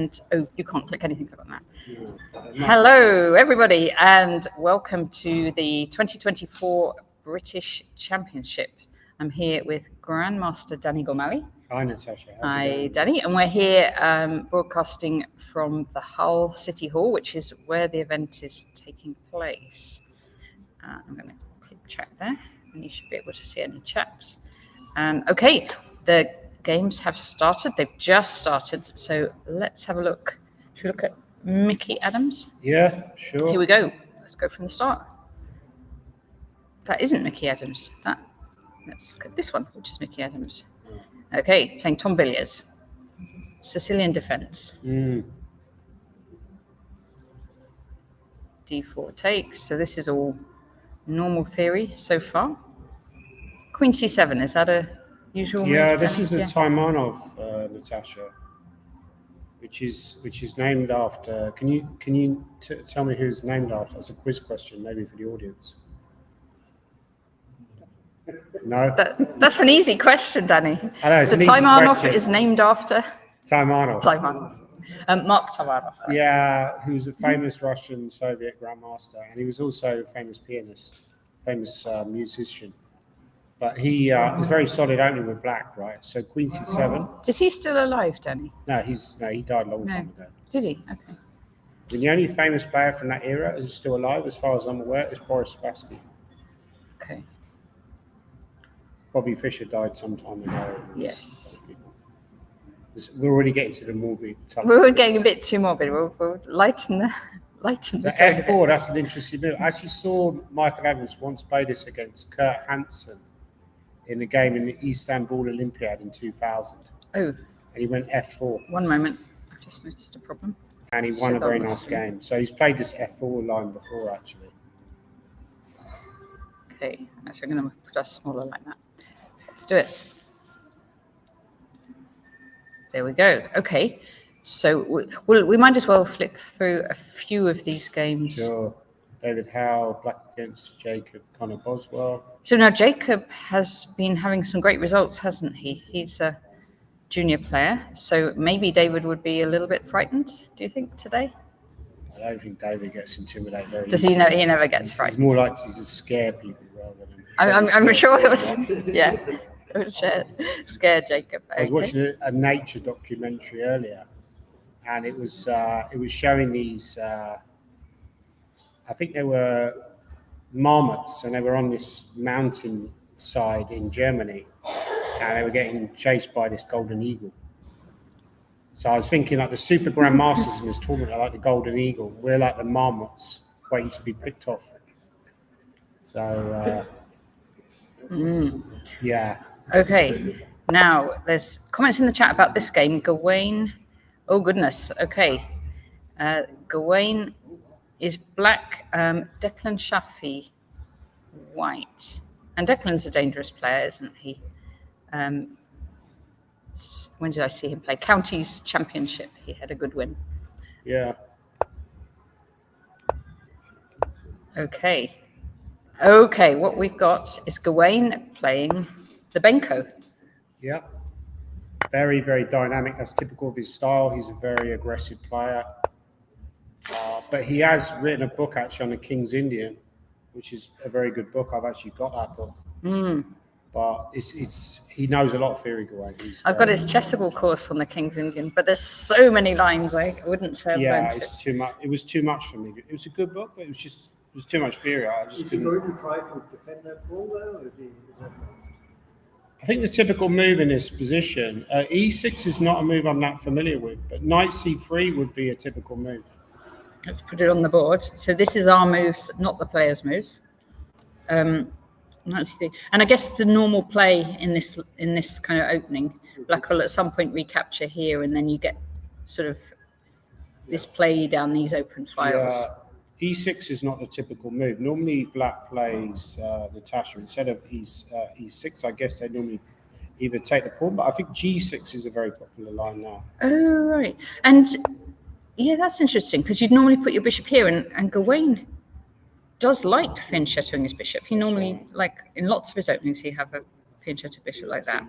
Oh, you can't click anything on that. Hello, everybody, and welcome to the 2024 British Championships. I'm here with Grandmaster Danny Gormally. Hi, Natasha. Hi, Danny. And we're here broadcasting from the Hull City Hall, which is where the event is taking place. I'm going to click chat there, and you should be able to see any chats. Okay, the games have started. They've just started. So let's have a look. Should we look at Mickey Adams? Yeah, sure. Here we go. Let's go from the start. That isn't Mickey Adams. Let's look at this one, which is Mickey Adams. Okay, playing Tom Villiers. Sicilian defense. D4 takes. So this is all normal theory so far. Queen C7, is that a usual move? Yeah, this is the Taimanov, Natasha, which is named after. Can you tell me who it's named after? That's a quiz question, maybe for the audience. No, that's an easy question, Danny. I know, it's the Taimanov is named after Taimanov. Mark Taimanov. Yeah, he was a famous Russian Soviet grandmaster, and he was also a famous pianist, famous musician. But he was very solid opening with black, right? So Queen C7. Is he still alive, Danny? No, he died a long time ago. Did he? Okay. The only famous player from that era who's still alive, as far as I'm aware, is Boris Spassky. Okay. Bobby Fischer died some time ago. Yes. We're already getting to the morbid. We're getting a bit too morbid. We'll lighten the so F4, that's an interesting move. I actually saw Michael Adams once play this against Kurt Hansen in a game in the Istanbul Olympiad in 2000. Oh. And he went F4. One moment. I've just noticed a problem. And he won a very nice game. So he's played this F4 line before, actually. Okay. Actually, I'm going to put us smaller like that. Let's do it. There we go. Okay. So we might as well flick through a few of these games. Sure. David Howe, black against Jacob Connor Boswell. So now Jacob has been having some great results, hasn't he? He's a junior player. So maybe David would be a little bit frightened, do you think, today? I don't think David gets intimidated very easily. Does he know? He never gets frightened. He's more likely to scare people rather than... I'm sure it was... Yeah. It was scare Jacob. I was watching a nature documentary earlier, and it was showing these. I think they were marmots, and they were on this mountain side in Germany, and they were getting chased by this golden eagle. So I was thinking, like, the super grandmasters in this tournament are like the golden eagle. We're like the marmots waiting to be picked off. So yeah. Okay, now there's comments in the chat about this game. Gawain, oh goodness, okay. Gawain is black, Declan Shafi white. And Declan's a dangerous player, isn't he? When did I see him play? Counties Championship, he had a good win. Yeah. Okay, what we've got is Gawain playing the Benko. Yeah. Very, very dynamic. That's typical of his style. He's a very aggressive player. But he has written a book actually on the King's Indian, which is a very good book. I've actually got that book. But he knows a lot of theory, Gawain. I've got his chessable course on the King's Indian, but there's so many lines I wouldn't say. Yeah, it's too much. It was too much for me. It was a good book, but it was too much theory. Is he going to try to defend that ball though? I think the typical move in this position, E6 is not a move I'm that familiar with, but Knight C3 would be a typical move. Let's put it on the board. So this is our moves, not the players' moves. And I guess the normal play in this kind of opening, black will at some point recapture here, and then you get sort of this play down these open files. Yeah. E6 is not the typical move. Normally, black plays Natasha instead of E6. I guess they normally either take the pawn, but I think G6 is a very popular line now. Oh, right. And yeah, that's interesting because you'd normally put your bishop here, and Gawain does like fianchettoing his bishop. He normally, like in lots of his openings, he have a fianchetto bishop like that.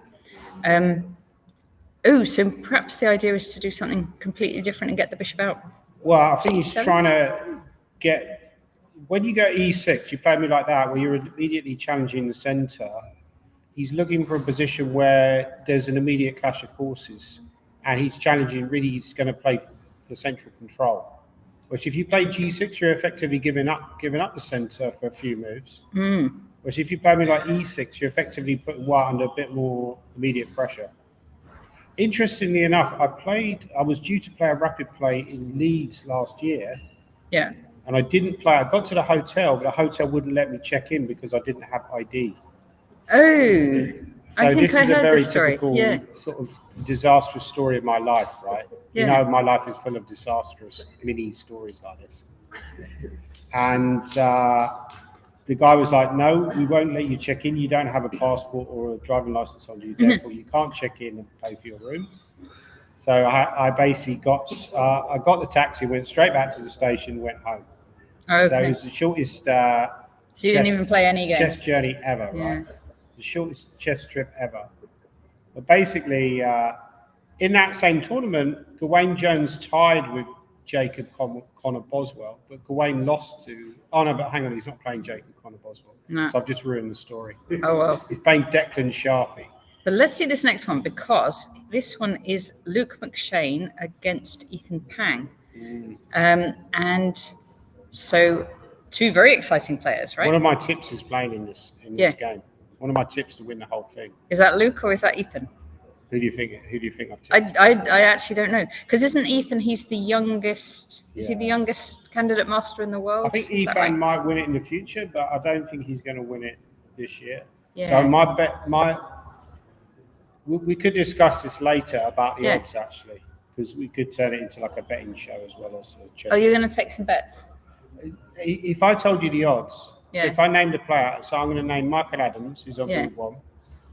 Oh, so perhaps the idea is to do something completely different and get the bishop out. Well, I think he's E7? trying to get, when you go e6, you play me like that, where you're immediately challenging the centre. He's looking for a position where there's an immediate clash of forces, and he's challenging, really, he's going to play for central control. Which if you play g6, you're effectively giving up the centre for a few moves. Which if you play me like e6, you're effectively putting white under a bit more immediate pressure. Interestingly enough, I was due to play a rapid play in Leeds last year. Yeah. And I didn't play. I got to the hotel, but the hotel wouldn't let me check in because I didn't have ID. Oh, So I think this is a heard very this story. typical Yeah. sort of disastrous story of my life, right? Yeah. You know, my life is full of disastrous mini stories like this. And the guy was like, "No, we won't let you check in. You don't have a passport or a driving license on you. Therefore, you can't check in and pay for your room." So I basically got the taxi, went straight back to the station, went home. Okay. So it was the shortest So you didn't even play any game? chess journey ever, right? The shortest chess trip ever. But basically, in that same tournament, Gawain Jones tied with Jacob Connor Boswell, but Gawain lost to... Oh, no, but hang on, he's not playing Jacob Connor Boswell. No. So I've just ruined the story. Oh, well. He's playing Declan Sharfy. But let's see this next one, because this one is Luke McShane against Ethan Pang. And so two very exciting players, right? One of my tips is playing in this game. One of my tips to win the whole thing. Is that Luke or is that Ethan? Who do you think I've tipped? I actually don't know, because isn't Ethan? He's the youngest. Is he the youngest candidate master in the world? I think Ethan might win it in the future, but I don't think he's going to win it this year. Yeah. So we could discuss this later about the odds actually, because we could turn it into like a betting show as well as a chess. Oh, you're going to take some bets? If I told you the odds, so if I named a player, so I'm going to name Michael Adams, who's on board one.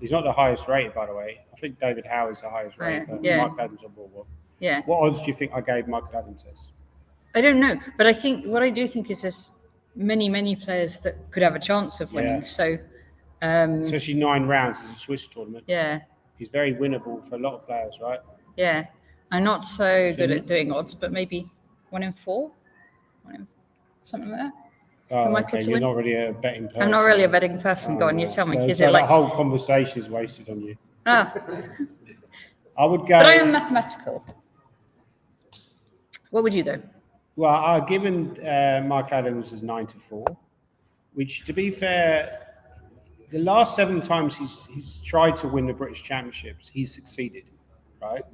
He's not the highest rated, by the way. I think David Howe is the highest rated, but Michael Adams on board one. Yeah. What odds do you think I gave Michael Adams as? I don't know, but I think what I do think is there's many players that could have a chance of winning. So, especially 9 rounds is a Swiss tournament. Yeah. He's very winnable for a lot of players, right? Yeah. I'm not so good at doing odds, but maybe 1 in 4, something like that. Oh, okay. You're not really a betting person. I'm not really a betting person. Go on, you tell me. Is so it like that whole conversation is wasted on you? Ah. I would go. But I am mathematical. What would you do? Well, I've given Mark Adams as 9-4, which, to be fair, the last 7 times he's tried to win the British Championships, he's succeeded, right?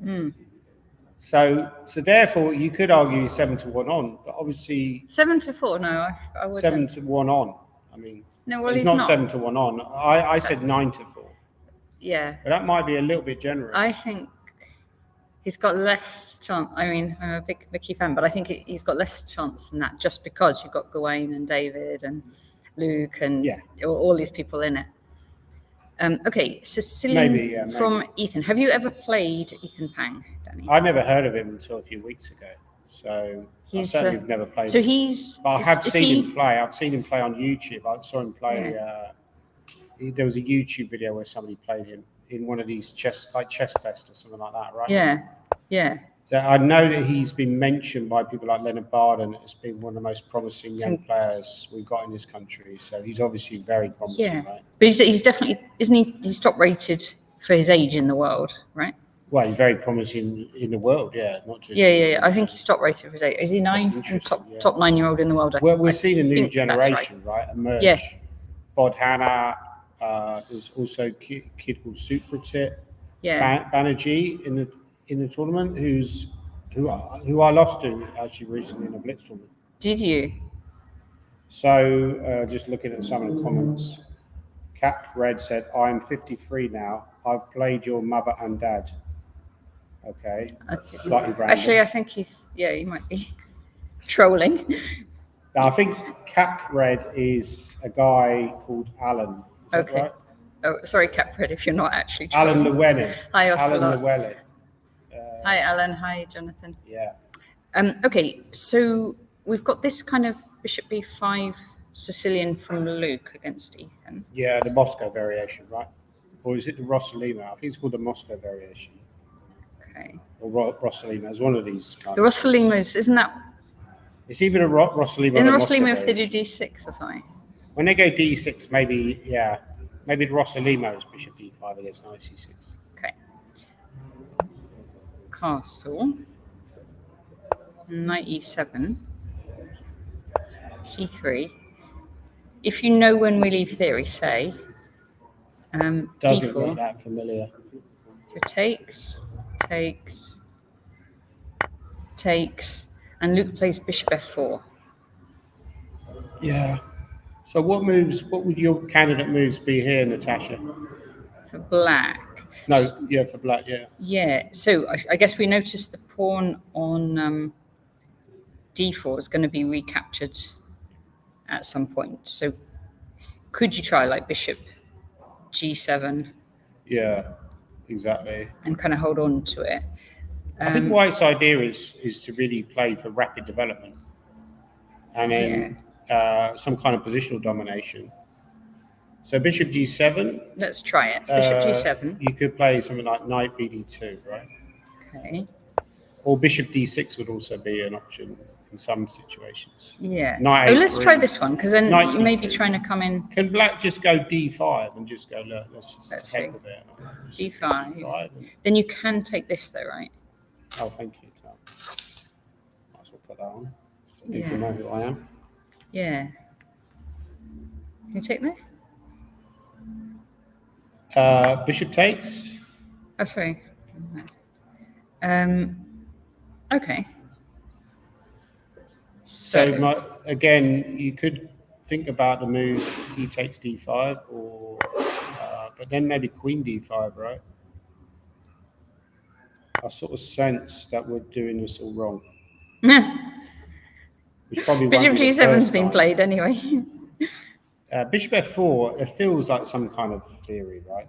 So therefore, you could argue he's 7-1 on, but obviously 7-4. No, I wouldn't. 7-1 on. I mean, no, well, he's not 7-1 on. I said 9-4. Yeah, but that might be a little bit generous. I think he's got less chance. I mean, I'm a big Mickey fan, but I think he's got less chance than that, just because you've got Gawain and David and Luke and all these people in it. Okay, Sicilian from Ethan. Have you ever played Ethan Pang, Danny? I never heard of him until a few weeks ago, so I certainly have never played. So him. But I have seen him play. I've seen him play on YouTube. I saw him play. There was a YouTube video where somebody played him in one of these chess fest or something like that, right? Yeah. So I know that he's been mentioned by people like Leonard Barden as being one of the most promising young players we've got in this country. So he's obviously very promising, right? But he's definitely, isn't he? He's top rated for his age in the world, right? Well, he's very promising in the world, not just. Yeah. I think he's top rated for his age. Is he 9? Top 9-year-old in the world? We're seeing a new generation, right, emerge. Yeah. Bod Hanna. There's also a kid called Supratit. Banerjee in the tournament, who I lost to actually recently in a Blitz tournament. Did you? So just looking at some of the comments, Cap Red said, "I'm 53 now. I've played your mother and dad." Okay, slightly random. Actually, I think he might be trolling. Now, I think Cap Red is a guy called Alan. Okay. Right? Oh, sorry, Cap Red, if you're not actually trolling. Alan Llewellyn. Hi, Alan Llewellyn. Hi, Alan. Hi, Jonathan. Yeah. Okay, so we've got this kind of Bishop B5 Sicilian from Luke against Ethan. Yeah, the Moscow variation, right? Or is it the Rossolimo? I think it's called the Moscow variation. Okay. or Rossolimo. It's one of these kinds. The Rossolimos, isn't that? It's either a Rossolimo Isn't or Rossolimo if they Muscovy. do D6 or something? When they go D6, maybe, yeah. Maybe the Rossolimo is bishop D5 against knight C6. Okay. Castle. Knight E7. C3. If you know when we leave theory, say Doesn't D4. look that familiar. So takes, and Luke plays bishop F4. Yeah. So what would your candidate moves be here, Natasha? For black. No, yeah, for black, yeah. Yeah, so I guess we noticed the pawn on D4 is going to be recaptured at some point. So could you try like bishop G7? Yeah, exactly. And kind of hold on to it. I think White's idea is to really play for rapid development, and then some kind of positional domination. So bishop G7. Let's try it. Bishop G7. You could play something like knight BD2, right? Okay. Or bishop D6 would also be an option in some situations. Yeah. Knight let's A3. try this one because then Knight you may be D2. trying to come in. Can black just go D5 and just go, look, let's heck with it. G5. Then you can take this though, right? Oh, thank you, Tom. Might as well put that on so people know who I am. Yeah. Can you take me? Bishop takes. Oh, sorry. Okay. So again, you could think about the move he takes D5, or but then maybe Queen D5, right? I sort of sense that we're doing this all wrong. Which probably Bishop won't be the G7's first been time. played anyway. Bishop F4, it feels like some kind of theory, right?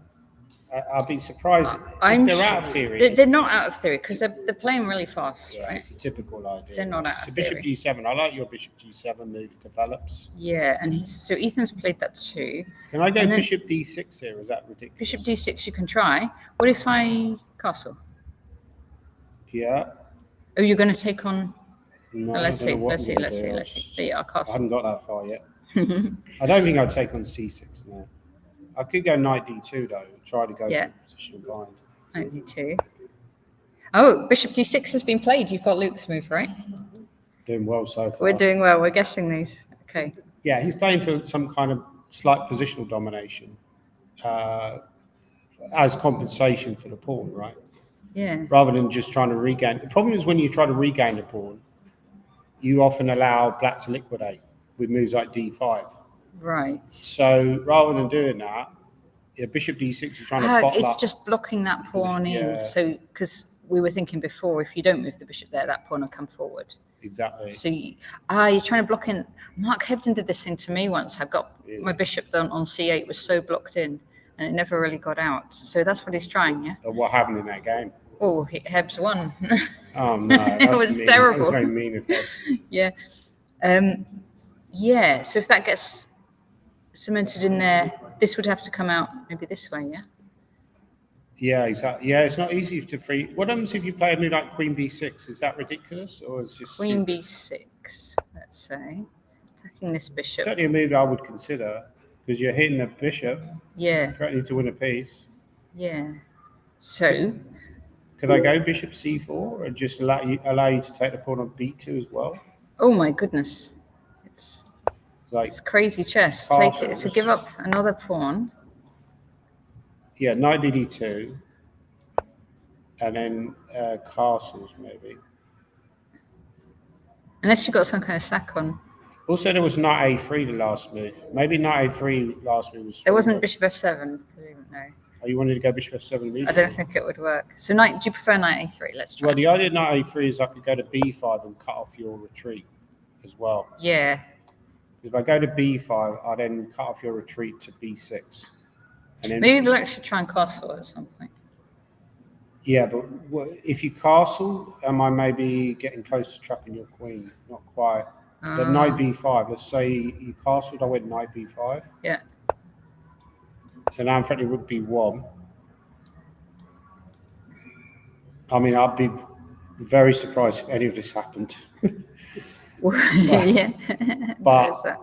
I'll be surprised if they're out of theory. They're not out of theory because they're playing really fast, Yeah, right? it's a typical idea. They're not out So of bishop theory. G7. I like your bishop G7 move. It develops. Yeah, and so Ethan's played that too. Can I go bishop D6 here? Is that ridiculous? Bishop D6 you can try. What if I castle? Yeah. Oh, you're going to take on... No, let's see. let's see. There you are, I castle. haven't got that far yet. I don't think I'd take on C6 now. I could go knight D2 though. Try to go for a positional bind. Knight D2. Oh, bishop D6 has been played. You've got Luke's move, right? Doing well so far. We're doing well. We're guessing these. Okay. Yeah, he's playing for some kind of slight positional domination as compensation for the pawn, right? Yeah. Rather than just trying to regain. The problem is when you try to regain the pawn, you often allow black to liquidate with moves like D5. Right. So rather than doing that, bishop D6 is trying to bottle up. It's just blocking that pawn in. So, because we were thinking before, if you don't move the bishop there, that pawn will come forward. Exactly. So you're trying to block in. Mark Hebden did this thing to me once. I got my bishop on C8 was so blocked in, and it never really got out. So that's what he's trying, yeah? What happened in that game? Oh, Hebs won. Oh, no. It was terrible. That was very mean of Hebs. Yeah. Yeah, so if that gets cemented in there, this would have to come out maybe this way, yeah? Yeah, exactly. Yeah, it's not easy to free. What happens if you play a move like Queen B6? Is that ridiculous, or is just Queen B6? Let's say attacking this bishop. Certainly a move I would consider because you're hitting the bishop. Yeah. Threatening to win a piece. Yeah. So. Could I go bishop C4 and just allow you to take the pawn on B2 as well? Oh my goodness! It's crazy chess. Take it to give up another pawn. Yeah, knight DD2, and then castles maybe. Unless you got some kind of sack on. Also, there was knight A3 the last move. Maybe knight A3 last move was stronger. There wasn't bishop F7. No. Oh, you wanted to go bishop F7 immediately? I don't think it would work. So do you prefer knight A3? Let's try. Well, the idea of knight A3 is I could go to B5 and cut off your retreat as well. Yeah. If I go to B5, I then cut off your retreat to B6. And then maybe we'll actually try and castle at some point. Yeah, but if you castle, am I maybe getting close to trapping your queen? Not quite. But knight B5, let's say you castled, I went knight B5. Yeah. So now I'm threatening rook B1. I mean, I'd be very surprised if any of this happened. Yeah. But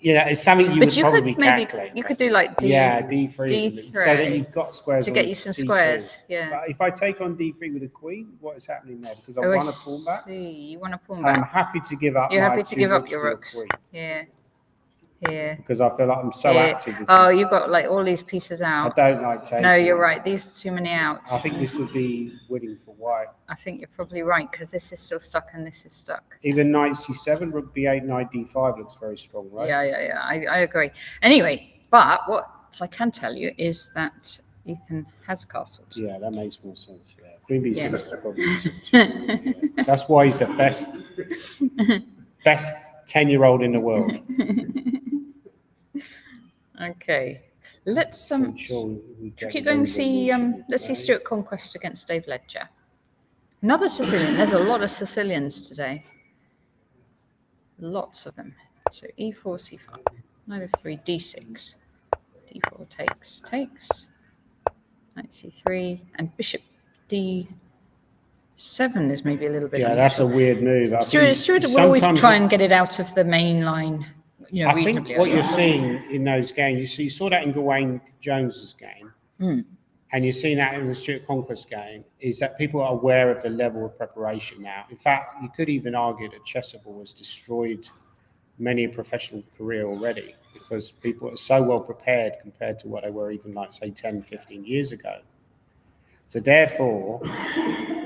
it's something you But would you probably could maybe calculate. you could do like D3 D3 so that you've got squares to on get you some C2. squares. Yeah. But if I take on D3 with a queen, what is happening there? Because I Oh, want a pawn back. see. You want a pawn And back. I'm happy to give up. You're my happy to two give up rooks your for a rooks. queen, Yeah. Yeah. because I feel like I'm so Yeah. active. Oh, you've got like all these pieces I out. don't like taking. No, you're right. These are too many out. I think this would be winning for white. I think you're probably right because this is still stuck and this is stuck. Even knight C7, rook B8, knight D5 looks very strong, right? Yeah. I agree. Anyway, but what I can tell you is that Ethan has castled. Yeah, that makes more sense. Yeah, queen B6 Yeah. is probably yeah. That's why he's the best 10-year-old in the world. Okay. Let's So sure we get keep the going. Roman See, Revolution let's see today. Stuart Conquest against Dave Ledger. Another Sicilian. There's a lot of Sicilians today. Lots of them. So E4, C5, knight f3, D6, D4 takes, knight C3, and bishop D7 is maybe a little bit. Yeah, that's a weird move. Stuart will always try and get it out of the main line. I think Reasonably. what you're seeing in those games, you saw that in Gawain Jones's game, and you're seeing that in the Stuart Conquest game, is that people are aware of the level of preparation now. In fact, you could even argue that chessable has destroyed many a professional career already, because people are so well prepared compared to what they were even like, say, 10, 15 years ago. So therefore,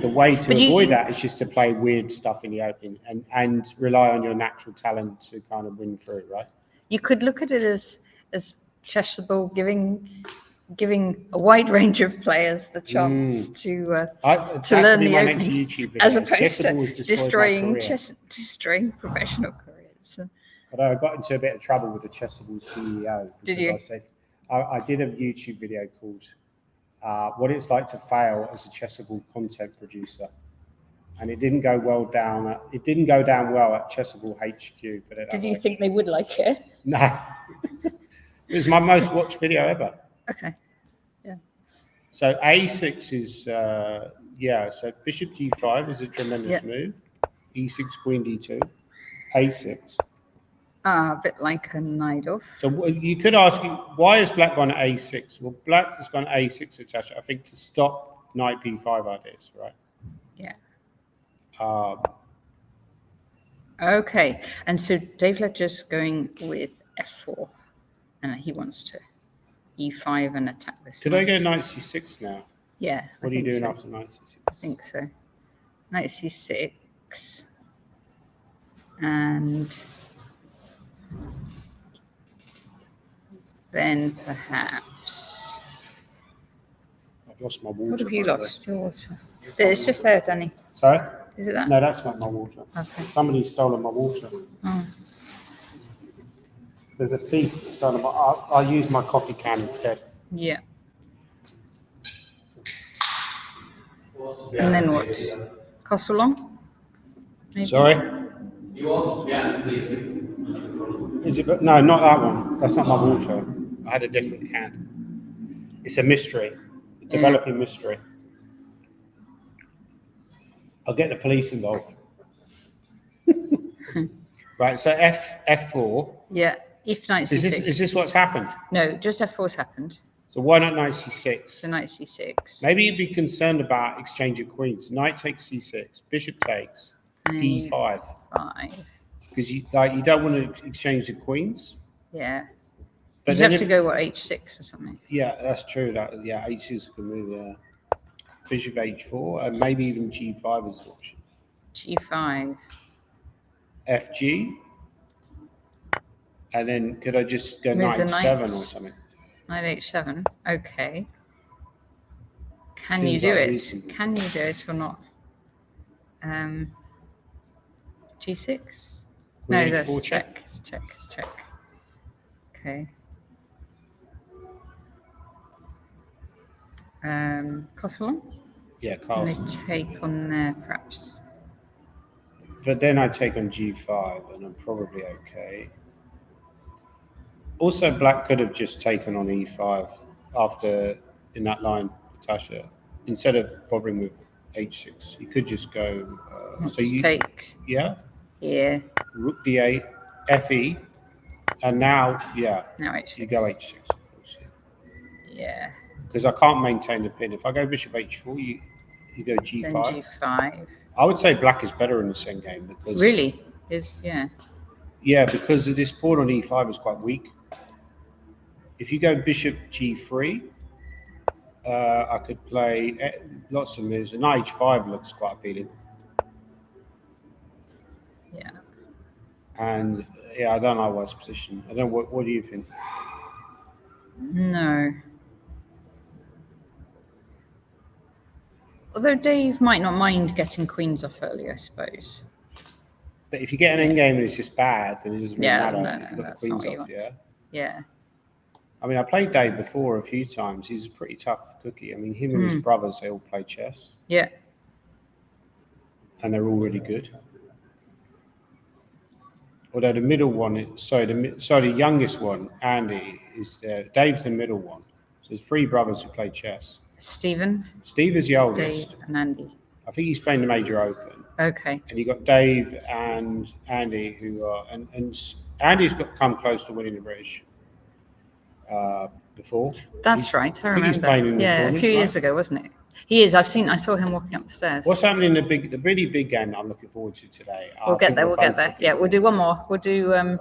the way to avoid that is just to play weird stuff in the open and rely on your natural talent to kind of win through, right? You could look at it as chessable, giving a wide range of players the chance to learn the opening, as opposed to destroying professional careers. Although I got into a bit of trouble with the Chessable CEO because I said I did a YouTube video called "What It's Like to Fail as a Chessable Content Producer," and it didn't go well down. It didn't go down well at Chessable HQ. But did you think they would like it? No, it was my most watched video ever. Okay. Yeah. So A6 is So Bishop G5 is a tremendous move. E6, Queen D2, A6. A bit like a knight off. So you could ask, why has Black gone A6? Well, Black has gone A6, Natasha, I think, to stop Knight B5 ideas, right? Yeah. Okay, and so Dave Ledger's going with F4, and he wants to E5 and attack this. Could I go Knight C6 now? Yeah. What are you doing after Knight C6? I think so. Knight C6, and then perhaps. I've lost my water. What have you lost? Your water. It's just there, Danny. Sorry? Is it that? No, that's not my water. Okay. Somebody's stolen my water. Oh. There's a thief that's stolen my. I'll use my coffee can instead. Yeah. And then what? Castle long? Maybe? Sorry? Is it? No, not that one. That's not my water. I had a different can. It's a mystery, a developing mystery. I'll get the police involved. Right. So F4. Yeah. If knight C6. Is this what's happened? No, just F4's happened. So why not knight C6? So knight C6. Maybe you'd be concerned about exchange of queens. Knight takes C6, bishop takes, E5. 5. Because you don't want to exchange the queens. Yeah. But you'd have to go, H6 or something? Yeah, that's true. H6 is a good move, yeah. Bishop H4, and maybe even G5 is an option. G5. FG. And then could I just go knight 7 or something? Knight H7, okay. Can you do it? Can you do it or not? G6? No, that's check. It's check. Okay. Castle? Yeah, castle. And they take on there, perhaps. But then I take on G5, and I'm probably okay. Also, Black could have just taken on E5 in that line, Natasha, instead of bothering with h6. You could just go. So Let's you take yeah, here. rook d8, fe, and now Now you go h6. h6. Of course, Yeah. because I can't maintain the pin. If I go bishop h4, you go g5. Then g5. I would say black is better in this endgame because Really? because this pawn on e5 is quite weak. If you go bishop g3, I could play lots of moves. And knight h5 looks quite appealing. Yeah. And I don't know what's position. I don't know. What do you think? No. Although Dave might not mind getting queens off early, I suppose. But if you get an endgame and it's just bad, then it doesn't really matter. No, You've got the that's queens not what you off, want. Yeah. I mean, I played Dave before a few times. He's a pretty tough cookie. I mean, him and his brothers, they all play chess. Yeah. And they're all really good. Although the middle one, the youngest one, Andy, is Dave's the middle one. So there's 3 brothers who play chess. Stephen, Steve is the oldest. Dave, and Andy. I think he's playing the Major Open. Okay. And you got Dave and Andy, who are, and Andy's got come close to winning the British before. That's right. I remember. He's playing in the a tournament, few years ago, wasn't it? He is. I saw him walking up the stairs. What's happening in the really big game that I'm looking forward to today? We'll get there. Yeah, we'll do one more. We'll do.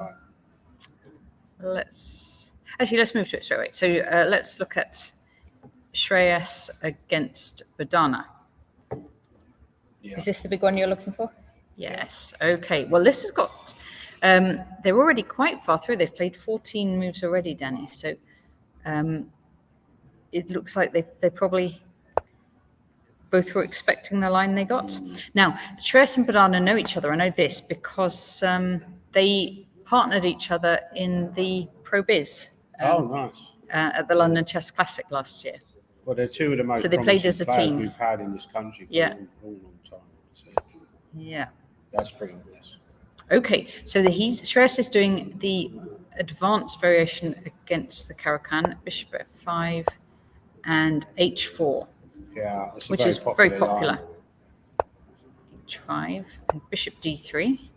Let's move to it straight away. So let's look at Shreyas against Badana. Yeah. Is this the big one you're looking for? Yes. Okay. Well, this has got. They're already quite far through. They've played 14 moves already, Danny. So it looks like they probably both were expecting the line they got. Now, Shreyas and Badana know each other. I know this because they partnered each other in the Pro Biz. Nice. At the London Chess Classic last year. Well, they're 2 of the most So they played as a players team. we've had in this country for a long time. So Yeah. that's pretty obvious. Okay, so Shreyas is doing the advanced variation against the Caro-Kann, bishop f5 and h4. Yeah, which is very popular. h5 and bishop d3.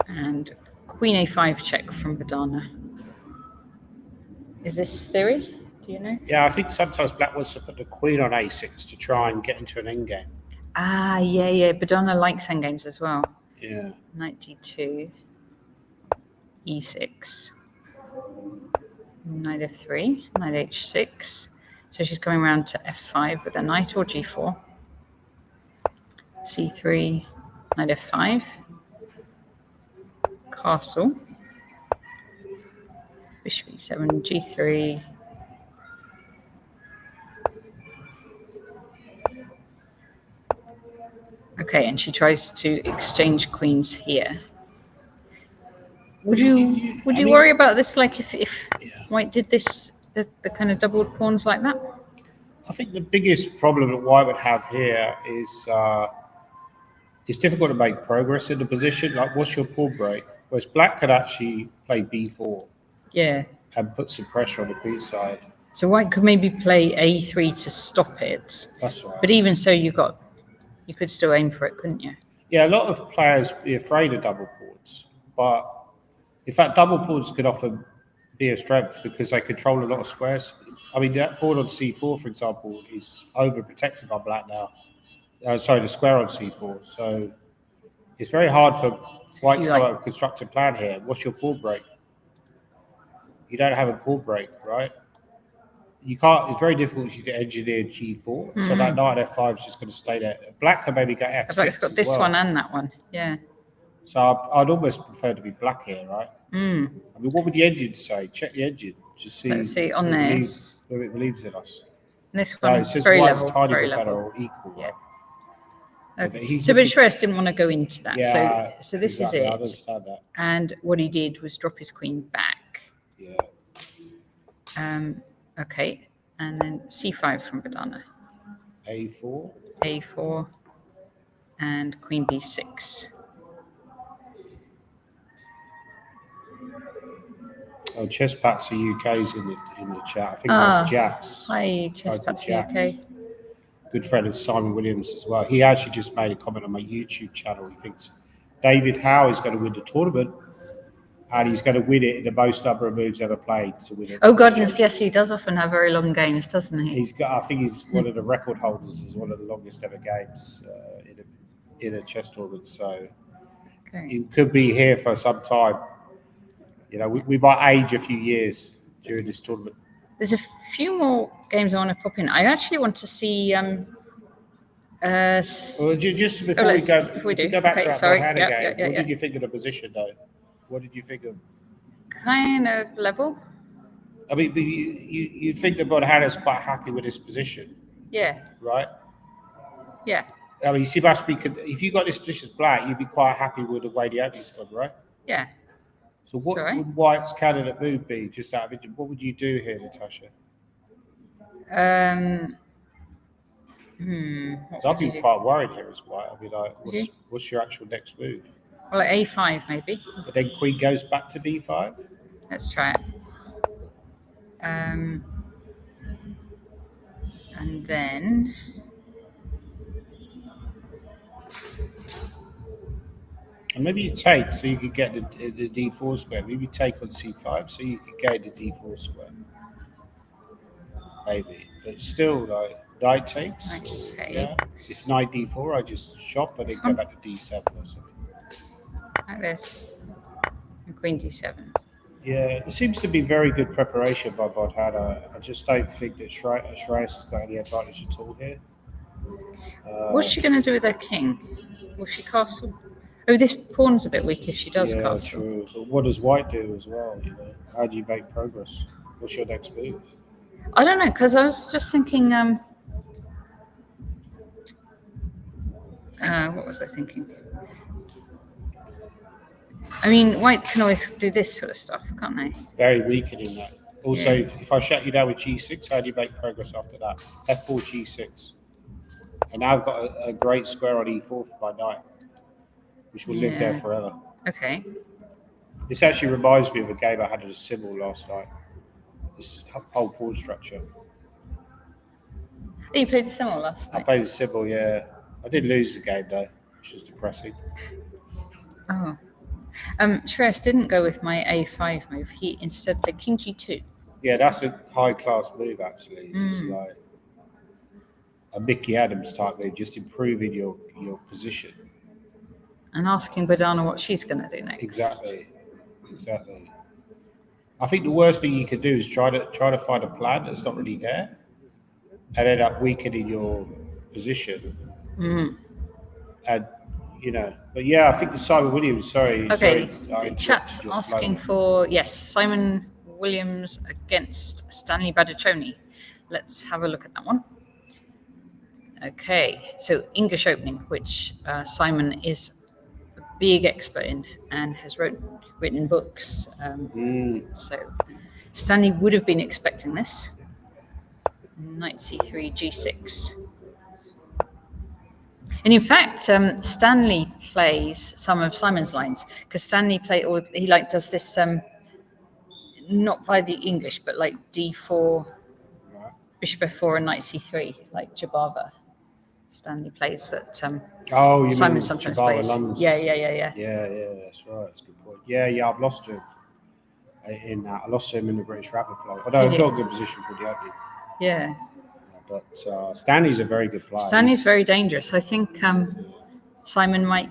And queen a5 check from Badana. Is this theory? Do you know? Yeah, I think sometimes black wants to put the queen on a6 to try and get into an endgame. Yeah. Badana likes endgames as well. Yeah. Knight d2, e6, knight f3, knight h6. So she's coming around to f5 with a knight or g4. c3, knight f5, castle, bishop e7, g3. Okay, and she tries to exchange queens here. Would you worry about this, like if White did this, the kind of doubled pawns like that? I think the biggest problem that White would have here is it's difficult to make progress in the position. Like, what's your pawn break? Whereas black could actually play b4. Yeah. And put some pressure on the queen side. So White could maybe play a3 to stop it. That's right. But even so, you could still aim for it, couldn't you? Yeah, a lot of players be afraid of double pawns, but in fact, double pawns could often be a strength because they control a lot of squares. I mean, that pawn on c4, for example, is overprotected by black now. The square on c4. So it's very hard for White to come up with a constructed plan here. What's your pawn break? You don't have a pawn break, right? You can't. It's very difficult for you to engineer g4. So that knight at f5 is just going to stay there. Black can maybe go f6. Black's got this one and that one. Yeah. So I'd almost prefer to be black here, right? I mean, what would the engine say? Check the engine. Just see. Let's see on this. Whether it believes in us. This one is says very White's level. tiny Very bit better level. or equal. Yeah. Right? Okay. So, but Shreyas didn't want to go into that. Yeah, so this exactly. is it. I understand that. And what he did was drop his queen back. Yeah. Okay. And then c5 from Badana. a4. a4 and queen b6. Oh, Chess Patsy UK's in the chat. I think that's Jax. Hi, Chess Patsy UK. Good friend of Simon Williams as well. He actually just made a comment on my YouTube channel. He thinks David Howe is going to win the tournament, and he's going to win it in the most number of moves ever played to win it. Oh goodness, yes, he does often have very long games, doesn't he? He's got. I think he's one of the record holders. Is one of the longest ever games in a chess tournament. So he could be here for some time. You know, we might age a few years during this tournament. There's a few more games I want to pop in. I actually want to see. Well, just before we go back to that Hannah game, what did you think of the position, though? What did you think of? Kind of level. I mean, you think that Hannah's quite happy with his position? Yeah. Right. Yeah. I mean, she must be. If you got this position as black, you'd be quite happy with the way the opening's gone, right? Yeah. So what would White's candidate move be, just out of interest? What would you do here, Natasha? I'd be quite worried here as White. I mean, like, what's your actual next move? Well, A5 maybe. But then Queen goes back to B5? Let's try it. And then... And maybe you take, so you could get the D4 square. Maybe take on C5, so you could gain the D4 square. Maybe. But still, like, knight takes. Okay. Yeah. If knight D4, I just shop and then go back to D7 or something. Like this. And Queen D7. Yeah, it seems to be very good preparation by Bodhana. I just don't think that Shreyas has got any advantage at all here. What's she going to do with her king? Will she castle? Oh, this pawn's a bit weak if she does castle. Yeah, true. But what does White do as well? You know, how do you make progress? What's your next move? I don't know, because I was just thinking. What was I thinking? I mean, White can always do this sort of stuff, can't they? Very weakening that. Also, if I shut you down with G6, how do you make progress after that? F4, G6. And now I've got a great square on E4 for my knight, which will live there forever. Okay. This actually reminds me of a game I had at a Sybil last night. This whole pawn structure. Oh, you played the Sybil last night? I played the Sybil, yeah. I did lose the game, though, which was depressing. Oh. Shreyas didn't go with my A5 move. He instead played King G2. Yeah, that's a high-class move, actually. It's just like a Mickey Adams type move, just improving your position. And asking Bodhana what she's going to do next. Exactly. I think the worst thing you could do is try to find a plan that's not really there, and end up weakening your position. And but yeah, I think Simon Williams. Sorry. Okay, the chat's asking for Simon Williams against Stanley Badiccioni. Let's have a look at that one. Okay, so English opening, which Simon is a big expert in and has written books. So Stanley would have been expecting this. Knight C3, G6. And in fact, Stanley plays some of Simon's lines because Stanley does this not by the English, but like D4, Bishop F4, and Knight C3, like Jabava. Stanley plays that. Simon sometimes plays. Yeah. Yeah, that's right. That's a good point. Yeah, I've lost him in that. I lost him in the British Rapid play. Although I've got a good position for the opening. Yeah. But Stanley's a very good player. Stanley's very dangerous. I think Simon might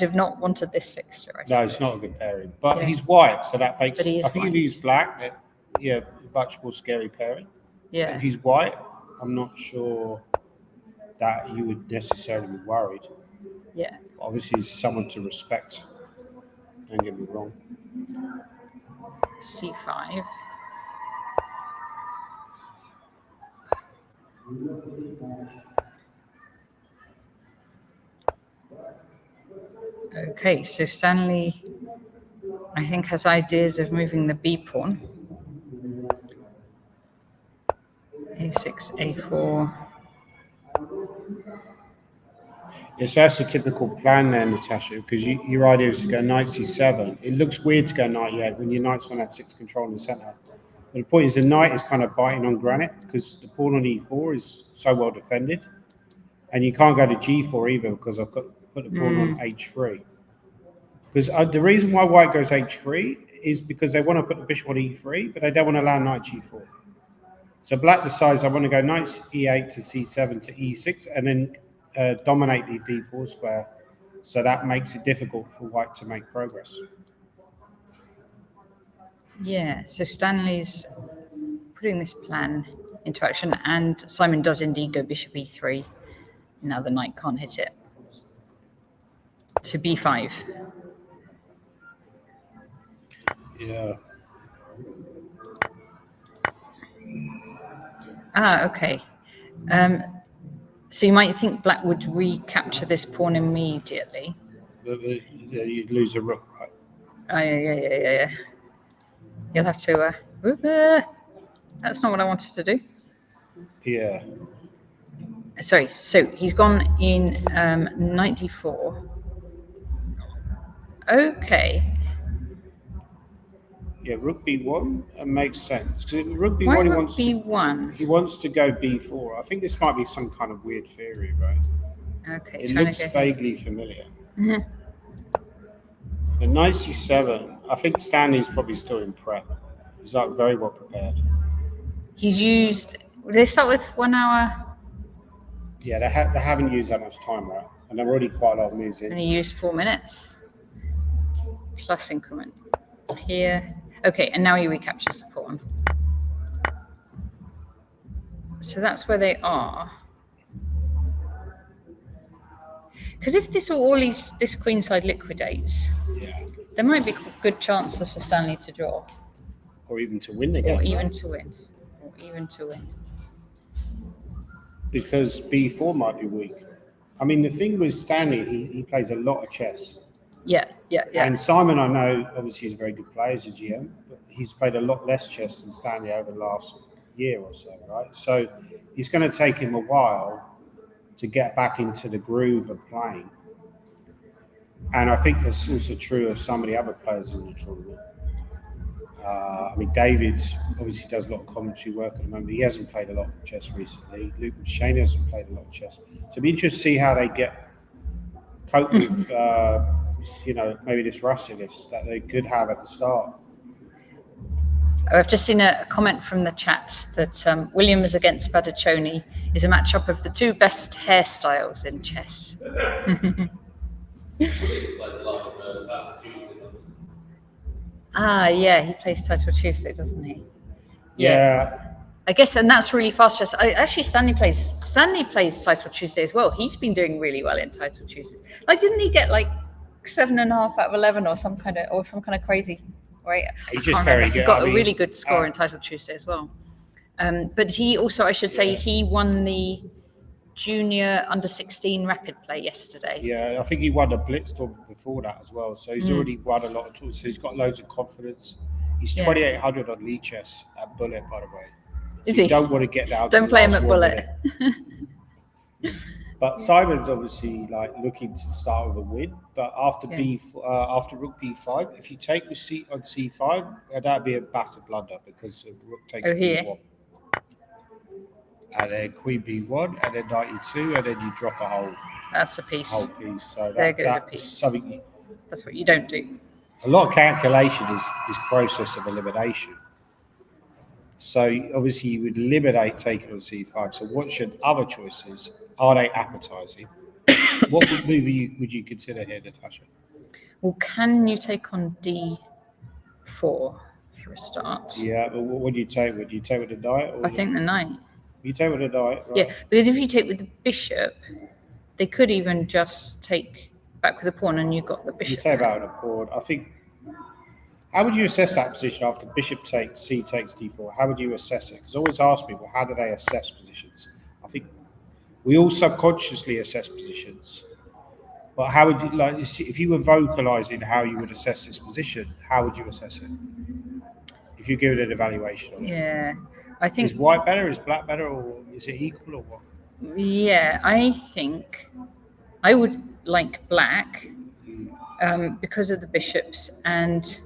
have not wanted this fixture. No, it's not a good pairing. But he's white, so that makes. I think if he's black, much more scary pairing. Yeah. But if he's white, I'm not sure that you would necessarily be worried. Yeah. But obviously, he's someone to respect. Don't get me wrong. C5. Okay, so Stanley, I think, has ideas of moving the B pawn. A6, A4. Yes, that's a typical plan there, Natasha, because your idea is to go knight c7. It looks weird to go knight e8 when your knight's on f6 control in the centre. But the point is the knight is kind of biting on granite because the pawn on e4 is so well defended. And you can't go to g4 either because I've got put the pawn on h3. Because the reason why white goes h3 is because they want to put the bishop on e3, but they don't want to allow knight g4. So black decides I want to go knight e8 to c7 to e6 and then dominate the d4 square. So that makes it difficult for white to make progress. Yeah, so Stanley's putting this plan into action, and Simon does indeed go bishop e3. Now the knight can't hit it. To b5. Yeah. Okay. So you might think black would recapture this pawn immediately. You'd lose a rook, right? Oh, yeah. You'll have to... that's not what I wanted to do. Yeah. Sorry, so he's gone in knight d4. Okay. Yeah, rook b1 makes sense. Rook b1, Why he rook wants b1? he wants to go b4. I think this might be some kind of weird theory, right? Okay. It looks vaguely familiar. Mm-hmm. The knight c7, I think Stanley's probably still in prep. He's like very well prepared. He's used... They start with 1 hour... Yeah, they haven't used that much time, right? And they're already quite a lot of moves in. And he used 4 minutes. Plus increment. Here. Okay, and now he recaptures the pawn. So that's where they are. Because if this queenside liquidates, Yeah. there might be good chances for Stanley to draw. Or even to win the game. Or even to win. Because b4 might be weak. I mean, the thing with Stanley, he plays a lot of chess. Yeah. And Simon, I know, obviously, is a very good player as a GM, but he's played a lot less chess than Stanley over the last year or so, right? So it's going to take him a while to get back into the groove of playing. And I think that's also true of some of the other players in the tournament. I mean, David obviously does a lot of commentary work at the moment. He hasn't played a lot of chess recently. Luke and Shane hasn't played a lot of chess. So it'd be interesting to see how they cope with, maybe this rustiness that they could have at the start. I've just seen a comment from the chat that Williams against Badaccioni is a matchup of the two best hairstyles in chess. Yeah, he plays Title Tuesday, doesn't he? Yeah. I guess, and that's really fast chess. Stanley plays Title Tuesday as well. He's been doing really well in Title Tuesdays. Like, didn't he get like 7.5 out of 11 or some kind of crazy? Right? He's just very good. He got a really good score in Title Tuesday as well. But he also, I should say, he won the junior under-16 rapid play yesterday. Yeah, I think he won a Blitz tournament before that as well. So he's already won a lot of tours. So he's got loads of confidence. He's 2,800 on lead chess at Bullet, by the way. Is he? You don't want to get down. Don't play him at Bullet. But Simon's obviously like looking to start with a win. But after after rook b5, if you take the seat on c5, that'd be a massive blunder because rook takes b1. And then queen b1, and then knight e2, and then you drop a whole. That's a piece. So there goes a piece. Something. That's what you don't do. A lot of calculation is process of elimination. So obviously you would eliminate taking on c5. So what's your other choices? Are they appetizing? What move would you consider here, Natasha? Well, can you take on d4 for a start? Yeah, but what do you take? Would you take with the knight? I think the knight. You take with the knight, right? Yeah, because if you take with the bishop, they could even just take back with the pawn and you've got the bishop. You take back with the pawn. I think. How would you assess that position after bishop takes, c takes d4? How would you assess it? Because I always ask people, how do they assess positions? I think we all subconsciously assess positions. But how would you, if you were vocalizing how you would assess this position, how would you assess it? If you give it an evaluation of it. Yeah, I think... Is white better, is black better, or is it equal, or what? Yeah, I think I would like black because of the bishops, and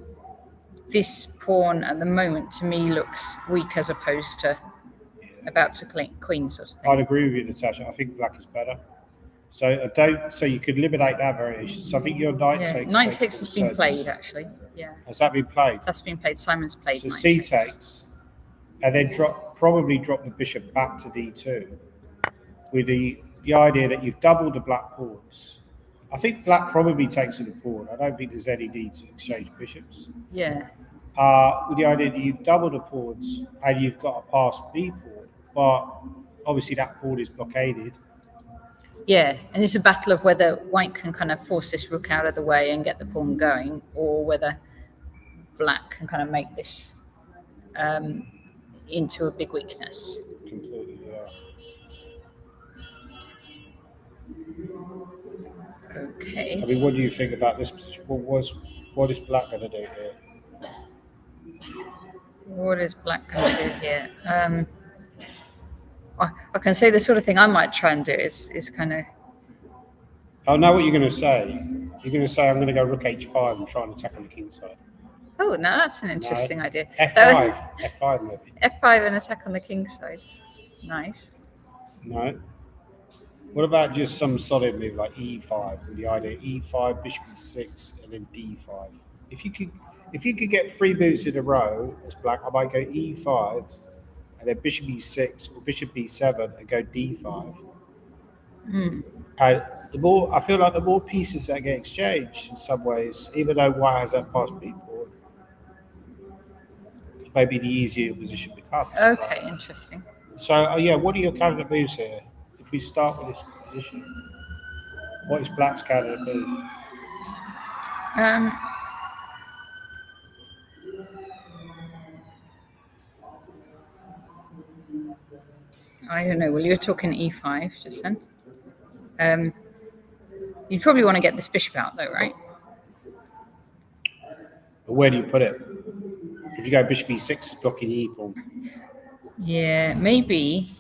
this pawn at the moment to me looks weak as opposed to about to queen sort of thing. I'd agree with you, Natasha. I think black is better. So I don't. So you could eliminate that variation. So I think your knight takes. Knight takes has been played actually. Yeah. Has that been played? That's been played. Simon's played. So knight C takes, and then probably drop the bishop back to D2, with the idea that you've doubled the black pawns. I think black probably takes to the pawn. I don't think there's any need to exchange bishops. Yeah. With the idea that you've doubled the pawns and you've got a passed B pawn, but obviously that pawn is blockaded. Yeah, and it's a battle of whether white can kind of force this rook out of the way and get the pawn going, or whether black can kind of make this into a big weakness. Completely, yeah. Okay. I mean, what do you think about this position? What is black going to do here? What is black going to do here? I can say the sort of thing I might try and do is kind of... I know what you're going to say. You're going to say, I'm going to go rook h5 and try and attack on the king side. Oh, no, that's an interesting idea. F5. F5 maybe. F5 and attack on the king side. Nice. No. What about just some solid move like e5 with the idea e5, bishop e6, and then d5? If you could get 3 moves in a row as black, I might go e5 and then bishop e6 or bishop b7 and go d5. And I feel like the more pieces that get exchanged in some ways, even though white has that passed b pawn, maybe the easier position becomes. Okay, interesting. So yeah, what are your candidate moves here? If we start with this position, what is black's candidate move? I don't know. Well, you were talking e5 just then. You'd probably want to get this bishop out, though, right? But where do you put it? If you go bishop e6, it's blocking the e pawn. Yeah, maybe.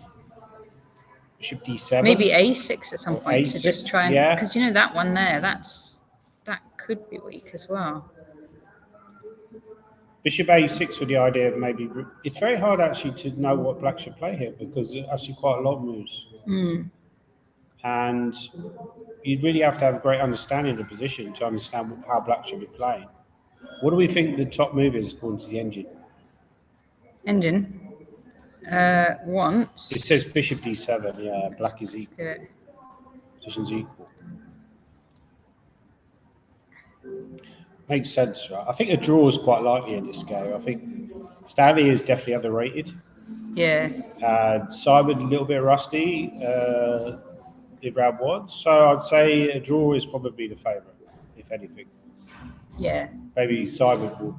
Bishop d7. Maybe a6 at some point A6, to just try and... yeah. Because you know that one there, that could be weak as well. Bishop a6 with the idea of maybe... It's very hard actually to know what black should play here because there's actually quite a lot of moves. And you really have to have a great understanding of the position to understand how black should be playing. What do we think the top move is according to the engine? Engine? Once... It says bishop d7, yeah, black is equal. Do it. Position's equal. Makes sense, right? I think a draw is quite likely in this game. I think Stanley is definitely underrated. Yeah. Simon a little bit rusty in round 1. So I'd say a draw is probably the favourite, if anything. Yeah. Maybe Simon will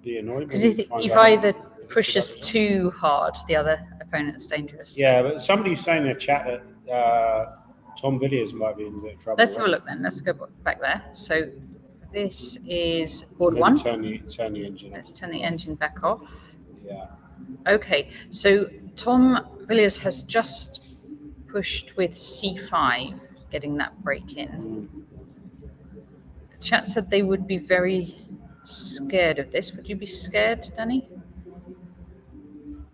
be annoyed. Because if either pushes too hard, the other opponent's dangerous. Yeah, but somebody's saying in the chat that Tom Villiers might be in a bit of trouble. Let's have a look then. Let's go back there. So this is board 1. Turn the engine off. Let's turn the engine back off. Yeah. Okay, so Tom Villiers has just pushed with c5, getting that break in. The chat said they would be very scared of this. Would you be scared, Danny?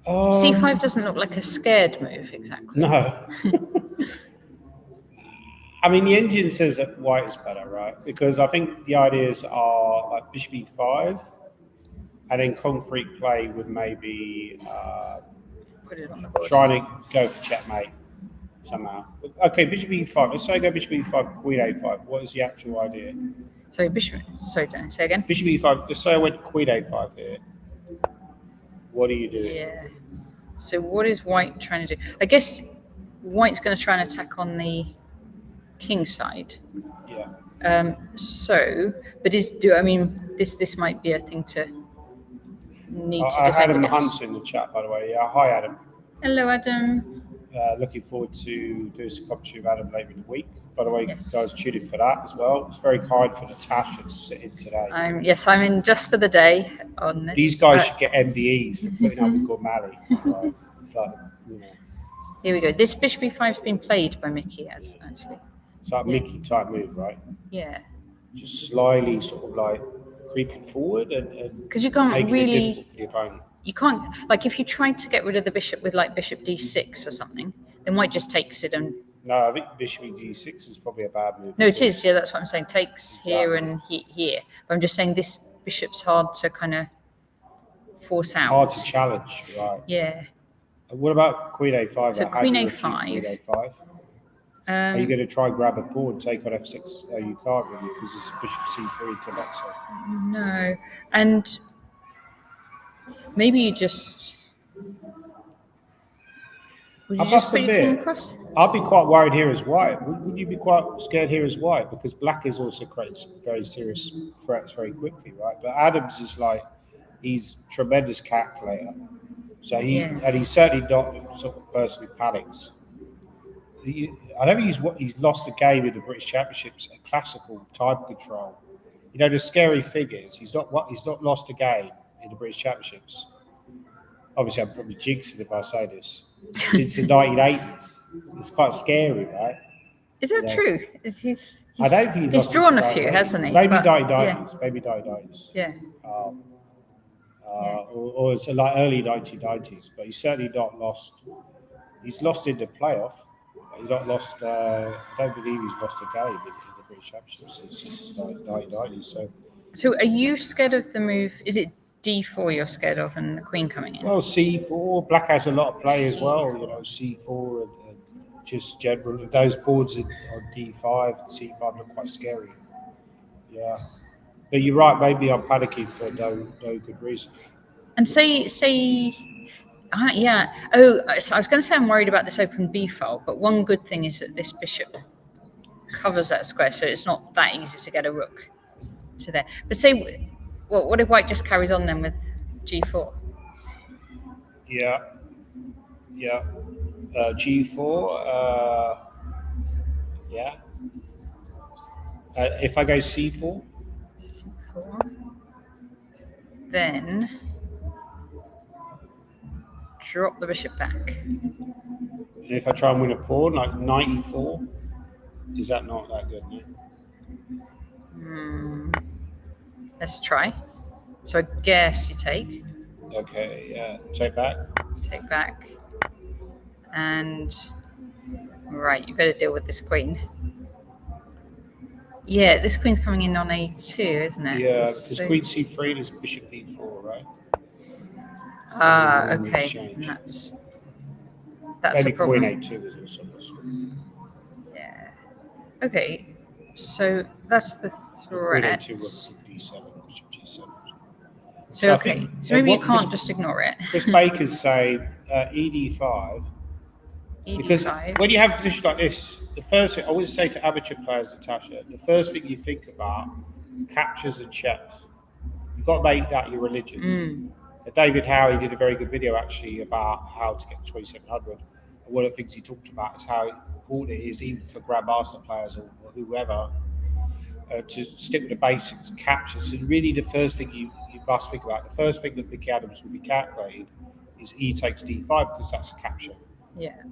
c5 doesn't look like a scared move exactly. No. I mean, the engine says that white is better, right? Because I think the ideas are like bishop e5, and then concrete play with maybe Put it on the board. trying to go for checkmate somehow. Okay, bishop e5. Let's say go bishop e5, queen a5. What is the actual idea? Sorry, bishop. Sorry, Danny, say again. Bishop e5. Let's say I went queen a5 here. What do you do? Yeah. So what is white trying to do? I guess white's going to try and attack on the king side. Yeah. This might be a thing to need to I defend Adam against. Hunt's in the chat, by the way. Yeah, hi Adam. Hello, Adam. Looking forward to doing some commentary with Adam later in the week. By the way, Yes. guys, tune in for that as well. It's very kind for Natasha to sit in today. I'm in just for the day on this. These guys should get MBEs for putting up with Gormally. Right? It's like, you know. Here we go. This bishop e5 has been played by Mickey, actually. It's like a Mickey type move, right? Yeah. Just slyly sort of like creeping forward and Because you can't making it really, difficult for the opponent. you can't, like if you tried to get rid of the bishop with like bishop d6 or something, then white just takes it and... No, I think bishop d6 is probably a bad move. No, it is, yeah, that's what I'm saying. Takes here Exactly. and here. But I'm just saying this bishop's hard to kind of force out. Hard to challenge, right? Yeah. What about queen a5? So How do queen you refute a5. Queen a5? Are you going to try grab a pawn, take on f6? Oh, you can't really because it's bishop c3 to that side. No. And maybe you just... Would you I just must put your king admit, across? I'd be quite worried here as white. Wouldn't you be quite scared here as white? Because black is also creates very serious threats very quickly, right? But Adams is like, he's a tremendous calculator. So and he's certainly not sort of person who panics. I don't think he's lost a game in the British Championships at classical time control. You know, the scary figures. He's not lost a game in the British Championships. Obviously, I'm probably jinxing if I say this. Since the 1980s, it's quite scary, right? Is that true? I don't think he's drawn a few, hasn't he? Maybe But, 1990s. Maybe 1990s. Yeah. Or it's like early 1990s. But he's certainly not lost. He's lost in the playoff. He's not lost. I don't believe he's lost a game in the British Championships since 1990s. So are you scared of the move? Is it d4 you're scared of and the queen coming in? Well, c4. Black has a lot of play as well. You know, c4 and just general. Those boards on d5 and c5 look quite scary. Yeah, but you're right. Maybe I'm panicking for no good reason. And say. Yeah. Oh, so I was going to say I'm worried about this open b file, but one good thing is that this bishop covers that square, so it's not that easy to get a rook to there. But say, well, what if white just carries on then with g4? Yeah. G4. Yeah. If I go c4, then drop the bishop back. and if I try and win a pawn, like knight e4, is that not that good? No? Let's try. So I guess you take. Okay, yeah. Take back. Take back. And right, you better deal with this queen. Yeah, this queen's coming in on a2, isn't it? Yeah, because queen c3 is bishop b4, right? Okay. That's maybe a problem. queen a2 is also possible. Yeah. Okay, so that's the threat. Queen a2 was d7, bishop g7. So okay, so maybe you can't just ignore it. Chris Baker's saying ed5. Because when you have a position like this, the first thing I always say to amateur players, Natasha, the first thing you think about captures and checks. You've got to make that your religion. David Howie did a very good video actually about how to get to 2700. And one of the things he talked about is how important it is, even for grandmaster players or whoever, to stick with the basics, captures. And really, the first thing you must think about, the first thing that Mickey Adams will be calculated is E takes D5 because that's a capture. Yeah.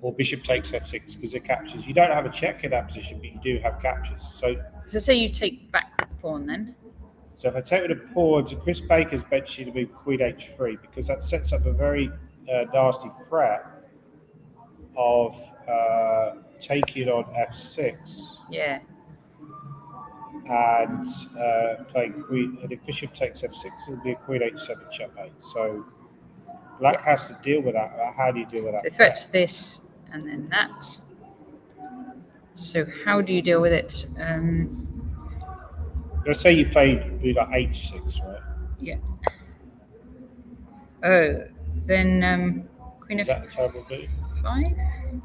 Or bishop takes F6 because it captures. You don't have a check in that position, but you do have captures. So say you take back the pawn then. So if I take with a pawn, so Chris Baker's benching to move queen h3 because that sets up a very nasty threat of taking on f6. Yeah. And playing queen. And if bishop takes f6, it'll be a queen h7 checkmate. So black has to deal with that. How do you deal with that? So it threats this and then that. So how do you deal with it? Let's say you played like h6, right? Yeah. Oh, then queen Is that a terrible move? f5?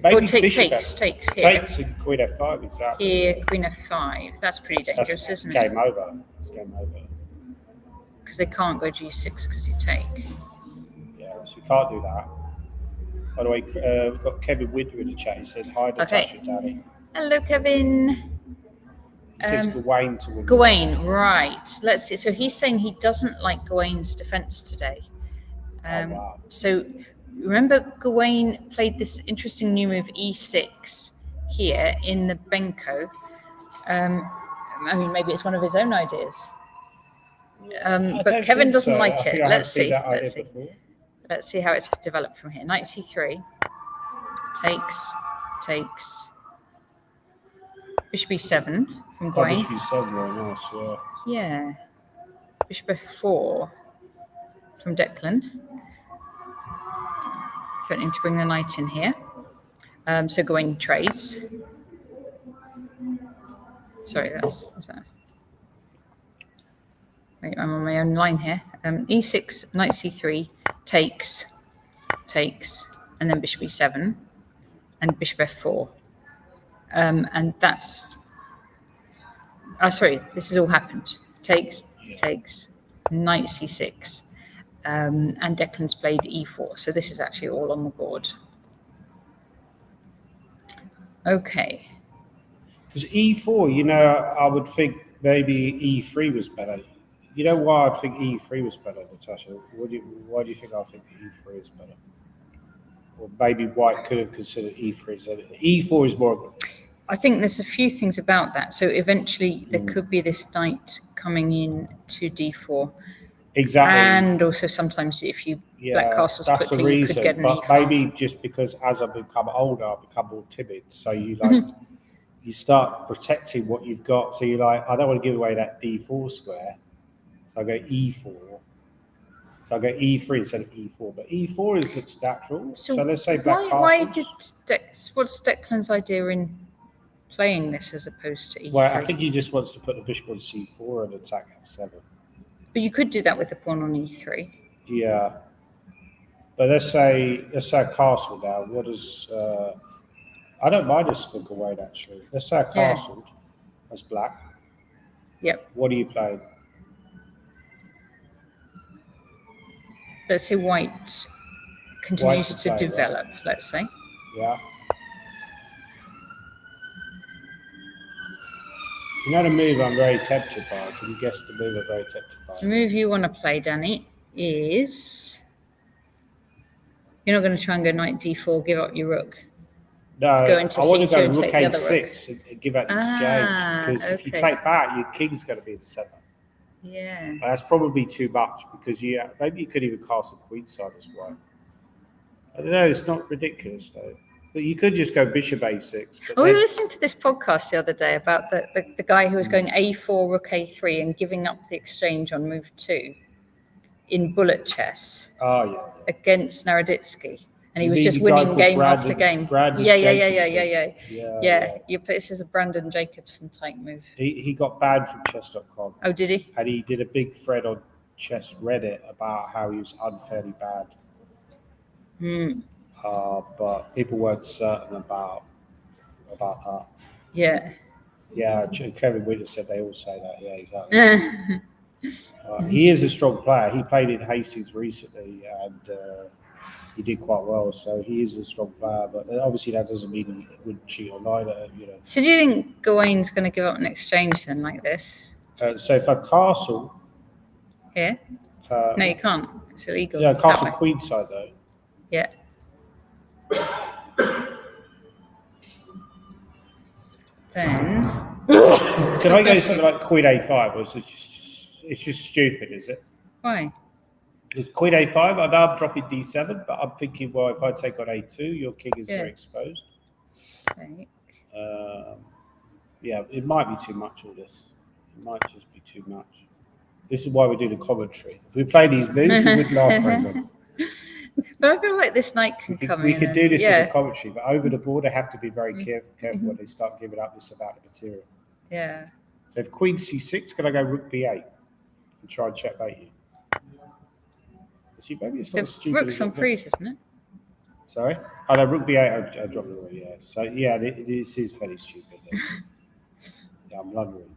Maybe Or takes here. Takes and queen f5, exactly. Here, queen f5. That's pretty dangerous, isn't it? Game over. It's game over. Because they can't go g6 because you take. Yeah, so you can't do that. By the way, we've got Kevin Winter in the chat. He said, hi, Natasha, Danny. Hello, Kevin. He says Gawain to win. Gawain, right. Let's see. So he's saying he doesn't like Gawain's defense today. Wow. So remember Gawain played this interesting new move, e6. here in the Benko. I mean, maybe it's one of his own ideas. But Kevin doesn't like it. Let's see. Let's see how it's developed from here. Knight c3 takes. Bishop e7 from Gawain. Bishop e7, very nice. Yeah. Bishop f4 from Declan. Threatening to bring the knight in here. So Gawain trades. Sorry, that's that. Wait, I'm on my own line here. E6, knight c3, takes, and then bishop e7, and bishop f4. And that's... Oh, sorry, this has all happened. Takes, knight c6. And Declan's played e4. So this is actually all on the board. Okay. Because e4, I would think maybe e3 was better. You know why I think e3 was better, Natasha? Why do you think I think e3 is better? Or maybe White could have considered e3. E4 is more... I think there's a few things about that. So eventually there could be this knight coming in to d4. Exactly. And also sometimes if you black castles that's quickly, the reason. you could get an but e5. Maybe just because as I become older, I become more timid. So you you start protecting what you've got. So you're like, I don't want to give away that d4 square. So I go e4. So I go e3 instead of e4. But e4 looks natural. So let's say black castles. What's Declan's idea in playing this as opposed to e3? Well, I think he just wants to put the bishop on c4 and attack f7. But you could do that with the pawn on e3. Yeah. But let's say a castle now. What is... I don't mind this for Gawain, actually. Let's say a castle as black. Yep. What are you playing? Let's say White continues to develop, right? Let's say. Yeah. You know the move I'm very tempted by? Can you guess the move I'm very tempted by? The move you want to play, Danny, is... You're not going to try and go knight d4, give up your rook. No, go into I want to go C2 rook a6 and give out the exchange. Because if you take that, your king's going to be in the centre. Yeah. And that's probably too much because maybe you could even castle queenside as well. I don't know, it's not ridiculous though. But you could just go bishop a6. We were listening to this podcast the other day about the guy who was going a4, rook a3 and giving up the exchange on move 2 in bullet chess against Naroditsky. And he was just winning game after game. Yeah. This is a Brandon Jacobson type move. He got banned from chess.com. Oh, did he? And he did a big thread on Chess Reddit about how he was unfairly banned. But people weren't certain about that. Yeah. Yeah, Kevin Winter said they all say that. Yeah, exactly. He is a strong player. He played in Hastings recently and he did quite well. So he is a strong player. But obviously that doesn't mean he wouldn't cheat online. So do you think Gawain's going to give up an exchange then like this? So if I castle... Here? No, you can't. It's illegal. Yeah, castle queenside though. Yeah. Then... Can I go something like queen a5? Or it's just stupid, is it? Why? Because queen a5, I know I'm dropping d7, but I'm thinking, well, if I take on a2, your king is very exposed. Okay. Yeah, it might be too much, all this. It might just be too much. This is why we do the commentary. If we play these moves, it would last very long. But I feel like this knight can come in. We could do this in the commentary, but over the board, I have to be very careful when they start giving up this amount of material. Yeah. So if queen c6, can I go rook b8 and try and checkmate you? See, maybe it's not stupid. Rook's on freeze, isn't it? Sorry? Oh, no, rook b8, I dropped it already, yeah. So, yeah, this is fairly stupid. Yeah, I'm blundering.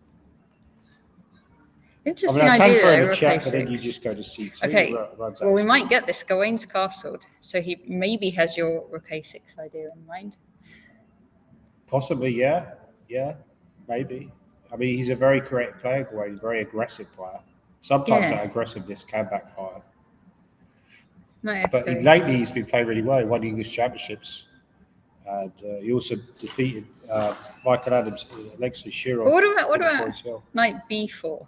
Interesting I idea, throw though, the check, but then you just go to c2. Okay, well, we might get this. Gawain's castled, so he maybe has your rook a6 idea in mind. Possibly, yeah. Yeah, maybe. I mean, he's a very correct player, Gawain, a very aggressive player. Sometimes that aggressiveness can backfire. No, but lately, he's been playing really well. He won English championships. And he also defeated Michael Adams, Alexis Shirov. But what in the about fourth cell. knight b4?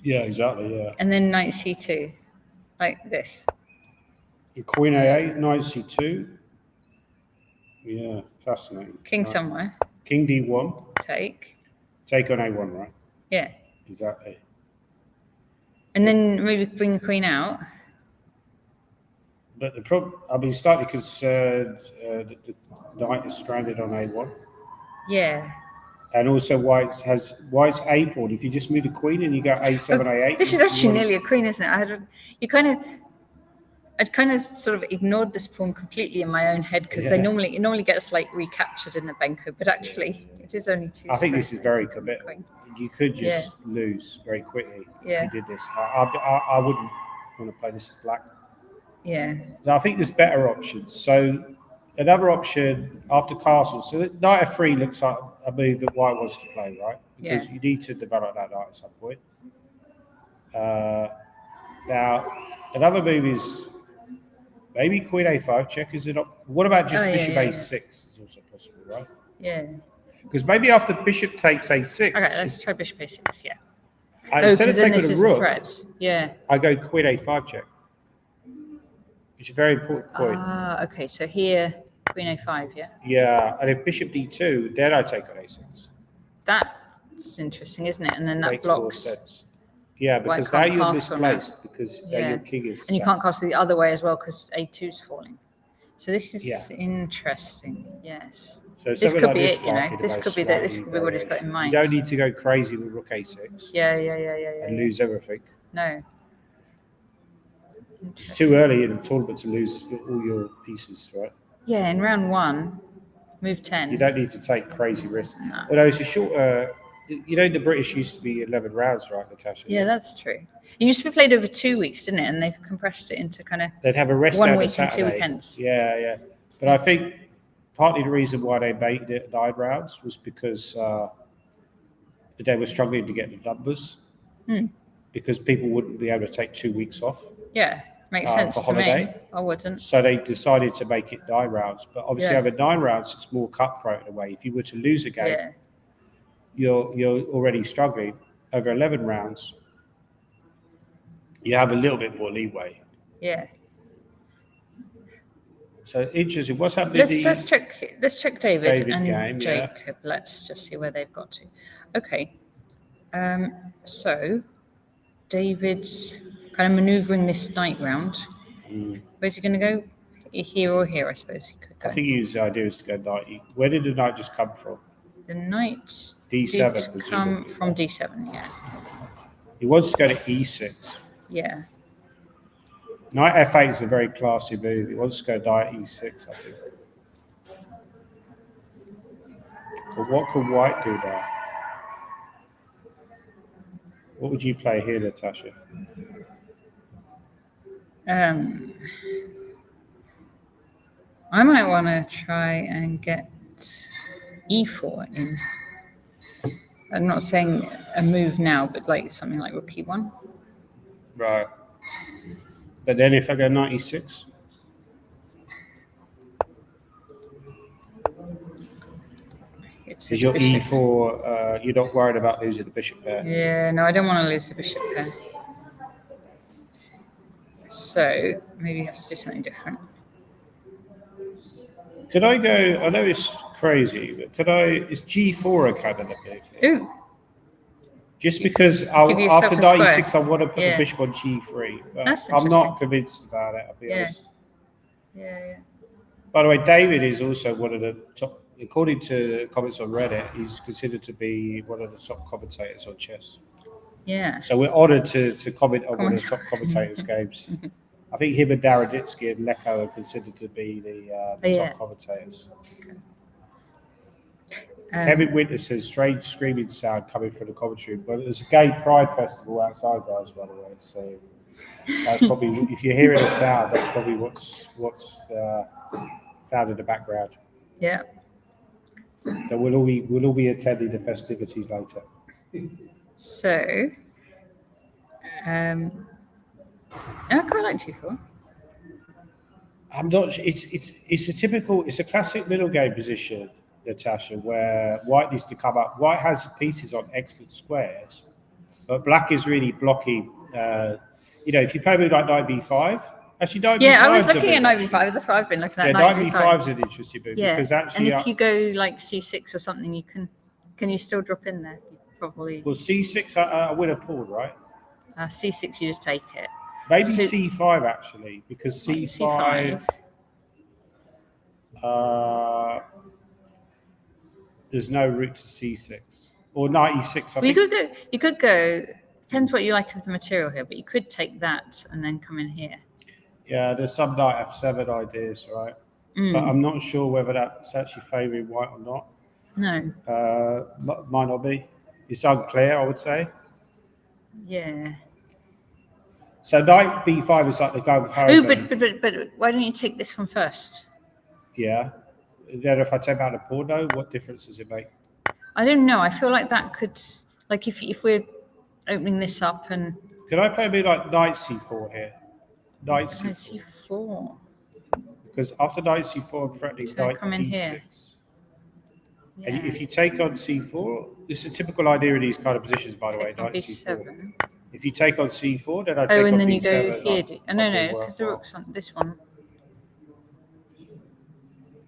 Yeah, exactly. Yeah. And then knight c2, like this. Queen A8, knight C2. Yeah, fascinating. King Right. somewhere. King D1. Take. Take on A1, right? Yeah. Exactly. And then maybe bring the queen out. But the problem, I'll be slightly concerned that the knight is stranded on A1. Yeah. And also white's A pawn. If you just move the queen and you go A7, A8. This is actually nearly a queen, isn't it? I'd kind of sort of ignored this pawn completely in my own head because it normally gets like recaptured in the Benko, but actually it is only 2 I think this squares. is very committal. You could just lose very quickly if you did this. I wouldn't want to play this as black. Yeah. I think there's better options. So another option after castle. So knight f3 looks like a move that white wants to play, right? Because you need to develop that knight at some point. Now, another move is maybe queen a5 check. Is it up? What about just bishop a6? Is also possible, right? Yeah. Because maybe after bishop takes a6. Okay, let's try bishop a6. Yeah. Instead of taking a rook, I go queen a5 check. Which is a very important point. Okay. So here, queen a5, yeah? Yeah, and if bishop d2, then I take on a6. That's interesting, isn't it? And then that Makes blocks. more sense. Yeah, because now you're misplaced because your king is... And you can't castle the other way as well because a2 is falling. So this is interesting, yes. So this could like be this it, you know. This could be what he's got in mind. You don't need to go crazy with rook a6. Yeah. And lose everything. No. It's too early in the tournament to lose all your pieces, right? Yeah, in round 1, move 10. You don't need to take crazy risks. No. Although it's a short... the British used to be 11 rounds, right, Natasha? Yeah, that's true. It used to be played over 2 weeks, didn't it? And they've compressed it into kind of... They'd have a rest 1 down week to Saturday. and 2 weekends. Yeah. But I think partly the reason why they made it 9 rounds was because they were struggling to get the numbers. Because people wouldn't be able to take 2 weeks off. Yeah, makes sense for to holiday. me. I wouldn't. So they decided to make it 9 rounds. But obviously over 9 rounds, it's more cutthroat in a way. If you were to lose a game, you're already struggling. Over 11 rounds, you have a little bit more leeway. Yeah. So interesting. What's happening? Let's check David and game, Jacob. Yeah. Let's just see where they've got to. Okay. So David's kind of manoeuvring this knight round. Where's he going to go? Here or here, I suppose he could go. I think his idea is to go knight. Where did the knight just come from? The knight D7 did come from D7, yeah. He wants to go to E6. Yeah. Knight F8 is a very classy move. He wants to go knight E6, I think. But what can white do now? What would you play here, Natasha? I might want to try and get E4 in. I'm not saying a move now, but like something like rook E1. Right. But then if I go knight E6? Is your E4, you're not worried about losing the bishop there? Yeah, no, I don't want to lose the bishop there. So maybe you have to do something different. Could I go, I know it's crazy, but is G4 a candidate move here? Ooh. Just because after knight E6, I want to put the bishop on G3. But I'm not convinced about it, I'll be honest. Yeah. By the way, David is also one of the top, according to comments on Reddit, he's considered to be one of the top commentators on chess. Yeah. So we're honoured to comment on one of the top commentators' games. I think him and Daraditsky and Leko are considered to be the top commentators. Okay. Kevin Winter says, strange screaming sound coming from the commentary. But there's a gay pride festival outside, guys, by the way. So that's probably, if you're hearing a sound, that's probably what's sound in the background. Yeah. So we'll all be attending the festivities later. So, I quite like G4. I'm not. It's a typical. It's a classic middle game position, Natasha, where white needs to come up. White has pieces on excellent squares, but black is really blocking. If you play with like knight b5, actually knight b5. Yeah, I was looking at knight b5. That's what I've been looking at. Yeah, knight b5 is an interesting move Yeah, because actually, and if you go like c6 or something, you can you still drop in there? Probably. Well, c6, I win a pawn, right? C6, you just take it. Maybe c5 actually, because c5. There's no route to c6 or knight e6. Well, you could go. Depends what you like of the material here, but you could take that and then come in here. Yeah, there's some knight f7 ideas, right? But I'm not sure whether that's actually favouring white or not. No. Might not be. It's unclear, I would say. Yeah. So knight b5 is like the going home. Oh, but why don't you take this one first? Yeah. Then if I take out a pawn, though, what difference does it make? I don't know. I feel like that could, like, if we're opening this up and. Could I play a bit like knight c4 here? Knight c4. Because after knight c4, I'm threatening knight d6. Here? Yeah. And if you take on c4, this is a typical idea in these kind of positions, by the way. Knight c4. If you take on c4, then I take on b7. Oh, and then you go here. No, because the rook's on this one.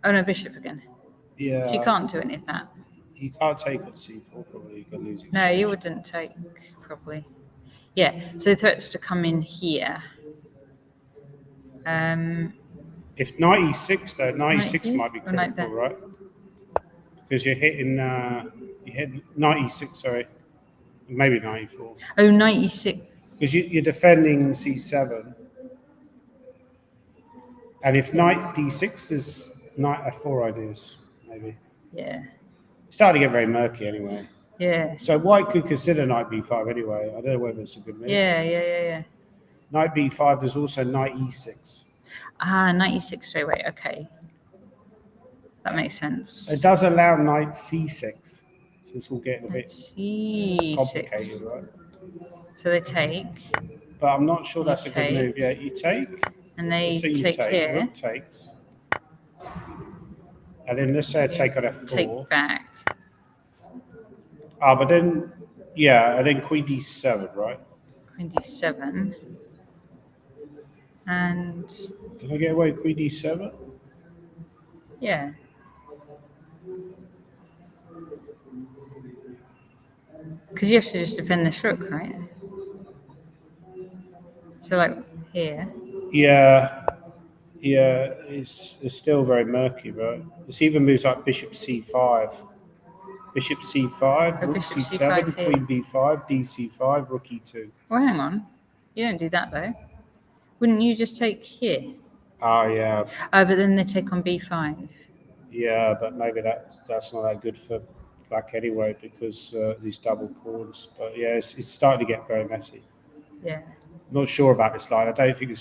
Oh no, bishop again. Yeah. So you can't do any of that. You can't take on c4, probably. You can lose it. No, you wouldn't take, probably. Yeah, so the threat's to come in here. If knight e6, though, knight e6 might be critical, right? Because you're hitting, you hit knight e6, sorry. Maybe knight e4. Oh, knight e6. Because you're defending c7. And if knight d6, there's knight f4 ideas, maybe. Yeah. It's starting to get very murky anyway. Yeah. So white could consider knight b5 anyway. I don't know whether it's a good move. Yeah. Knight b5, there's also knight e6. Ah, knight e6 straight away. Okay. That makes sense. It does allow knight c6. So it's all getting a bit complicated, right? So they take. But I'm not sure that's a good move. Yeah, you take. And they take here. Rook takes. And then let's say I take on f4. Take back. But then, yeah, and then queen d7, right? Queen d7. And... Can I get away with queen d7? Yeah. Because you have to just defend this rook, right? So like here. Yeah, it's still very murky, right? It's even moves like bishop c5. Bishop c5, rook c7, queen b5, dc5, rook e2. Well, hang on. You don't do that, though. Wouldn't you just take here? Oh, yeah. But then they take on b5. Yeah, but maybe that's not that good for black anyway because these double pawns. But yeah, it's starting to get very messy. Yeah. Not sure about this line. I don't think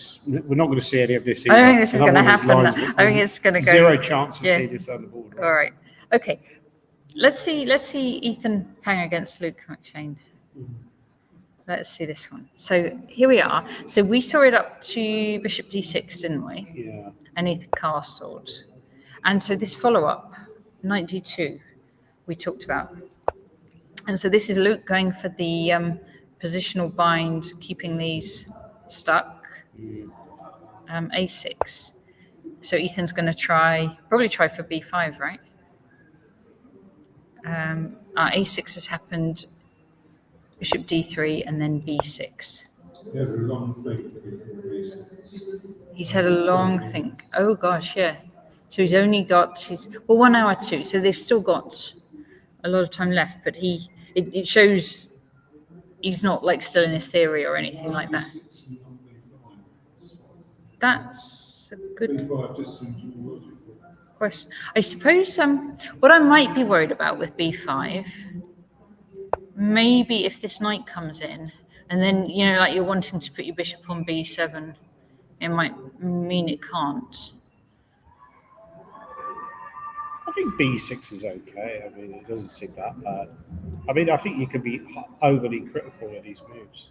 we're not going to see any of this either. I don't think this is going to happen. I think it's going to go. Zero chance to see this on the board. Right? All right. Okay. Let's see Ethan Pang against Luke McShane. Let's see this one. So here we are. So we saw it up to bishop d6, didn't we? Yeah. And Ethan castled. And so this follow-up, knight d2, we talked about. And so this is Luke going for the positional bind, keeping these stuck. A6. So Ethan's going to probably try for b5, right? A6 has happened, bishop d3, and then b6. He's had a long think. Oh gosh, yeah. So he's only got 1 hour 2. So they've still got a lot of time left. But it shows he's not like still in his theory or anything like that. That's a good question. I suppose what I might be worried about with b5, maybe if this knight comes in, and then like you're wanting to put your bishop on b7, it might mean it can't. I think b6 is okay. I mean, it doesn't seem that bad. I mean, I think you can be overly critical of these moves.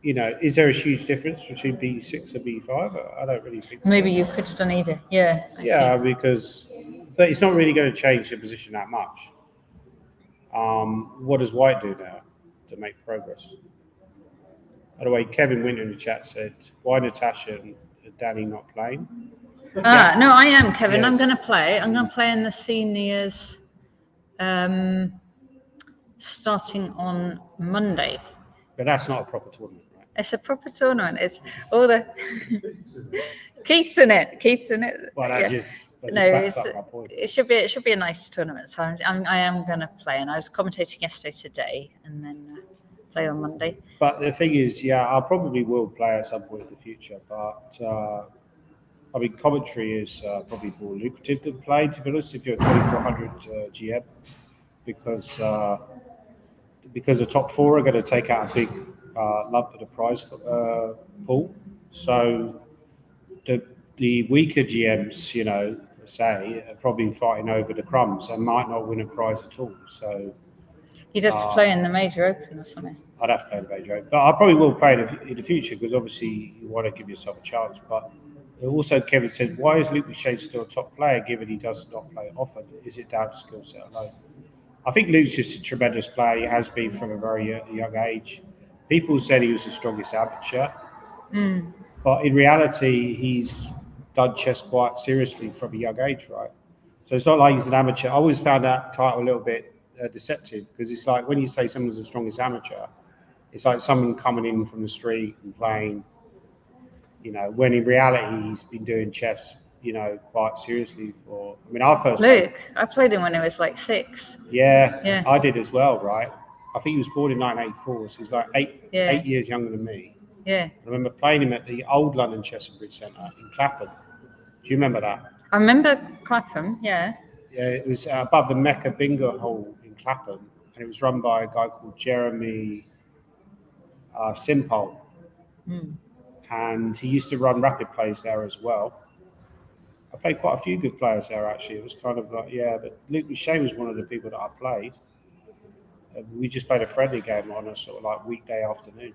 is there a huge difference between B6 and B5? I don't really think so. Maybe you could have done either. Yeah. I Yeah, see. because but it's not really going to change the position that much. What does white do now to make progress? By the way, Kevin Winter in the chat said, why Natasha and Danny not playing? No, I am, Kevin. Yes. I'm going to play. I'm going to play in the seniors starting on Monday. But that's not a proper tournament, right? It's a proper tournament. It's all the Keith's in it. Well, Yeah. that just No, backs up my point. it should be a nice tournament. So I am going to play, and I was commentating yesterday, today, and then play on Monday. But the thing is, I probably will play at some point in the future. But I mean, commentary is probably more lucrative than play, to be honest, if you're a 2400 GM, because the top four are going to take out a big lump of the prize pool. So the weaker GMs, say, are probably fighting over the crumbs and might not win a prize at all. So you'd have to play in the major open or something. I'd have to play in the major open, but I probably will play in the future because obviously you want to give yourself a chance. But also, Kevin said, why is Luke McShane still a top player given he does not play often? Is it down to skill set alone? I think Luke's just a tremendous player. He has been from a very young age. People said he was the strongest amateur. But in reality, he's done chess quite seriously from a young age, right? So it's not like he's an amateur. I always found that title a little bit deceptive because it's like when you say someone's the strongest amateur, it's like someone coming in from the street and playing, when in reality he's been doing chess, quite seriously for. I mean, I played him when he was like 6. Yeah, I did as well, right? I think he was born in 1984, so he's like 8 years younger than me. Yeah. I remember playing him at the old London Chess and Bridge Centre in Clapham. Do you remember that? I remember Clapham, yeah. Yeah, it was above the Mecca Bingo Hall in Clapham, and it was run by a guy called Jeremy Simpole. And he used to run rapid plays there as well. I played quite a few good players there, actually. It was kind of like, but Luke McShane was one of the people that I played. We just played a friendly game on a sort of like weekday afternoon.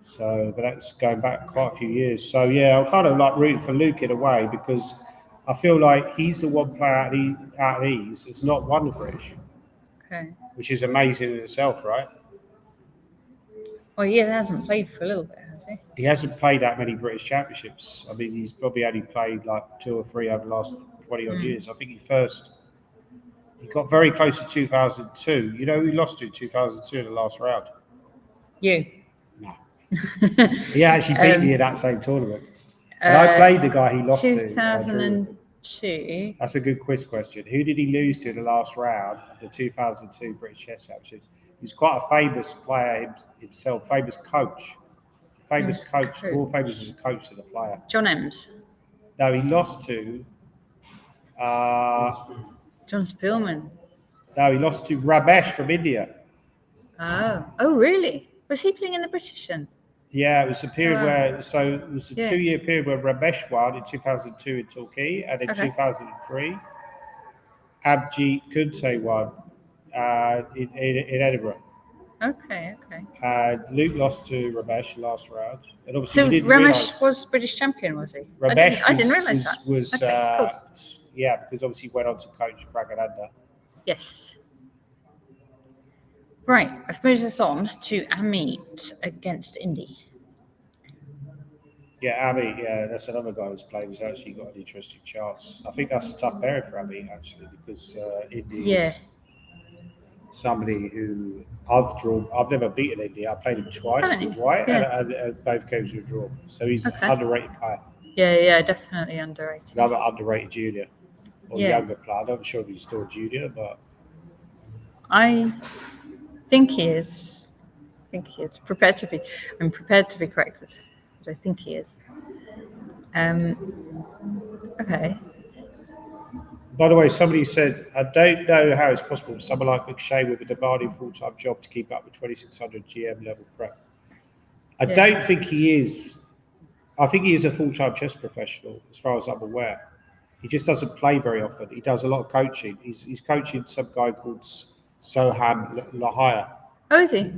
So, but that's going back quite a few years. So, I'm kind of like rooting for Luke in a way because I feel like he's the one player out of these that's not won the British. Okay. Which is amazing in itself, right? Well, he hasn't played for a little bit, has he? He hasn't played that many British championships. I mean, he's probably only played like 2 or 3 over the last 20 odd years. I think he got very close to 2002. He lost to 2002 in the last round. You? No. He actually beat me in that same tournament. And I played the guy he lost 2002. That's a good quiz question. Who did he lose to in the last round of the 2002 British Chess Championship? He's quite a famous player himself, famous coach. More famous as a coach than a player. John Ems? No, he lost to... John Spielman? No, he lost to Ramesh from India. Oh, really? Was he playing in the British then? Yeah, it was a period it was a 2-year period where Ramesh won in 2002 in Torquay, and in 2003, Abhijit Kunse won in Edinburgh. Okay. Luke lost to Ramesh last round. And obviously So Ramesh was British champion, was he? Ramesh I didn't realise that. Cool. Yeah, because obviously he went on to coach Pragananda. Yes. Right, I've moved us on to Amit against Indy. Yeah, Amit, that's another guy who's played who's actually got an interesting chance. I think that's a tough period for Amit, actually, because Indy is somebody who I've never beaten Indy. I played him twice with White, and both games were drawn. So he's an underrated player. Yeah, definitely underrated. Another underrated junior or younger player. I'm not sure if he's still a junior, but I think he is. I'm prepared to be corrected, but I think he is. Okay. By the way, somebody said, I don't know how it's possible for someone like McShane with a demanding full-time job to keep up with 2600 GM level prep. I don't think he is. I think he is a full-time chess professional, as far as I'm aware. He just doesn't play very often. He does a lot of coaching. He's coaching some guy called Sohan Lahia. Oh, is he?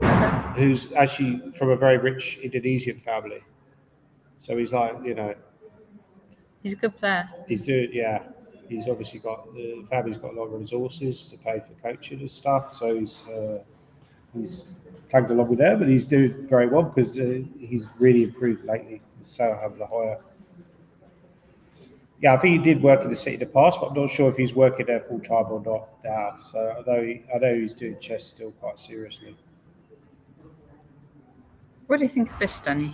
Okay. who's actually from a very rich Indonesian family. So he's like, He's a good player. he's obviously got, the family's got a lot of resources to pay for coaching and stuff. So he's tagged along with there, but he's doing very well because he's really improved lately. So have the higher. Yeah, I think he did work in the city in the past, but I'm not sure if he's working there full time or not now. So I know he's doing chess still quite seriously. What do you think of this, Danny?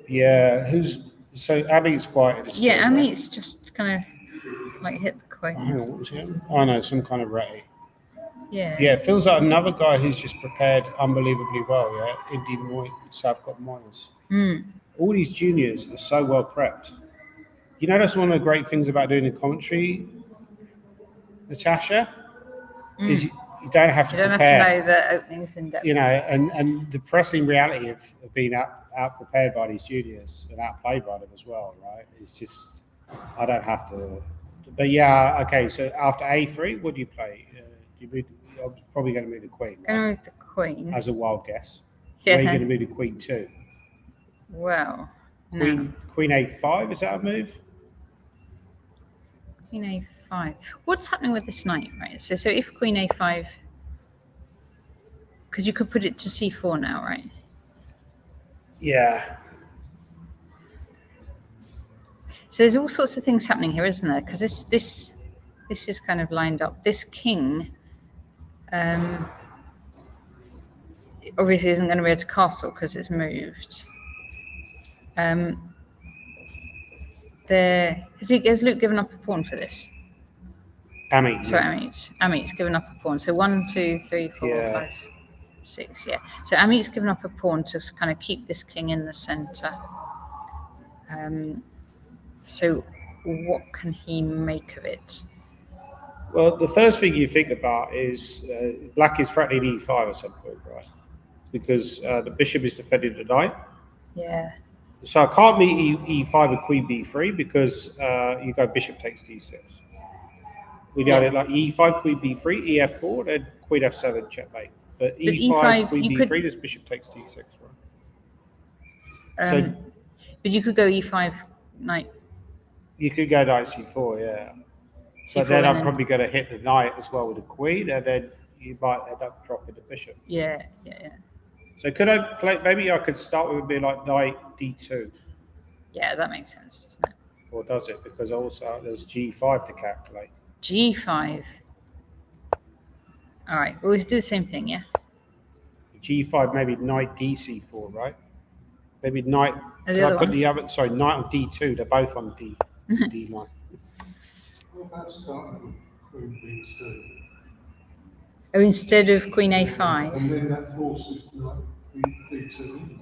Yeah, Amit's quite. Yeah, Amit's just kind of like hit the queen. Hang on, what was it? Oh no, some kind of ratty. Yeah. Yeah, it feels like another guy who's just prepared unbelievably well. Yeah, Indian Southcott Moyes. All these juniors are so well prepped. That's one of the great things about doing the commentary, Natasha, is you don't have to You don't prepare. have to know the openings in depth. And the depressing reality of being out prepared by these juniors and outplayed by them as well, right? It's just, I don't have to. But yeah, okay, so after A3, what do you play? I'm probably going to move the queen. Right? Going to move the queen. As a wild guess. Yeah. Where are you going to move the queen to? Well, Queen A5, is that a move? Queen A5. What's happening with this knight, right? So if Queen A5, because you could put it to C4 now, right? Yeah. So there's all sorts of things happening here, isn't there? Because this is kind of lined up. This king, obviously isn't going to be able to castle because it's moved. Has Luke given up a pawn for this? Amit. Sorry, Amit's given up a pawn. So 1, 2, 3, 4, 5, 6. Yeah. So Amit's given up a pawn to kind of keep this king in the center. So what can he make of it? Well, the first thing you think about is black is threatening E5 at some point, right? Because the bishop is defending the knight. Yeah. So I can't meet E5 with queen B3 because you go bishop takes D6. We got it like E5, queen B3, EF4, then queen F7, checkmate. But E5, queen B3, this bishop takes D6, right? But you could go E5, knight. You could go knight C4, yeah. So then I'm probably going to hit the knight as well with the queen, and then you might end up dropping the bishop. Yeah. So could I play? Maybe I could start with be like knight D2. Yeah, that makes sense, doesn't it? Or does it? Because also there's G5 to calculate. G5. All right. Well, let's do the same thing, yeah. G5, maybe knight DC4, right? Maybe knight. Knight on D2. They're both on D line. What about starting with queen B2? Oh, instead of queen A5. And then that forces knight D2.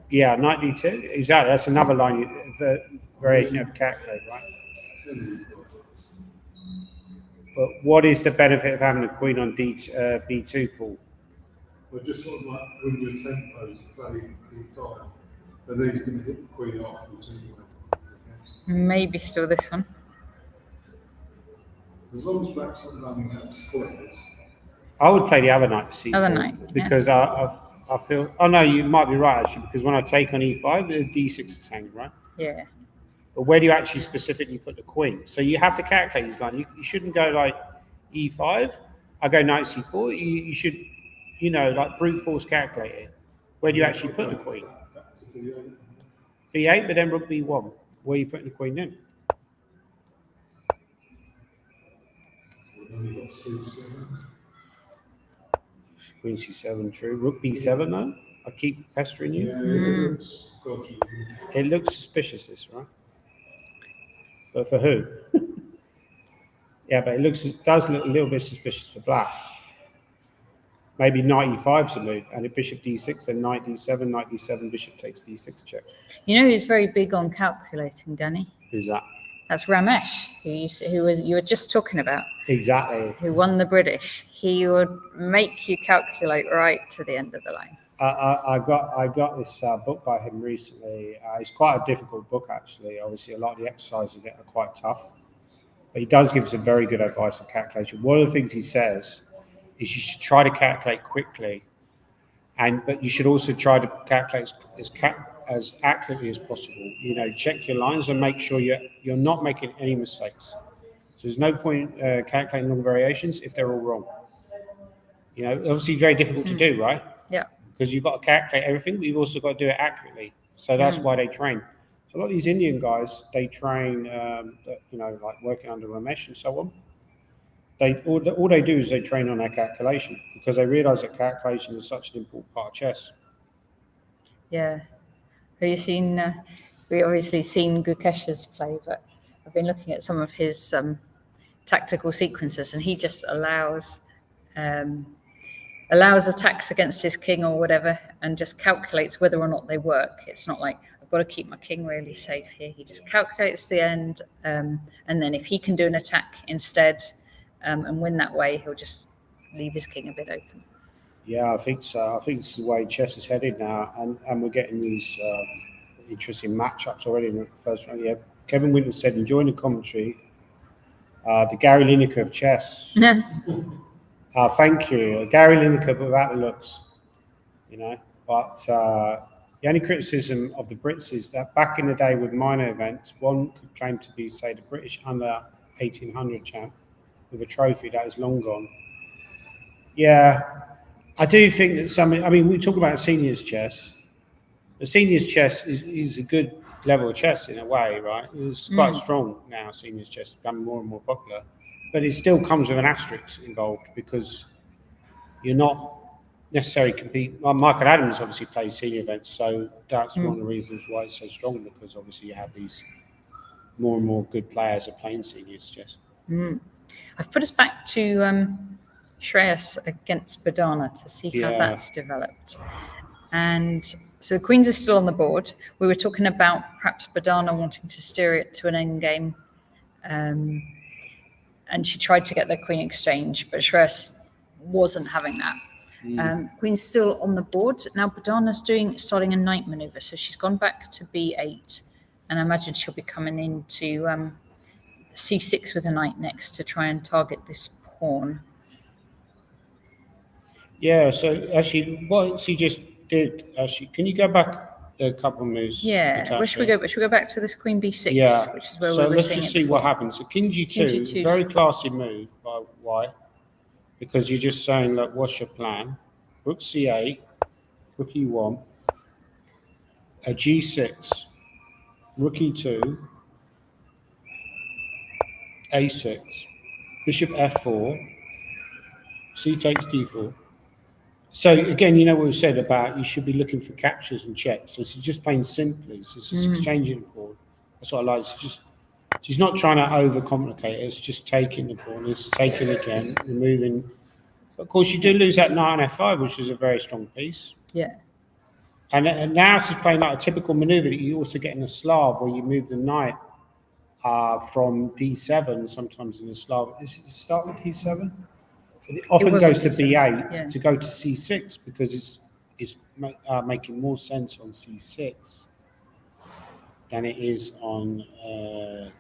Yeah, knight D2. Exactly. That's another line. The variation of calculate, right? But what is the benefit of having a queen on B2, Paul? Well, just sort of like when your tempo to play E5, and then he's going to hit the queen afterwards anyway. Maybe still this one. As long as black's not running out of squares. I would play the other knight C4. Other knight, because I feel. Oh no, you might be right actually. Because when I take on E5, the D6 is hanging, right? Yeah. But where do you actually specifically put the queen? So you have to calculate this line. You shouldn't go like E5. I go knight C4. You should, like brute force calculate it. Where do you actually put the queen? B8, but then rook B1. Where are you putting the queen in? Queen C7, true. Rook B7, though? I keep pestering you. Yeah, It looks suspicious, this, right? But for who? Yeah, but it does look a little bit suspicious for black. Maybe knight E5's a move, and if bishop D6, then knight D7, bishop takes D6 check. Who's very big on calculating, Danny? Who's that? That's Ramesh, who you were just talking about. Exactly. Who won the British. He would make you calculate right to the end of the line. I got this book by him recently. It's quite a difficult book, actually. Obviously, a lot of the exercises are quite tough. But he does give some very good advice on calculation. One of the things he says is you should try to calculate quickly But you should also try to calculate as accurately as possible. Check your lines and make sure you're not making any mistakes. So there's no point calculating long variations if they're all wrong. Obviously very difficult to do, right? Yeah. Because you've got to calculate everything, but you've also got to do it accurately. So that's why they train. So a lot of these Indian guys, they train, like working under Ramesh and so on. All they do is they train on their calculation because they realise that calculation is such an important part of chess. Yeah. Have you seen? We obviously seen Gukesh's play, but I've been looking at some of his tactical sequences, and he just allows attacks against his king or whatever, and just calculates whether or not they work. It's not like I've got to keep my king really safe here. He just calculates the end, and then if he can do an attack instead and win that way, he'll just leave his king a bit open. Yeah, I think so. I think it's the way chess is headed now, and we're getting these interesting matchups already in the first round. Yeah, Kevin Winton said, enjoying the commentary, the Gary Lineker of chess. Thank you, Gary Lineker, but without the looks, But the only criticism of the Brits is that back in the day with minor events, one could claim to be, say, the British under 1800 champ with a trophy that is long gone. Yeah, I do think that we talk about seniors chess. The seniors chess is a good level of chess in a way, right? It's quite strong now, seniors chess is becoming more and more popular. But it still comes with an asterisk involved because you're not necessarily competing. Well, Michael Adams obviously plays senior events, so that's one of the reasons why it's so strong, because obviously you have these more and more good players are playing seniors chess. I've put us back to Shreyas against Badana to see how that's developed. And so the queens are still on the board. We were talking about perhaps Badana wanting to steer it to an endgame. And she tried to get the queen exchange, but Shreyas wasn't having that. Queen's still on the board. Now Badana's starting a knight maneuver. So she's gone back to b8. And I imagine she'll be coming into c6 with a knight next to try and target this pawn. Yeah, so actually what she just did, can you go back a couple of moves? Yeah, Natasha? where should we go? Should we go back to this queen b6? Yeah, which is where so we were let's seeing just it see before. what happens. So king g2, very classy move by white, because you're just saying, look, what's your plan? Rook c8, rook e1, a g6, rook e2, a6, bishop f4, c takes d4. So again, you know what we said about you should be looking for captures and checks. So she's just playing simply. So it's exchanging the pawn. That's what I like. She's not trying to overcomplicate it. It's just taking the pawn. It's taking again, removing. But of course, you do lose that knight on f5, which is a very strong piece. Yeah. And now she's playing like a typical maneuver that you also get in a Slav, where you move the knight from d7. Sometimes in the Slav, is it start with d7? It often goes to b8 to go to c6 because it's making more sense on c6 than it is on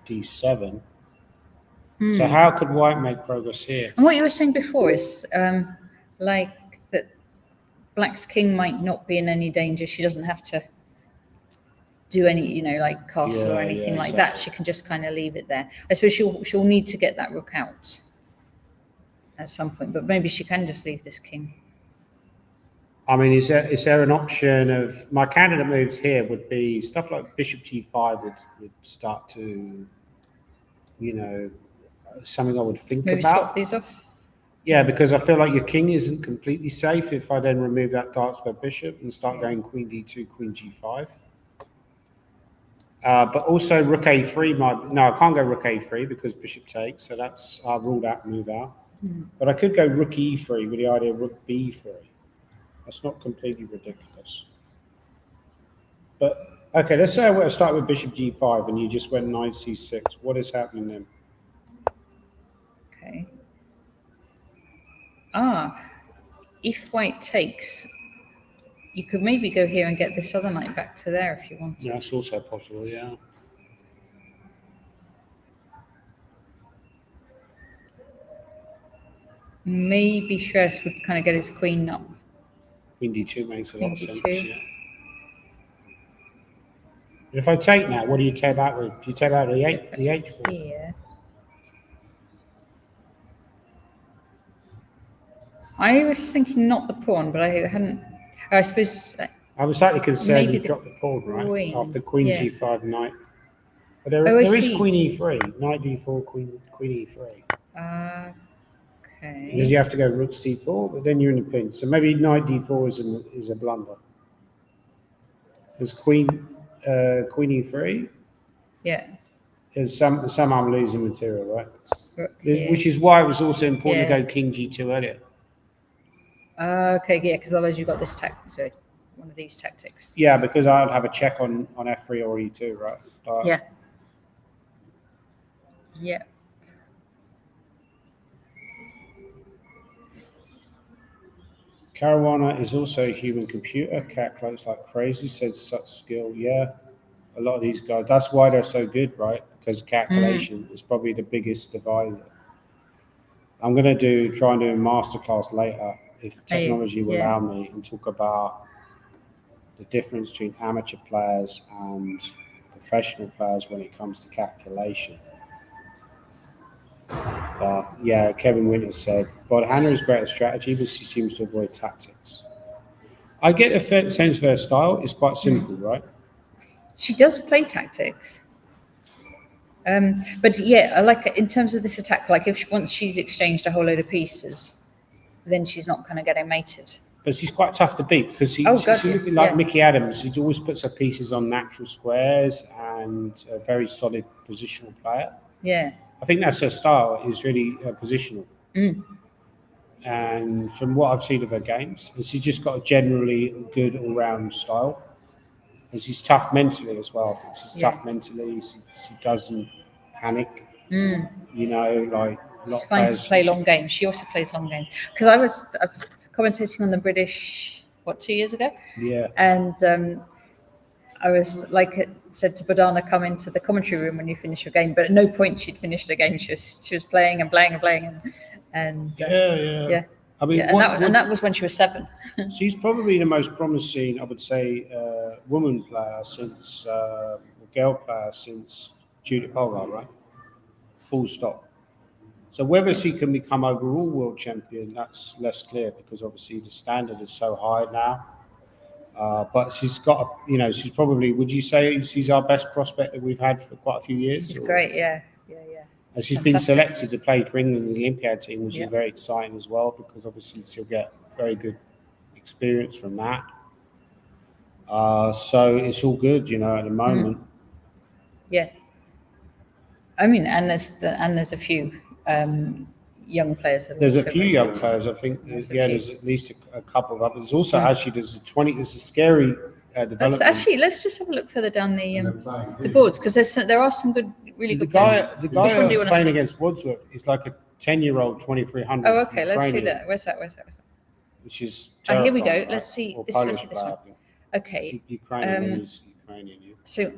d7. So how could white make progress here? And what you were saying before is like that black's king might not be in any danger. She doesn't have to do any, like castle or anything like that. She can just kind of leave it there. I suppose she'll need to get that rook out at some point, but maybe she can just leave this king. I mean, is there an option of my candidate moves here would be stuff like bishop g5 would start to, something I would think maybe about. Swap these off. Yeah, because I feel like your king isn't completely safe if I then remove that dark square bishop and start going queen d2, queen g5. But also rook a3 no, I can't go rook a3 because bishop takes, so that's ruled out, move out. But I could go rook e3 with the idea of rook b3. That's not completely ridiculous. But okay, let's say I were to start with bishop g5 and you just went knight c6. What is happening then? Okay. If white takes, you could maybe go here and get this other knight back to there if you want. Yeah, that's also possible, yeah. Maybe Shreyas would kind of get his queen up. Queen D2 makes a lot of Queen sense. D2. Yeah. If I take now, what do you take back with? Do you take back the H pawn? Here. I was thinking not the pawn, but I hadn't. I suppose. I was slightly concerned Maybe you the dropped the pawn, right? queen, After Queen yeah. G5, Knight. But Oh, I there is see. Queen E3, Knight D4, Queen E3. Okay. Because you have to go Rook C4, but then you're in the pin. So maybe Knight D4 is a blunder. There's Queen E3. Yeah. There's some I'm losing material, right? Rook here. Which is why it was also important Yeah. to go King G2 earlier. Okay, yeah, because otherwise you've got this tactic, one of these tactics. Yeah, because I'd have a check on F3 or E2, right? Yeah. Yeah. Caruana is also a human computer, calculates like crazy, says such skill. Yeah, a lot of these guys, that's why they're so good, right? Because calculation is probably the biggest divider. I'm going to try and do a masterclass later, if technology will allow me, and talk about the difference between amateur players and professional players when it comes to calculation. Yeah, Kevin Winter said, but Hannah is great at strategy, but she seems to avoid tactics. I get a sense of her style. It's quite simple, right? She does play tactics. But yeah, I like in terms of this attack, like if once she's exchanged a whole load of pieces, then she's not kind of getting mated. But she's quite tough to beat because she's like Mickey Adams. He always puts her pieces on natural squares and a very solid positional player. Yeah. I think that's her style, is really positional. And from what I've seen of her games, she's just got a generally good all-round style. And she's tough mentally as well. I think she's tough mentally. She doesn't panic. You know, like a lot of players. She play long games. She also plays long games. Because I was commentating on the British, 2 years ago? Yeah. And I was said to Badana, come into the commentary room when you finish your game. But at no point she'd finished the game. She was playing and playing and playing. And yeah. I mean, and that was when she was 7. She's probably the most promising, I would say, woman player since, girl player since Judith Polgar, right? Full stop. So whether she can become overall world champion, that's less clear because obviously the standard is so high now. But she's got, she's probably, would you say she's our best prospect that we've had for quite a few years? She's great, yeah. And she's been selected to play for England in the Olympiad team, which is very exciting as well because obviously she'll get very good experience from that. So it's all good, at the moment. Yeah. I mean, and there's a few young players. There's a few young players. I think there's at least a couple of others. There's also there's a scary development. Let's just have a look further down the boards because there are some really good players. The guy playing see? against Wadsworth is like a 10-year-old 2300. Oh, okay. Let's see that. Where's that? Which is terrifying. Here we go. Right? Let's see. Or this one. Okay. Ukrainian. So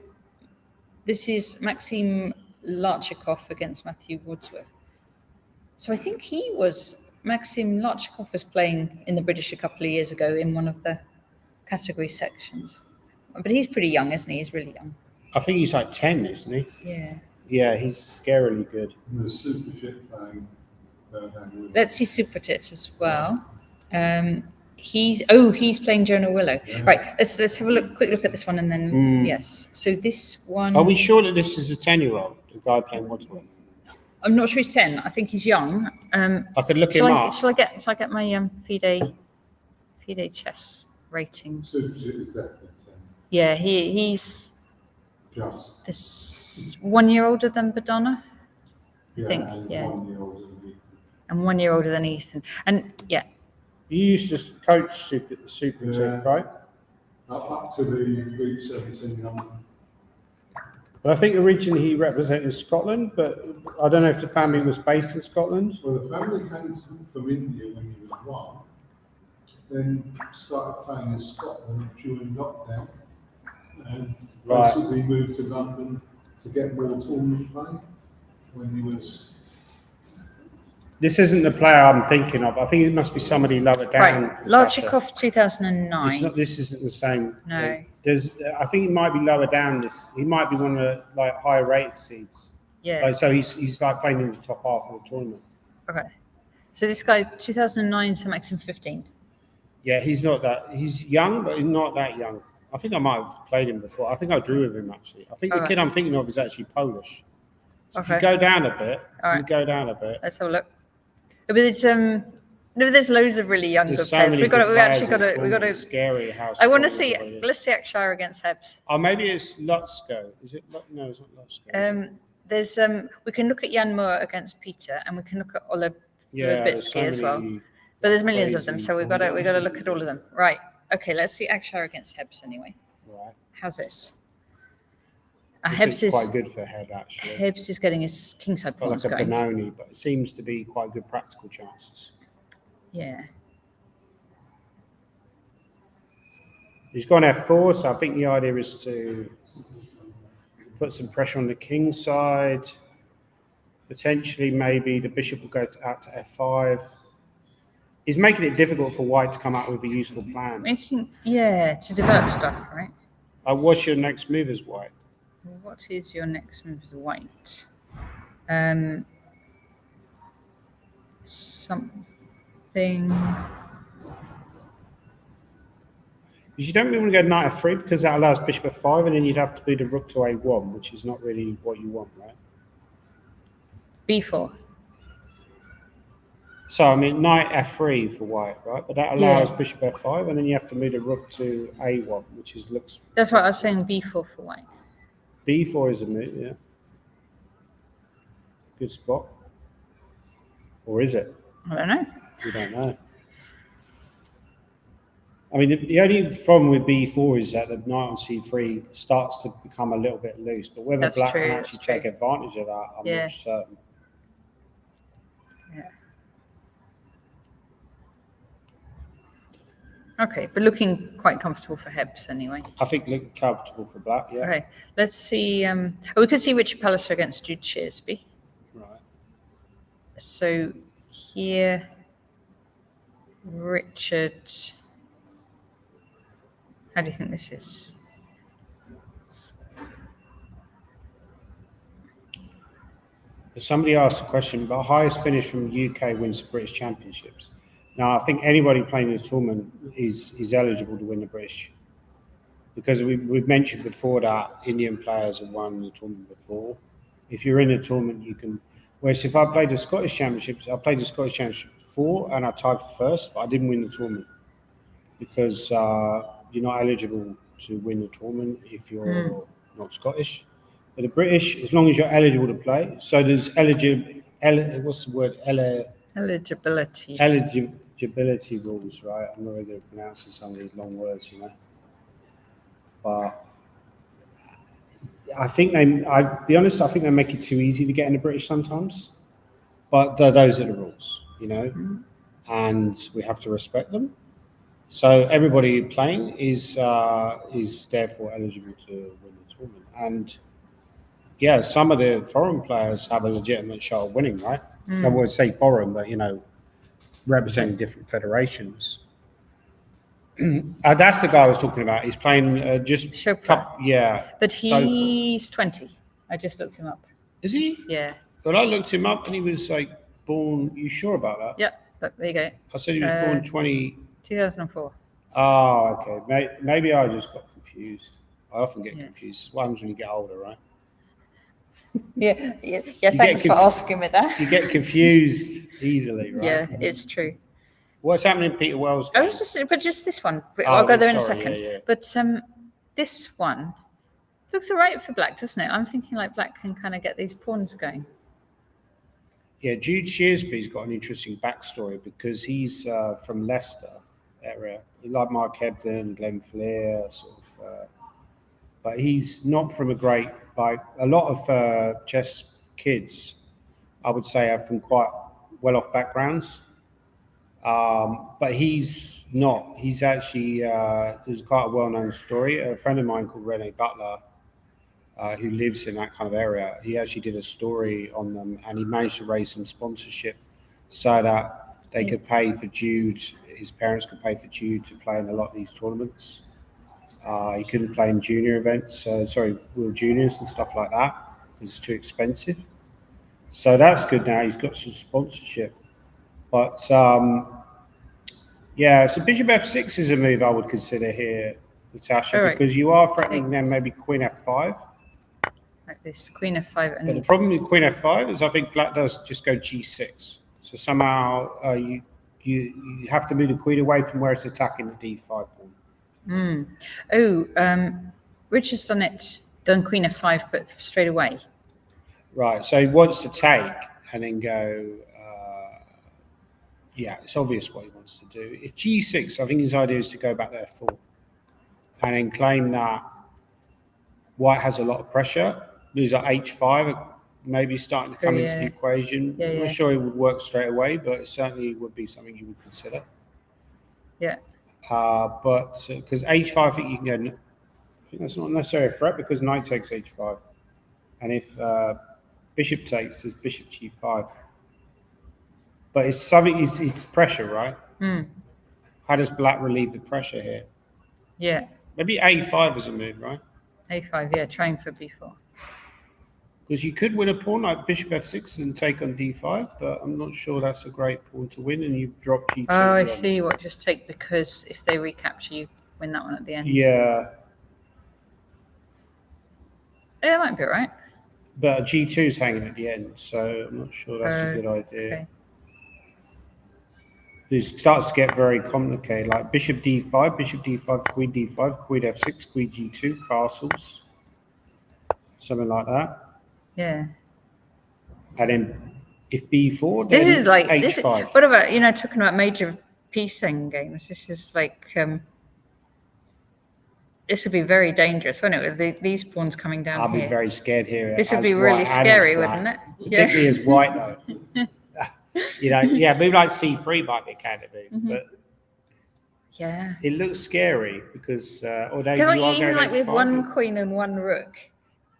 this is Maxim Larchikov against Matthew Wadsworth. So I think Maxim Larchikov was playing in the British a couple of years ago in one of the category sections. But he's pretty young, isn't he? He's really young. I think he's like 10, isn't he? Yeah. Yeah, he's scarily good. Let's see Super Tits as well. He's playing Jonah Willow. Yeah. Right, let's have a quick look at this one and then yes. So this one. Are we sure that this is a 10-year-old, the guy playing Wadsworth? I'm not sure he's 10. I think he's young. I could look him up. Shall I get my FIDE chess rating? Super Tits is definitely 10. Yeah, he's just this 1 year older than Badana. I think. Yeah. 1 year older than Ethan. And 1 year older than Ethan. And yeah. You used to coach Super Tip, right? Up to the week 17 number. But I think originally he represented Scotland, but I don't know if the family was based in Scotland. Well, the family came from India when he was 1, then started playing in Scotland during lockdown, and basically moved to London to get more tournament play when he was. This isn't the player I'm thinking of. I think it must be somebody lower down. Right, Lajikov 2009. It's not. This isn't the same. No. There's. I think he might be lower down. He might be one of the like higher rated seeds. Yeah. Like, so he's like playing in the top half of the tournament. Okay. So this guy 2009, so makes him 15. Yeah, he's not that. He's young, but he's not that young. I think I might have played him before. I think I drew with him actually. I think the kid I'm thinking of is actually Polish. So if you go down a bit, go down a bit. Let's have a look. But it's there's loads of really young good players. We actually got to. Scary house. I want to see. Let's see Akshire against Hebs. Oh, maybe it's Lutsko. Is it? No, it's not Lutsko. There's we can look at Jan Moore against Peter, and we can look at Oleg Verbitsky as well. But there's millions of them, so we've got to look at all of them. Right. Okay. Let's see Akshire against Hebs anyway. Right. How's this? Hebs is quite good for Heb actually. Hebs is getting his kingside pawns like a going. Benoni, but it seems to be quite good practical chances. Yeah. He's gone F4, so I think the idea is to put some pressure on the king side. Potentially, maybe the bishop will go out to F5. He's making it difficult for white to come up with a useful plan. To develop stuff, right? What's your next move as white? What is your next move as white? Something. Because you don't really want to go knight F3 because that allows bishop F5, and then you'd have to do the rook to A1, which is not really what you want, right? B4. So, I mean, knight F3 for white, right? But that allows bishop F5, and then you have to move the rook to A1, which looks... That's what I was saying, B4 for white. B4 is a move, yeah. Good spot. Or is it? I don't know. We don't know. I mean, the only problem with B4 is that the knight on C3 starts to become a little bit loose. But whether black can actually take advantage of that, I'm not certain. Yeah. Okay, but looking quite comfortable for Hebs anyway. I think looking comfortable for black, yeah. Okay, let's see. We could see Richard Palliser against Jude Shearsby. Right. So here, Richard. How do you think this is? Somebody asked a question about highest finish from the UK wins the British Championships. Now, I think anybody playing in the tournament is eligible to win the British. Because we've mentioned before that Indian players have won the tournament before. If you're in a tournament, you can... Whereas if I played the Scottish Championships, I played the Scottish Championship before and I tied for first, but I didn't win the tournament. Because you're not eligible to win the tournament if you're not Scottish. But the British, as long as you're eligible to play, so there's what's the word? Eligibility. Eligibility rules, right? I'm not really good at pronouncing some of these long words, you know. But I think I'll be honest, I think they make it too easy to get in the British sometimes. But those are the rules, you know, and we have to respect them. So everybody playing is therefore eligible to win the tournament. And yeah, some of the foreign players have a legitimate shot of winning, right? I would say foreign, but you know, representing different federations. That's the guy I was talking about. He's playing But he's 20. I just looked him up. Is he? Yeah. Well, I looked him up and he was like born. You sure about that? Yeah. Look, there you go. I said he was born 2004. Oh, okay. Maybe I just got confused. I often get confused. What happens when you get older, right? Yeah. Thanks for asking me that. You get confused easily, right? Yeah, it's true. What's happening in Peter Wells' I game? was just this one. I'll go there in a second. Yeah. But this one looks all right for black, doesn't it? I'm thinking like black can kind of get these pawns going. Yeah, Jude Shearsby's got an interesting backstory because he's from Leicester area, like Mark Hebden, Glenn Fleer, sort of. But he's not from a great. Like a lot of chess kids, I would say, are from quite well-off backgrounds. But he's not. He's actually, there's quite a well-known story. A friend of mine called Rene Butler, who lives in that kind of area, he actually did a story on them and he managed to raise some sponsorship. so that they could pay for Jude. His parents could pay for Jude to play in a lot of these tournaments. He couldn't play in junior events, World Juniors and stuff like that because it's too expensive. So that's good now. He's got some sponsorship. But yeah, so Bishop F6 is a move I would consider here, Natasha, because you are threatening them maybe Queen F5. Like this, Queen F5. But the problem with Queen F5 is I think Black does just go G6. So somehow you have to move the Queen away from where it's attacking the D5 pawn. Richard's done Queen F5, but straight away. Right, so he wants to take and then go, yeah, it's obvious what he wants to do. If G6, I think his idea is to go back to F4 and then claim that White has a lot of pressure, lose at H5, maybe starting to come into the equation. I'm not sure it would work straight away, but it certainly would be something you would consider. Yeah. But because H5, I think you can go, I think that's not necessarily a threat because Knight takes H5. And if Bishop takes, there's Bishop G5. But it's something, it's pressure, right? How does Black relieve the pressure here? Yeah. Maybe A5 is a move, right? A5, yeah, trying for B4. Because you could win a pawn like Bishop F6 and take on D5, but I'm not sure that's a great pawn to win, and you've dropped G2. Oh, I see. What, just take because if they recapture, you win that one at the end. Yeah. Yeah, that might be right. But G2 is hanging at the end, so I'm not sure that's a good idea. Okay. It starts to get very complicated, like Bishop D5, Queen D5, Queen F6, Queen G2, castles, something like that. Yeah. And then if B4, then this is like H5. What about talking about major piecing games? This is like this would be very dangerous, wouldn't it? With these pawns coming down. I'll be very scared here. This would be really scary, wouldn't it? Particularly as White, though. Maybe like C3 might be a candidate, but yeah, it looks scary because although you like, are even going like with H5, one queen and one rook,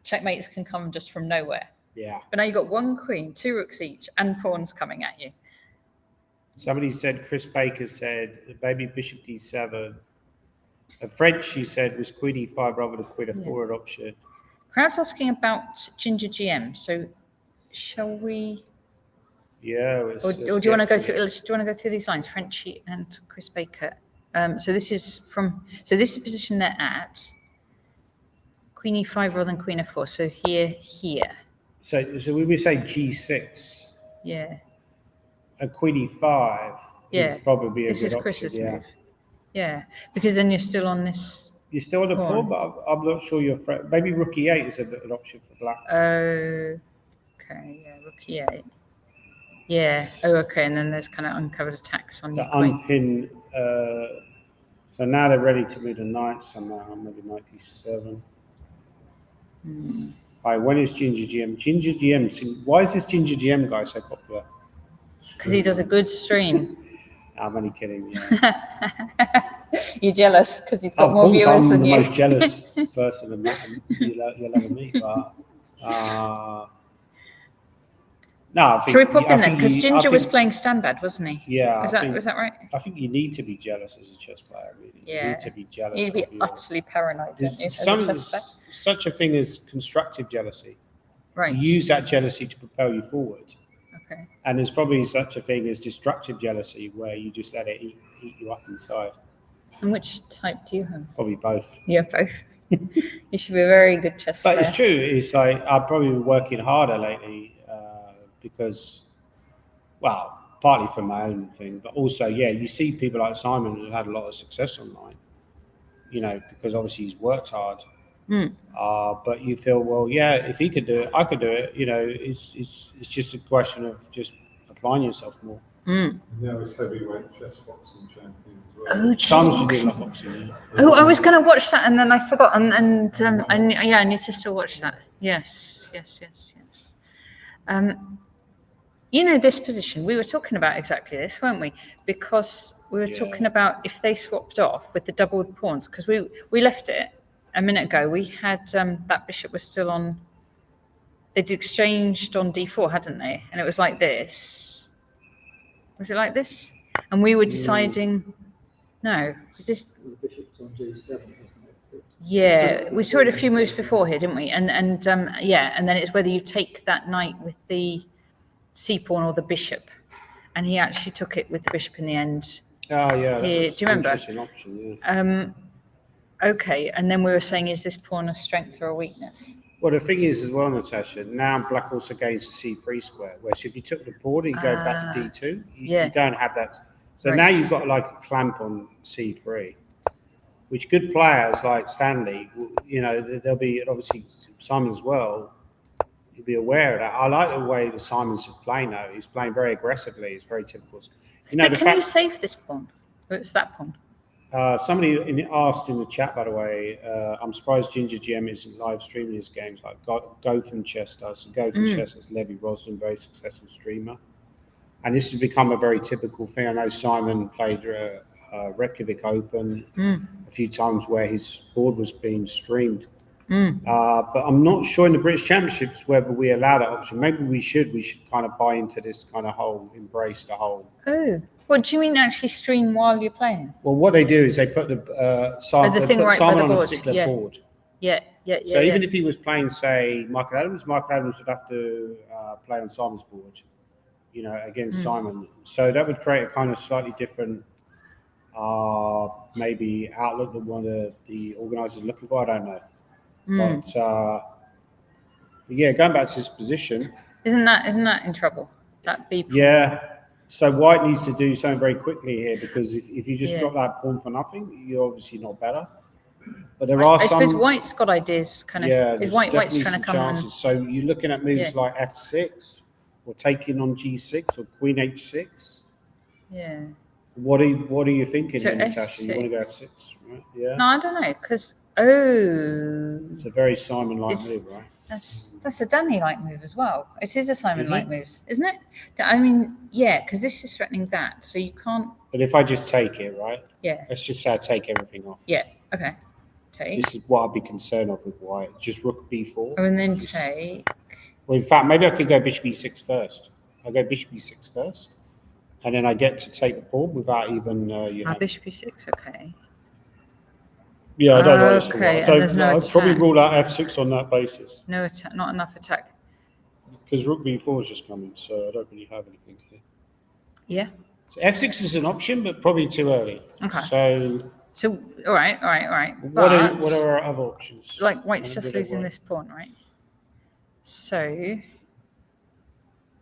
checkmates can come just from nowhere. Yeah. But now you've got one queen, two rooks each, and pawns coming at you. Somebody said, Chris Baker said, maybe Bishop D7. A French, she said, was Queen E5 rather than Queen F4 an option. Crowd's asking about Ginger GM. So, shall we? Yeah. Or do you want to go through? Do you want to go through these lines, Frenchie and Chris Baker? So this is the position they're at. Queen E5 rather than Queen F4. So here. So when we say G6, yeah, a Queen E5 is probably a good option. Yeah. Yeah, because then you're still on this. You're still on a pawn, but I'm not sure you're. Maybe Rook E8 is an option for Black. Okay, yeah, Rook E8. Yeah. Oh, okay, and then there's kind of uncovered attacks on your queen. Unpin. So now they're ready to move the knight somehow. Maybe Knight D7. Right, when is Ginger GM? Ginger GM. Why is this Ginger GM guy so popular? Because he does a good stream. I'm only kidding. Yeah. You're jealous because he's got more viewers than you. I'm the most jealous person in that. You'll ever meet. But no, I think. Should we pop in then? Because Ginger was playing Standbad, wasn't he? Yeah. Was that right? I think you need to be jealous as a chess player. Really. Yeah. You need to be jealous. You need to be utterly paranoid, don't you? There's such a thing as constructive jealousy. Right. You use that jealousy to propel you forward. Okay. And there's probably such a thing as destructive jealousy where you just let it eat you up inside. And which type do you have? Probably both. Yeah, both. You should be a very good chess player. But it's true. It's like I've probably been working harder lately because, well, partly for my own thing, but also, you see people like Simon who had a lot of success online, because obviously he's worked hard. But you feel, well, if he could do it, I could do it. It's just a question of just applying yourself more. And now it's heavyweight chess boxing champion as well. Oh, chess boxing. Oh, I was going to watch that and then I forgot. I need to still watch that. Yes. This position, we were talking about exactly this, weren't we? Because we were talking about if they swapped off with the doubled pawns, because we left it a minute ago. We had that bishop was still on. They'd exchanged on d4, hadn't they? And it was like this. Was it like this? And we were deciding. No, this. The bishop's on G7, isn't it? Yeah, we saw it a few moves before here, didn't we? And yeah, and then it's whether you take that knight with the c pawn or the bishop, and he actually took it with the bishop in the end. Oh yeah, that Here, was do you remember? an interesting option. Yeah. Okay, and then we were saying, is this pawn a strength or a weakness? Well, the thing is as well, Natasha, now black also gains the c3 square, whereas if you took the pawn and go back to d2, you don't have that. So now you've got like a clamp on c3, which good players like Stanley, you know, there'll be obviously Simon as well, you'll be aware of that. I like the way that Simon's playing though. He's playing very aggressively. It's very typical. You know, can you save this pawn? It's that pawn. Somebody asked in the chat, by the way, I'm surprised Ginger GM isn't live streaming his games like Go from Chess does. Go from Chess is Levy Roslin, very successful streamer. And this has become a very typical thing. I know Simon played Reykjavik Open a few times where his board was being streamed. But I'm not sure in the British Championships whether we allow that option. Maybe we should. We should kind of buy into this kind of whole, embrace the whole. Oh. What do you mean actually stream while you're playing? Well, what they do is they put the Simon on a particular board. Yeah. So even if he was playing, say, Michael Adams would have to play on Simon's board, you know, against Simon. So that would create a kind of slightly different, maybe outlook that one of the organisers are looking for. I don't know. But yeah, going back to this position. Isn't that in trouble? That B pawn? Yeah. So white needs to do something very quickly here because if you just drop that pawn for nothing, you're obviously not better. But there are some. I suppose white's got ideas, kind of. Yeah, is white's trying to come chances. So you're looking at moves like f6, or taking on g6, or queen h6. Yeah. What are you thinking, so Natasha? You want to go f6, right? Yeah. No, I don't know, because it's a very Simon-like move, right? That's a Danny-like move as well. It is a Simon-like move, isn't it? I mean, yeah, because this is threatening that, so you can't. But if I just take it, right? Yeah. Let's just say I take everything off. Yeah. Okay. Take. This is what I'd be concerned of with white. Just rook b4. Oh, and then take. Well, in fact, maybe I could go bishop e6 first. I'll go bishop e6 first, and then I get to take the pawn without even bishop e6. Okay. Yeah, I don't know. Okay, I'd probably rule out f6 on that basis. No attack, not enough attack. Because rook b4 is just coming, so I don't really have anything here. Yeah. So f6 is an option, but probably too early. Okay. So all right. What are our other options? Like white's just losing this pawn, right? So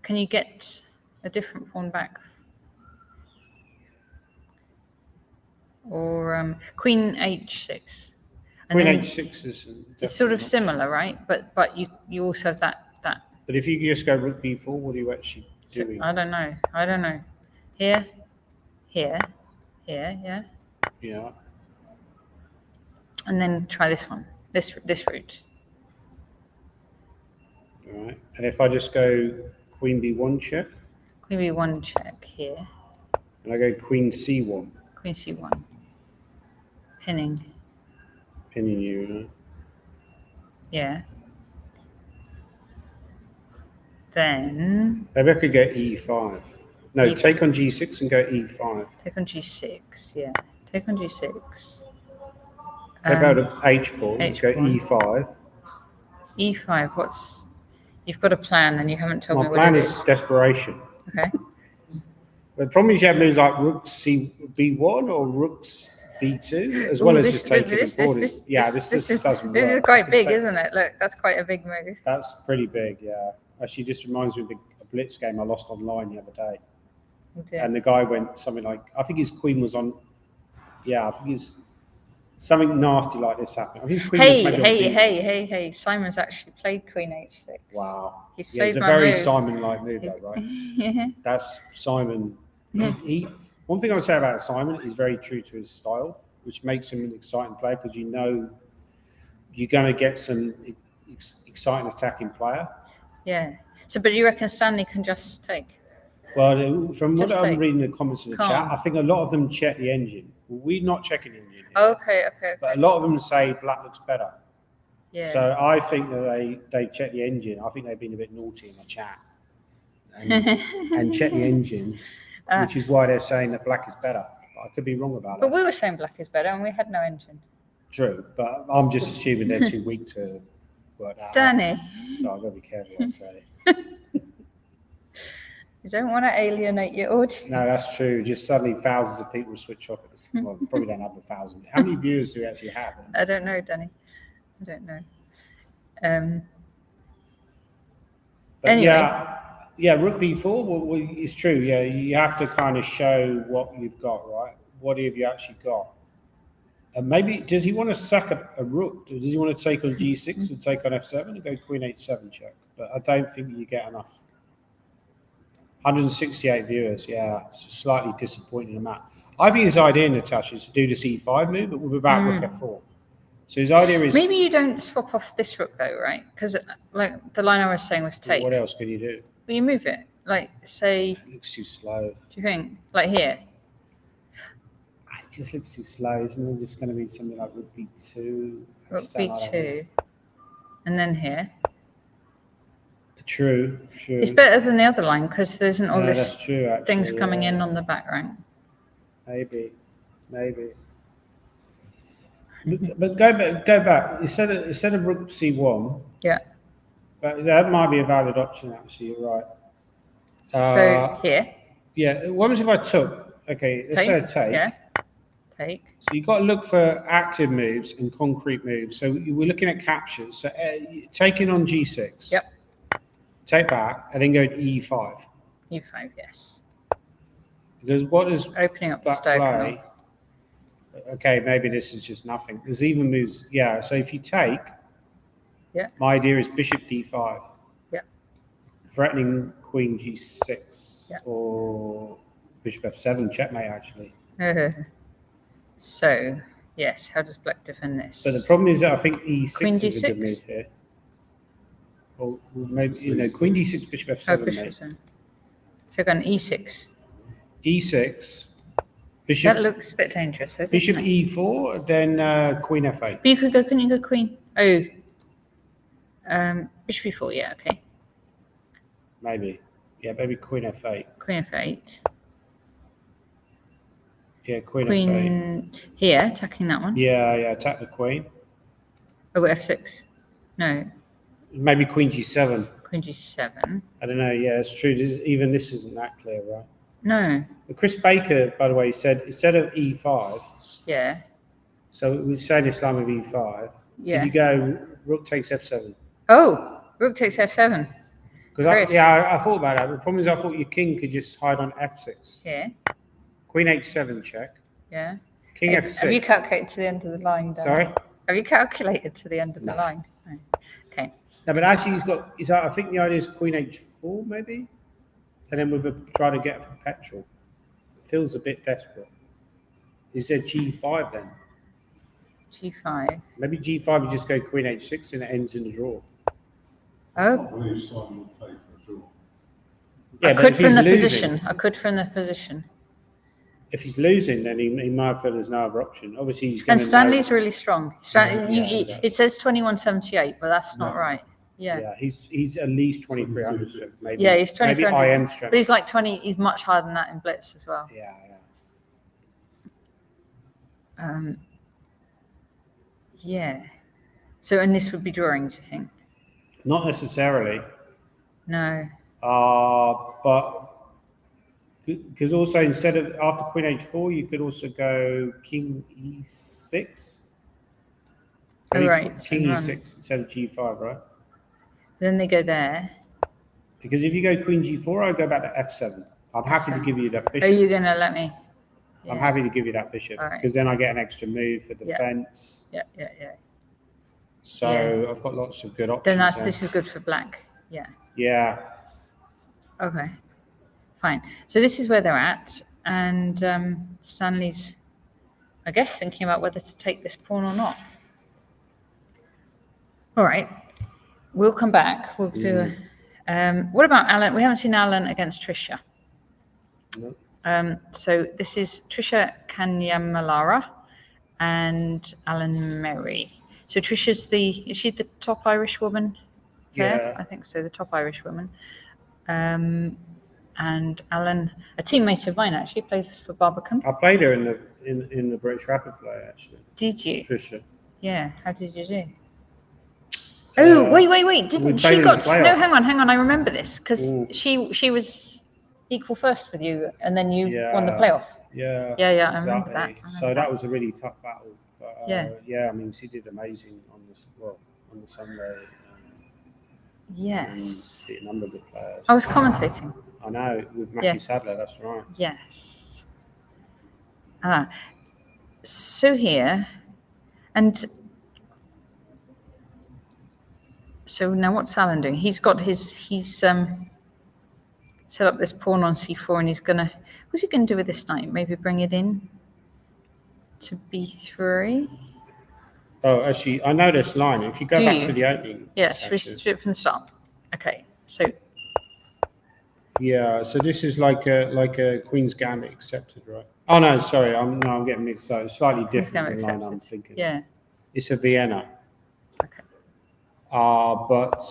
can you get a different pawn back? Or queen h6. Queen h6 is it's sort of similar, right? But you also have that. But if you just go rook b4, what are you actually doing? I don't know. Here, yeah. Yeah. And then try this one. This route. All right. And if I just go queen b1 check. Queen b1 check here. And I go queen c1. Queen c1. Pinning you, know? Yeah. Then maybe I could go e5. No, take on g6 and go e5. Take on g6, yeah. Take on g6. Go back to h pawn, go e5. E5, you've got a plan and you haven't told me what it is. My plan is desperation. Okay. The problem is you have moves like rook b1 or rooks b2, as well as just taking the board. This doesn't work. This is quite big, isn't it? Look, that's quite a big move. That's pretty big, yeah. Actually, this reminds me of a blitz game I lost online the other day. And the guy went something like, I think his queen was on, I think he's something nasty like this happened. I think his queen was hey, Simon's actually played queen h6. Wow. He's played it's a very Simon-like move though, right? Yeah. That's Simon. One thing I would say about Simon is very true to his style, which makes him an exciting player because you know you're going to get some exciting attacking player. Yeah. So, but you reckon Stanley can just take? Well, from what I'm reading the comments in the chat, I think a lot of them check the engine. We're not checking the engine. Okay. But a lot of them say black looks better. Yeah. So I think that they check the engine. I think they've been a bit naughty in the chat and check the engine. which is why they're saying that black is better. I could be wrong about But that. we were saying black is better, and we had no engine. True, but I'm just assuming they're too weak to work that out. Danny, So I've got to be careful what I say. you don't want to alienate your audience. No, that's true. Just suddenly thousands of people switch off. Well, we probably don't have 1,000. How many viewers do we actually have? I don't know, Danny. I don't know. But Anyway. yeah, rook b4, well, it's true. Yeah, you have to kind of show what you've got, right? What have you actually got? And maybe, does he want to sack a rook? Does he want to take on g6 and take on f7 and go queen h7 check? But I don't think you get enough. 168 viewers, yeah, it's a slightly disappointing amount. I think his idea, Natasha, is to do this e5 move, but without rook f4. So his idea is... Maybe you don't swap off this rook, though, right? Because, like, the line I was saying was take. What else can you do? Well, you move it. Like, say... It looks too slow. Do you think? Like here? It just looks too slow. Isn't it just going to be something like rook b2? Rook b2. And then here. True. It's better than the other line because there isn't all this that's true, actually, things coming in on the back rank. Maybe. But go back. Instead of rook c1. Yeah. But that might be a valid option, actually. You're right. So here. Yeah. What was if I took? Okay, let's say I take. Yeah. Take. So you've got to look for active moves and concrete moves. So we're looking at captures. So taking on g6. Yep. Take back and then go to e5. e5, yes. Because what is opening up the black diagonal? play? Okay, maybe this is just nothing. There's even moves. Yeah. So if you take. Yeah. My idea is bishop d5. Yeah. Threatening queen g6. Yeah. Or bishop f7 checkmate, actually. So, yes, how does black defend this? But the problem is that I think e6 Queen is a good d6? move here. Or maybe, queen d6, bishop f7, bishop. So go on e6. E6. Bishop. That looks a bit dangerous, doesn't Bishop it? e4, then queen f8. But you could go, couldn't you go queen? Oh. Bishop e4, yeah, okay. Maybe. Yeah, maybe queen f8. Queen f8. Yeah, queen f8. Here, attacking that one. Yeah, attack the queen. Oh, f6. No. Maybe queen g7. Queen g7. I don't know. Yeah, it's true. Even this isn't that clear, right? No. But Chris Baker, by the way, said instead of e5. Yeah. So we're saying this line with e5. Yeah. You go rook takes f7. Oh, rook takes f7. Because I thought about that. The problem is I thought your king could just hide on f6. Here. Queen h7 check. Yeah. King f6. Have you calculated to the end of the line, Dan? Sorry? Have you calculated to the end of the line? No. Okay. No, but actually I think the idea is queen h4 maybe? And then try to get a perpetual. It feels a bit desperate. Is there g5 then? g5. Maybe g5 you just go queen h6 and it ends in a draw. Oh. I believe Simon will play for a draw. Yeah, I but could if from he's the losing, position. I could from the position. If he's losing, then he might feel there's no other option. Obviously, he's going And Stanley's really strong. Yeah. It says 2178, but that's not right. Yeah. Yeah, he's at least 2300 strength, maybe. Yeah, he's 2300. Maybe IM strength. But he's like 20. He's much higher than that in blitz as well. Yeah. Yeah. So, and this would be drawing, do you think? Not necessarily. No. But because also instead of after queen h4, you could also go king e6. Oh, right. King e6 instead of g5, right? Then they go there. Because if you go queen g4, I go back to f7. I'm happy to give you that bishop. Are you going to let me? I'm happy to give you that bishop because then I get an extra move for defense. Yeah. So I've got lots of good options. Then this is good for black. Yeah. Yeah. Okay. Fine. So this is where they're at, and Stanley's, I guess, thinking about whether to take this pawn or not. All right. We'll come back. We'll do. What about Alan? We haven't seen Alan against Trisha. No. So this is Trisha Kanyamalara and Alan Merry. So Trisha's is she the top Irish woman? Yeah. I think so, the top Irish woman. And Alan, a teammate of mine, actually plays for Barbican. I played her in the British Rapid Play, actually. Did you? Tricia. Yeah. How did you do? Oh, wait! Didn't she played in the got? No, playoff. hang on. I remember this because Mm. she was equal first with you, and then you won the Yeah. playoff. Yeah. Yeah, I exactly. remember that. So that was a really tough battle. But Yeah. I mean, she did amazing on the Sunday. Yes. And beat a number of good players. I was commentating. I know, with Matthew Yeah. Sadler, that's right. Yes. So here, and so now what's Alan doing? He's set up this pawn on c4, and what's he gonna do with this knight? Maybe bring it in to b3. Oh, actually, I know this line. If you go back to the opening. Yeah, should we do it from the start? Okay, so. Yeah, so this is like a Queen's Gambit accepted, right? Oh no, sorry, I'm getting mixed up. It's slightly different than the line I'm thinking. Yeah. It's a Vienna. Okay. But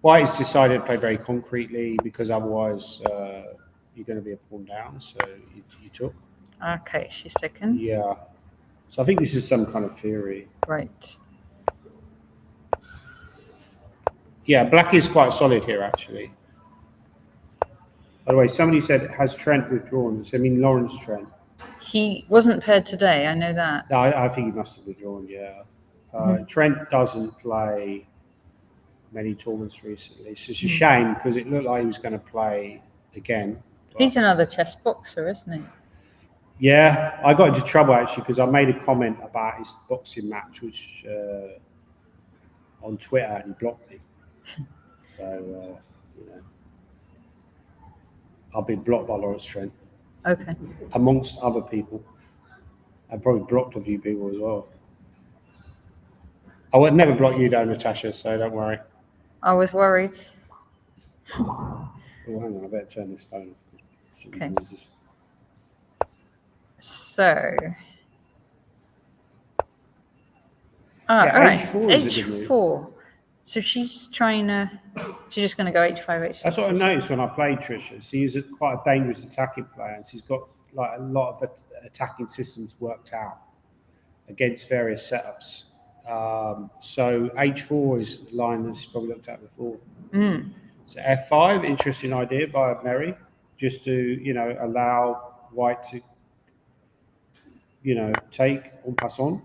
White's decided to play very concretely because otherwise you're going to be a pawn down, so you took. Okay, she's taken. Yeah. So I think this is some kind of theory. Right. Yeah, black is quite solid here, actually. By the way, somebody said, has Trent withdrawn? So, I mean, Lawrence Trent. He wasn't paired today, I know that. No, I think he must have withdrawn, yeah. Trent doesn't play many tournaments recently. So it's a shame because it looked like he was going to play again. He's another chess boxer, isn't he? Yeah, I got into trouble actually because I made a comment about his boxing match, which on Twitter, and he blocked me. So, I've been blocked by Lawrence Trent. Okay. Amongst other people. I probably blocked a few people as well. I would never block you though, Natasha, so don't worry. I was worried. Oh, hang on, I better turn this phone off. Okay. Noises. So. Yeah, all right. H4 is a good move. H4. So she's just going to go H5, H6. That's what I noticed when I played Tricia. She's quite a dangerous attacking player, and she's got like a lot of attacking systems worked out against various setups. So H4 is a line that she's probably looked at before. So F5, interesting idea by Mary, just to allow White to take en passant.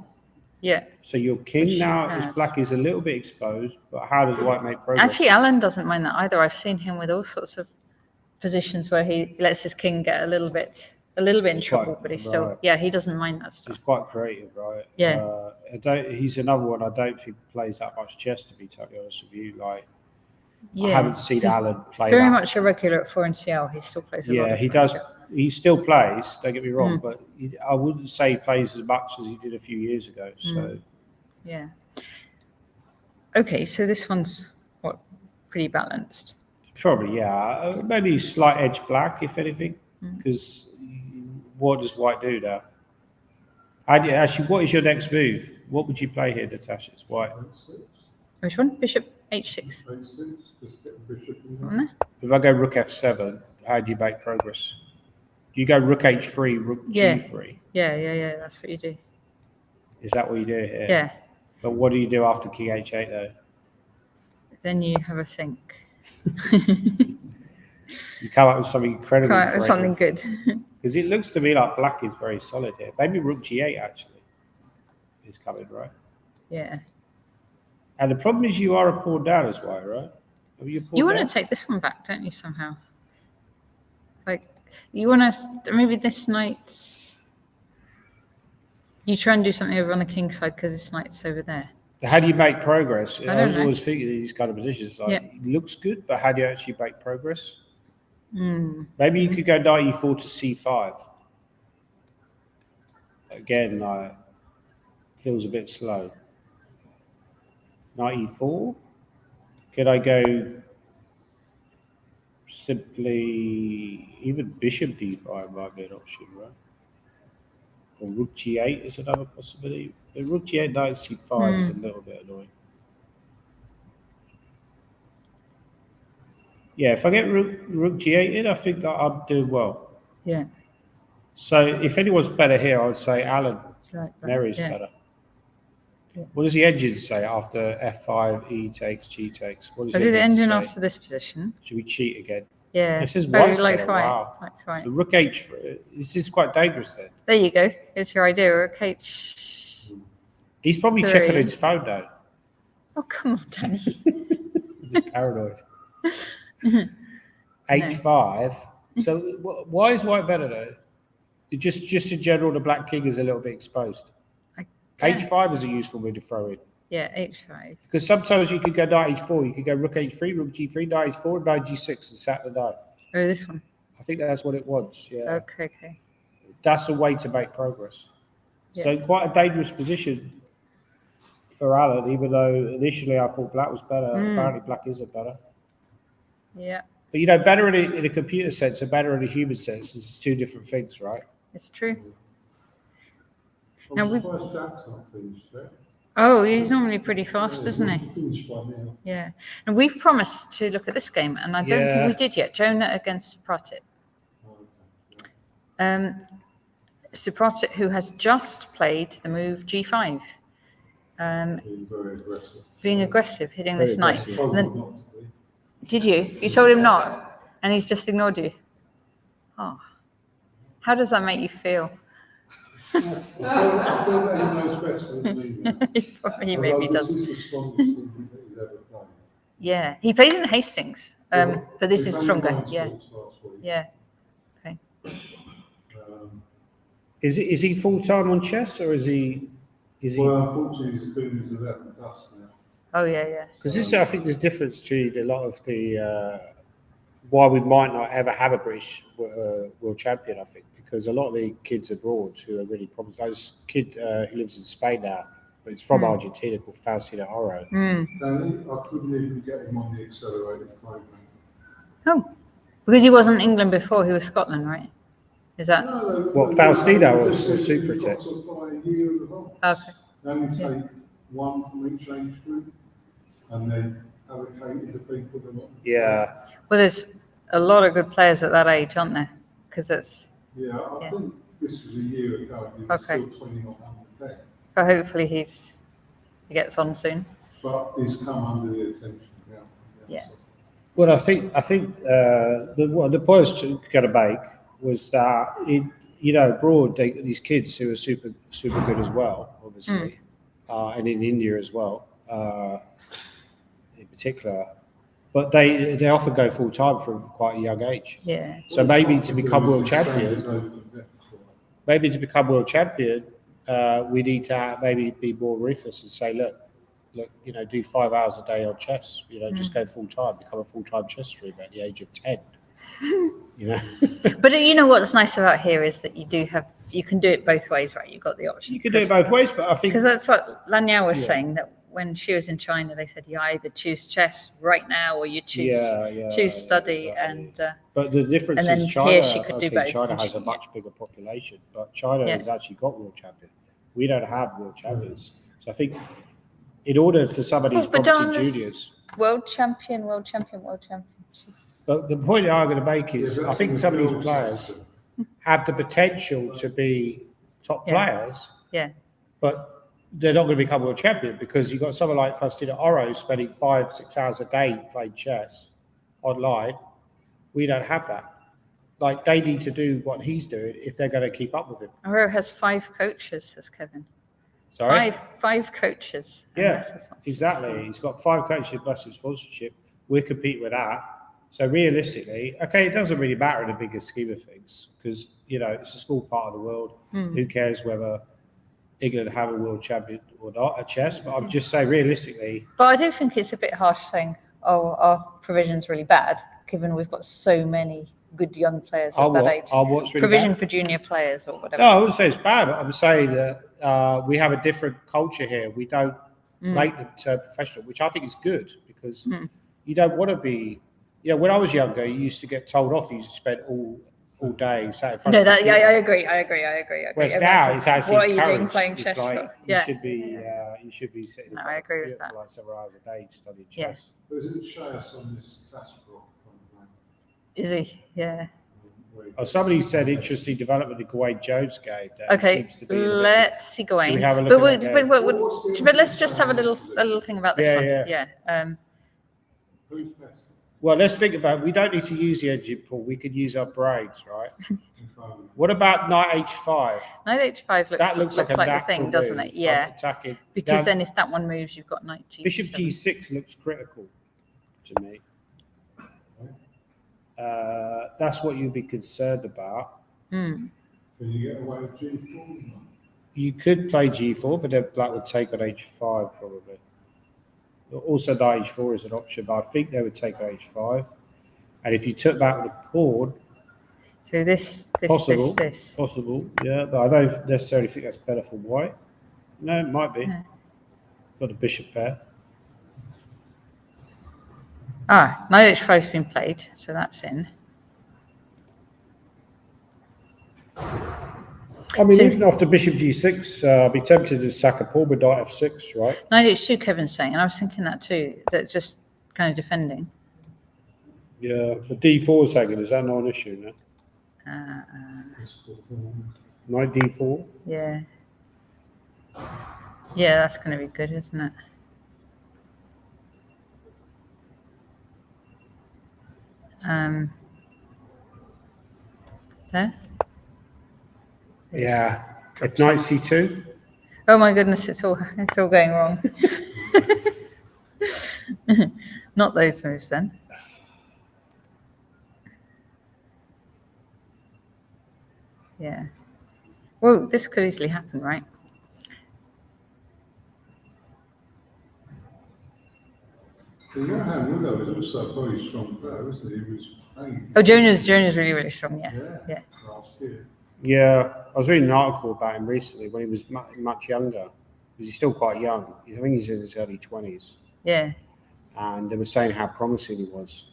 Yeah. So your king now is black is a little bit exposed, but how does White make progress? Actually, Alan doesn't mind that either. I've seen him with all sorts of positions where he lets his king get a little bit in trouble, but he's still, he doesn't mind that stuff. He's quite creative, right? Yeah. He's another one I don't think plays that much chess, to be totally honest with you. Like, Yeah. I haven't seen Alan play very that. much a regular at 4 and CL. He still plays a lot. Yeah, he does. He still plays, don't get me wrong, but I wouldn't say he plays as much as he did a few years ago. So. Yeah. Okay, so this one's pretty balanced. Probably, yeah. Maybe slight edge black, if anything, because what does White do there? Actually, what is your next move? What would you play here, Natasha? It's White. Which one? Bishop H6. H6, just get the bishop in there. If I go Rook F7, how do you make progress? Do you go Rook H3, Rook G3? Yeah. That's what you do. Is that what you do here? Yeah. But what do you do after King H8 though? Then you have a think. You come up with something incredible. Come up with something good. Because it looks to me like black is very solid here. Maybe Rook G8 actually is coming, right? Yeah. And the problem is you are a pawn down as well, right? You want to take this one back, don't you, somehow? Like, you want to, maybe this knight, you try and do something over on the king side because this knight's over there. How do you make progress? I was know. always thinking these kind of positions. Like, it looks good, but how do you actually make progress? Maybe you could go knight e4 to c5. Again, feels a bit slow. Knight e4. Could I go simply, even bishop d5 might be an option, right? Or rook g8 is another possibility. But rook g8, knight c5 is a little bit annoying. Yeah, if I get rook g8 in, I think that I'm doing well. Yeah. So if anyone's better here, I would say Alan Like that. Mary's Yeah. better. Yeah. What does the engine say after f5, e takes, g takes? What does I do the engine say? after this position. Should we cheat again? Yeah. It says Oh, white's likes better. white. Wow. Likes white. So rook h3. This is quite dangerous then. There you go. Here's your idea. Rook h. He's probably 3. checking his phone though. Oh, come on, Danny. He's just paranoid. h5. So why is white better though? Just in general, the black king is a little bit exposed. h5 is a useful move to throw in. Yeah, h5. Because sometimes you could go knight h4, you could go rook h3, rook g3, knight h4, knight g6, and sack the knight. Oh, this one. I think that's what it wants. Yeah. Okay. That's a way to make progress. Yeah. So quite a dangerous position for Alan, even though initially I thought black was better. Apparently black isn't better. Yeah. But better in a computer sense and better in a human sense is two different things, right? It's true. I'm surprised Jack's not finished there. Oh, he's normally pretty fast, isn't he? Finished by now. Yeah. And we've promised to look at this game, and I don't think we did yet. Jonah against Supratit. Supratit, who has just played the move g5. Being very aggressive. Being aggressive, hitting Very this knight. aggressive. Told And him then, not to be. did you? You told him not, and he's just ignored you. Oh, how does that make you feel? I feel that he knows better than me now. He maybe Although does. This is the strongest team that he's ever played. Yeah, he played in Hastings, Well, but this his is stronger. only Yeah, nine strokes last week. yeah. Okay. Is he full time on chess or is he? Well, unfortunately, he's doing his 11 plus now. Oh yeah. Because this, I think, there's a difference between a lot of the why we might not ever have a British world champion. I think because a lot of the kids abroad who are really problems. Like this kid who lives in Spain now, but he's from Argentina called Faustino Oro. Danny, I couldn't even get him on the accelerated program. Oh, because he wasn't England before; he was Scotland, right? Is that What, Faustino or just said Super you've got Tech? to apply a year of advance. okay? They only take one from each age group and then allocate it to people that want. Yeah. Well, there's a lot of good players at that age, aren't there? Because it's Yeah, I think this was a year ago. He was Okay. still 21 under 10. but hopefully he gets on soon. But he's come under the attention now. Yeah. Well, I think the points to get to make was that abroad these kids who are super good as well, obviously, and in India as well, in particular, but they often go full time from quite a young age. Yeah. So maybe to become world champion, we need to maybe be more ruthless and say, look, do 5 hours a day on chess. Just go full time, become a full time chess streamer at the age of 10. But you know what's nice about here is that you can do it both ways, right? You've got the option. You can do it both ways, but I think Because that's what Lanyao was saying, that when she was in China, they said you either choose chess right now or you choose study. exactly. And but the difference and then is China. here she could do both, China and has she- a much bigger population, but China has actually got world champion. We don't have world champions, so I think in order for somebody who's But promising Donna's juniors. world champion. But the point I'm going to make is, Yeah, but I think that's some of the these world players champion. have the potential to be top players, Yeah. but they're not going to become world champion because you've got someone like Faustino Oro spending 5-6 hours a day playing chess online. We don't have that. Like, they need to do what he's doing if they're going to keep up with him. Aurora has 5 coaches, says Kevin. Sorry? Five coaches. and Yeah, massive sponsors. exactly. He's got 5 coaches, massive sponsorship. We're competing with that. So realistically, okay, it doesn't really matter in the bigger scheme of things because, it's a small part of the world. Who cares whether England have a world champion or not at chess? But I'm just saying, realistically, But I do think it's a bit harsh saying, "Oh, our provision's really bad," given we've got so many good young players at that age. what's really Provision bad? for junior players or whatever. No, I wouldn't say it's bad. But I'm saying that we have a different culture here. We don't make them turn professional, which I think is good because you don't want to be. When I was younger, you used to get told off. You used to spend all day sat in front No, of the I computer. agree. Whereas And now that's- it's actually what are you doing encouraged. playing It's chess like for? you should be sitting in No, front I of the agree with computer that. for like several hours a day studying Yeah. chess. But isn't Shayas on this classical from Is he? Yeah. Oh, somebody said interesting development of Gawain Jones game. That Okay, seems to be let's see Gawain. Should we have a look but, at wait, that game? but let's just have a little thing about this one. Yeah. Who's best? Well, let's think about. We don't need to use the engine pool. We could use our brains, right? What about knight h5? Knight h5 looks like a the natural thing, doesn't move, it? Yeah. Attacking. Because then if that one moves, you've got knight g7. Bishop g6 looks critical to me. That's what you'd be concerned about. Can you get away with G4? You could play g4, but then black would take on h5 probably. Also, knight h4 is an option, but I think they would take on h5. And if you took that with a pawn, so this, possible, yeah, but I don't necessarily think that's better for white. No, it might be. Yeah. Got a bishop pair. Knight h5's been played, so that's in. I mean, even after bishop g6, I'd be tempted to sack a pawn with knight f6, right? Knight h2, Kevin's saying, and I was thinking that too, that just kind of defending. Yeah, the d4 is hanging. Is that not an issue now? Knight d4? Yeah. Yeah, that's going to be good, isn't it? There? Yeah. If knight c2? Oh my goodness, it's all going wrong. Not those moves then. Yeah. Well, this could easily happen, right? The right-hand window is also a very strong player, isn't he? He was playing. Oh, Jonah's really, really strong, yeah. Last year. Yeah, I was reading an article about him recently when he was much younger. Because he's still quite young. I think he's in his early 20s. Yeah. And they were saying how promising he was.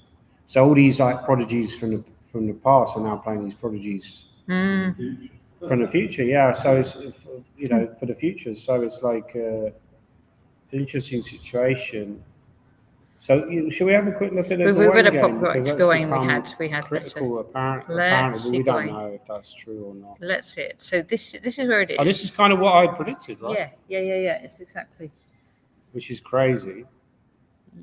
So all these like prodigies from the past are now playing these prodigies from the future. Yeah, so it's for the future. So it's like an interesting situation. So should we have a quick look at the better game? pop Because that's Gawain. become We had critical. Apparently, Let's we see don't Gawain. know if that's true or not. Let's see it. So this is where it is. Oh, this is kind of what I predicted, right? Yeah. It's exactly. Which is crazy.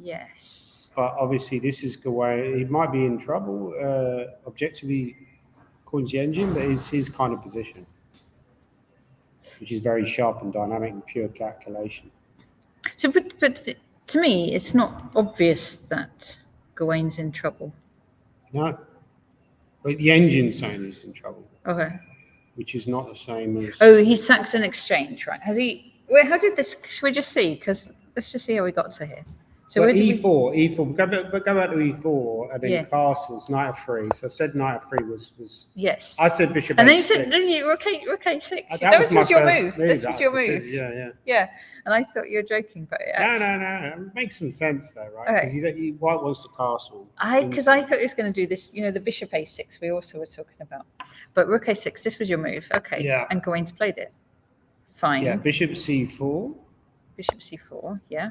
Yes. But obviously, this is Gawain. He might be in trouble, objectively, according to the engine, but it's his kind of position, which is very sharp and dynamic and pure calculation. So, but to me, it's not obvious that Gawain's in trouble. No. But the engine's saying he's in trouble, Okay. which is not the same as... Oh, he sacked an exchange, right? Has he... Wait, how did this... Should we just see? Because let's just see how we got to here. So but where did E4, go back to E4, and then Yeah. castles, knight f3. So I said knight f3 was... Yes. I said bishop And then you h6. said, didn't you? Okay, 6. That was my your first move. This was your move. Yeah. Yeah. And I thought you were joking, but No. It makes some sense though, right? Okay. Because white wants the castle. because I thought he was going to do this, the bishop a6 we also were talking about. But rook a6, this was your move. Okay. Yeah. And Gawain's played it. Fine. Yeah, bishop c4. Bishop c4, yeah.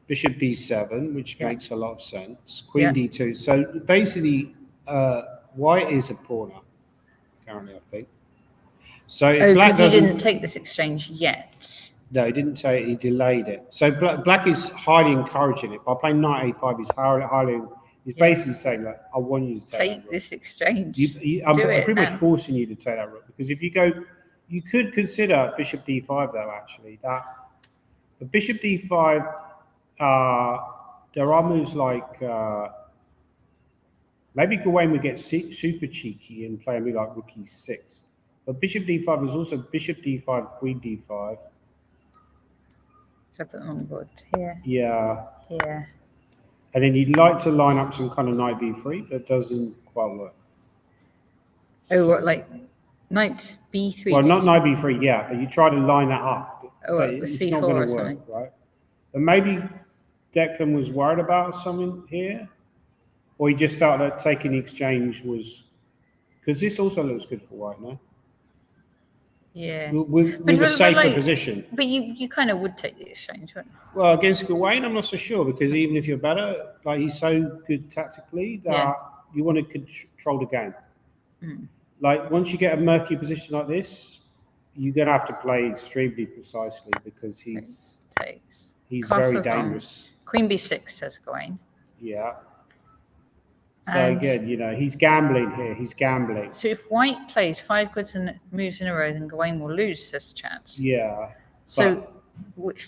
Bishop b7, which Yeah. makes a lot of sense. Queen Yeah. d2. So basically, white is a pawner, currently, I think. So if black because he doesn't... didn't take this exchange yet. No, he didn't say it, he delayed it. So black is highly encouraging it. By playing knight a5, he's basically saying, like, I want you to take that rook. This exchange. I'm Do it pretty much now. forcing you to take that rook. Because if you go... You could consider bishop d5, though, actually. But bishop d5... there are moves like maybe Gawain would get super cheeky and play a move like rook e6. But bishop d5 is also bishop d5, queen d5. Should I put them on the board here? Yeah. Here. And then you'd like to line up some kind of knight b3, but it doesn't quite work. Oh, what, like knight b3? Well, not knight b3, yeah, but you try to line that up. Oh, but with it's c4 not going or to work, something. right? But maybe Declan was worried about something here, or he just felt that taking the exchange was... Because this also looks good for white, no? Yeah. With But a safer like- position. But you kind of would take the exchange, wouldn't you? Well, against Gawain, I'm not so sure, because even if you're better, like he's so good tactically that you want to control the game. Mm. Like once you get a murky position like this, you're going to have to play extremely precisely because he's very Castle's on. dangerous. Queen b6 says Gawain. Yeah. So And- again, you know, he's gambling here. He's gambling. So if white plays 5 goods and moves in a row, then Gawain will lose, says chat. Yeah. So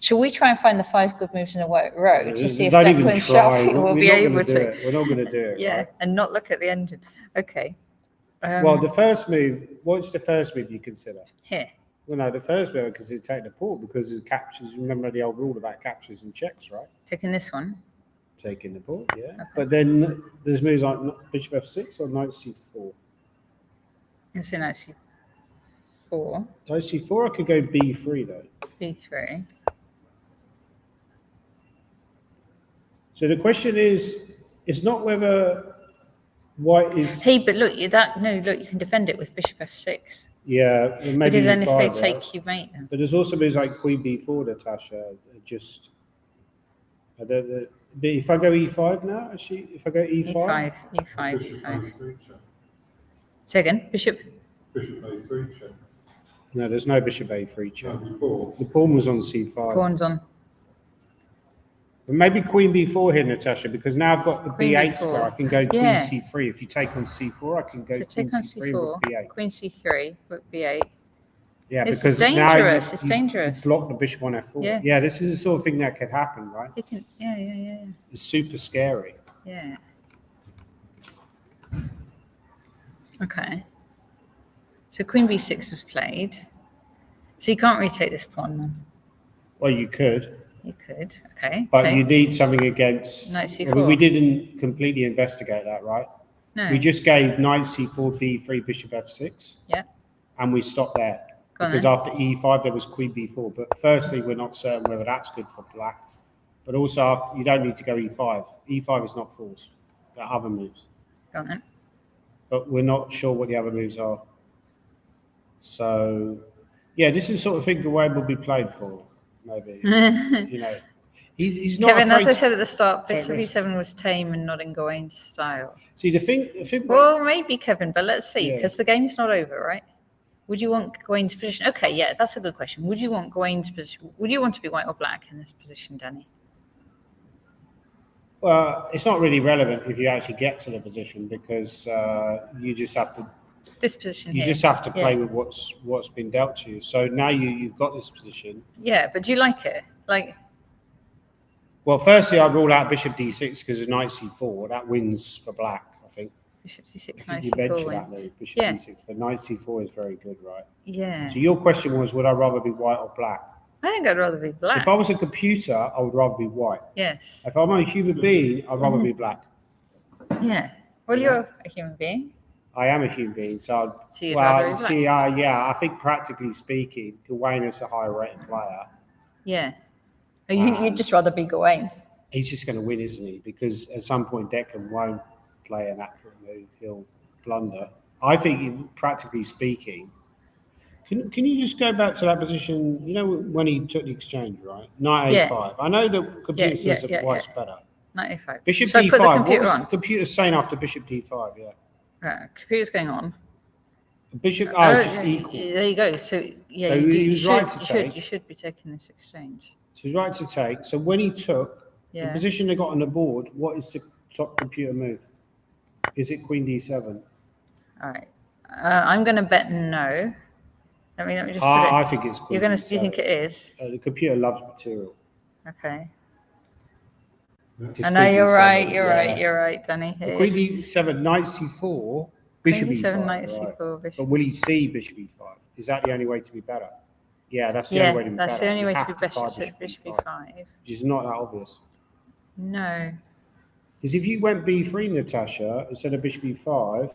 shall we try and find the 5 good moves in a row to see if Don't even Declan try. Shuffle will be able to? We're not going to do it. Yeah, Right? and not look at the engine. Okay. Well, the first move. What's the first move you consider? Here. Well, no, the first move because you take the pawn because it captures. Remember the old rule about captures and checks, right? Taking this one. Taking the pawn, yeah. Okay. But then there's moves like bishop f6 or knight c4. It's a knight c4. Knight c4, I could go b3 though. b3. So the question is, it's not whether white is. Hey, but look, you can defend it with bishop f6. Yeah, maybe because then if they right? take, you mate them. But there's also moves like queen b4, Natasha. Just. If I go e5 now, actually, if I go e5. e5. Say again, bishop. Bishop a3 check. No, there's no bishop a3 check. No, before. The pawn was on c5. Pawn's on. But maybe queen b4 here, Natasha, because now I've got the Queen b8 b4. square. I can go queen Yeah. c3. If you take on c4, I can go So queen take on c3 c4, with b8. queen c3, rook b8. Yeah, It's because dangerous, now it's you dangerous. block the bishop on f4. Yeah. This is the sort of thing that could happen, right? You can, yeah. It's super scary. Yeah. Okay. So queen b6 was played. So you can't retake this pawn then. Well, you could, You could, okay. but you need something against. Knight c4. I mean, we didn't completely investigate that, right? No. We just gave knight c4, b3, bishop f6. Yeah. And we stopped there. Go on Because then. after e5, there was queen b4. But firstly, we're not certain whether that's good for black. But also, after, you don't need to go e5. e5 is not false. There are other moves. Go on then. But we're not sure what the other moves are. So, yeah, this is the sort of thing Gawain will be played for, maybe. You know, he's not Kevin, as afraid I said at the start, bishop Sorry. e7 was tame and not in Gawain's style. See, the thing Well, maybe, Kevin, but let's see, Yeah. because the game's not over, right? Would you want Gawain's position? Okay, yeah, that's a good question. Would you want Gawain's position? Would you want to be white or black in this position, Danny? well, it's not really relevant if you actually get to the position because you just have to This position you here. just have to play Yeah. with what's been dealt to you. So now you've got this position. Yeah, but do you like it? Like, Well, firstly, I'd rule out bishop d6 because of knight c4. That wins for black, I think. bishop c6, I knight think you mentioned c4. that, though, bishop Yeah. d6. But knight c4 is very good, right? Yeah. So your question was, would I rather be white or black? I think I'd rather be black. If I was a computer, I would rather be white. Yes. If I'm a human being, I'd rather be black. Yeah. Well, you're a human being. I am a human being, so So you'd rather well, be black. see, yeah, I think practically speaking, Gawain is a higher rated player. Yeah. You'd just rather be Gawain. He's just going to win, isn't he? Because at some point, Declan won't play an accurate move; he'll blunder. I think, practically speaking, can you just go back to that position? You know when he took the exchange, right? Knight Yeah. a5. I know the computer says that yeah. white's better. Knight a5. Bishop Shall I d5. put the What computer was on? the computer saying after bishop d5? Yeah, Computer's going on. bishop. Oh, it's just equal. There you go. So yeah, So you, he you was should, right to you take. should be taking this exchange. So he's right to take. So when he took the Yeah. position they got on the board, what is the top computer move? Is it queen d7? All right. I'm going to bet no. Let me just put it. I think it's queen You're going to. d7. Do you think it is? The computer loves material. Okay. It's I know queen you're d7, right. yeah. You're right, Danny. It Queen is. d7, knight c4, bishop Queen e5. d7, knight right. c4, bishop. But will he see bishop e5? Is that the only way to be better? Yeah, that's the Yeah, only way to be better. that's the only You way to have be better. fight So bishop e5, e5. which is not that obvious. No. Because if you went b3, Natasha, instead of bishop e5,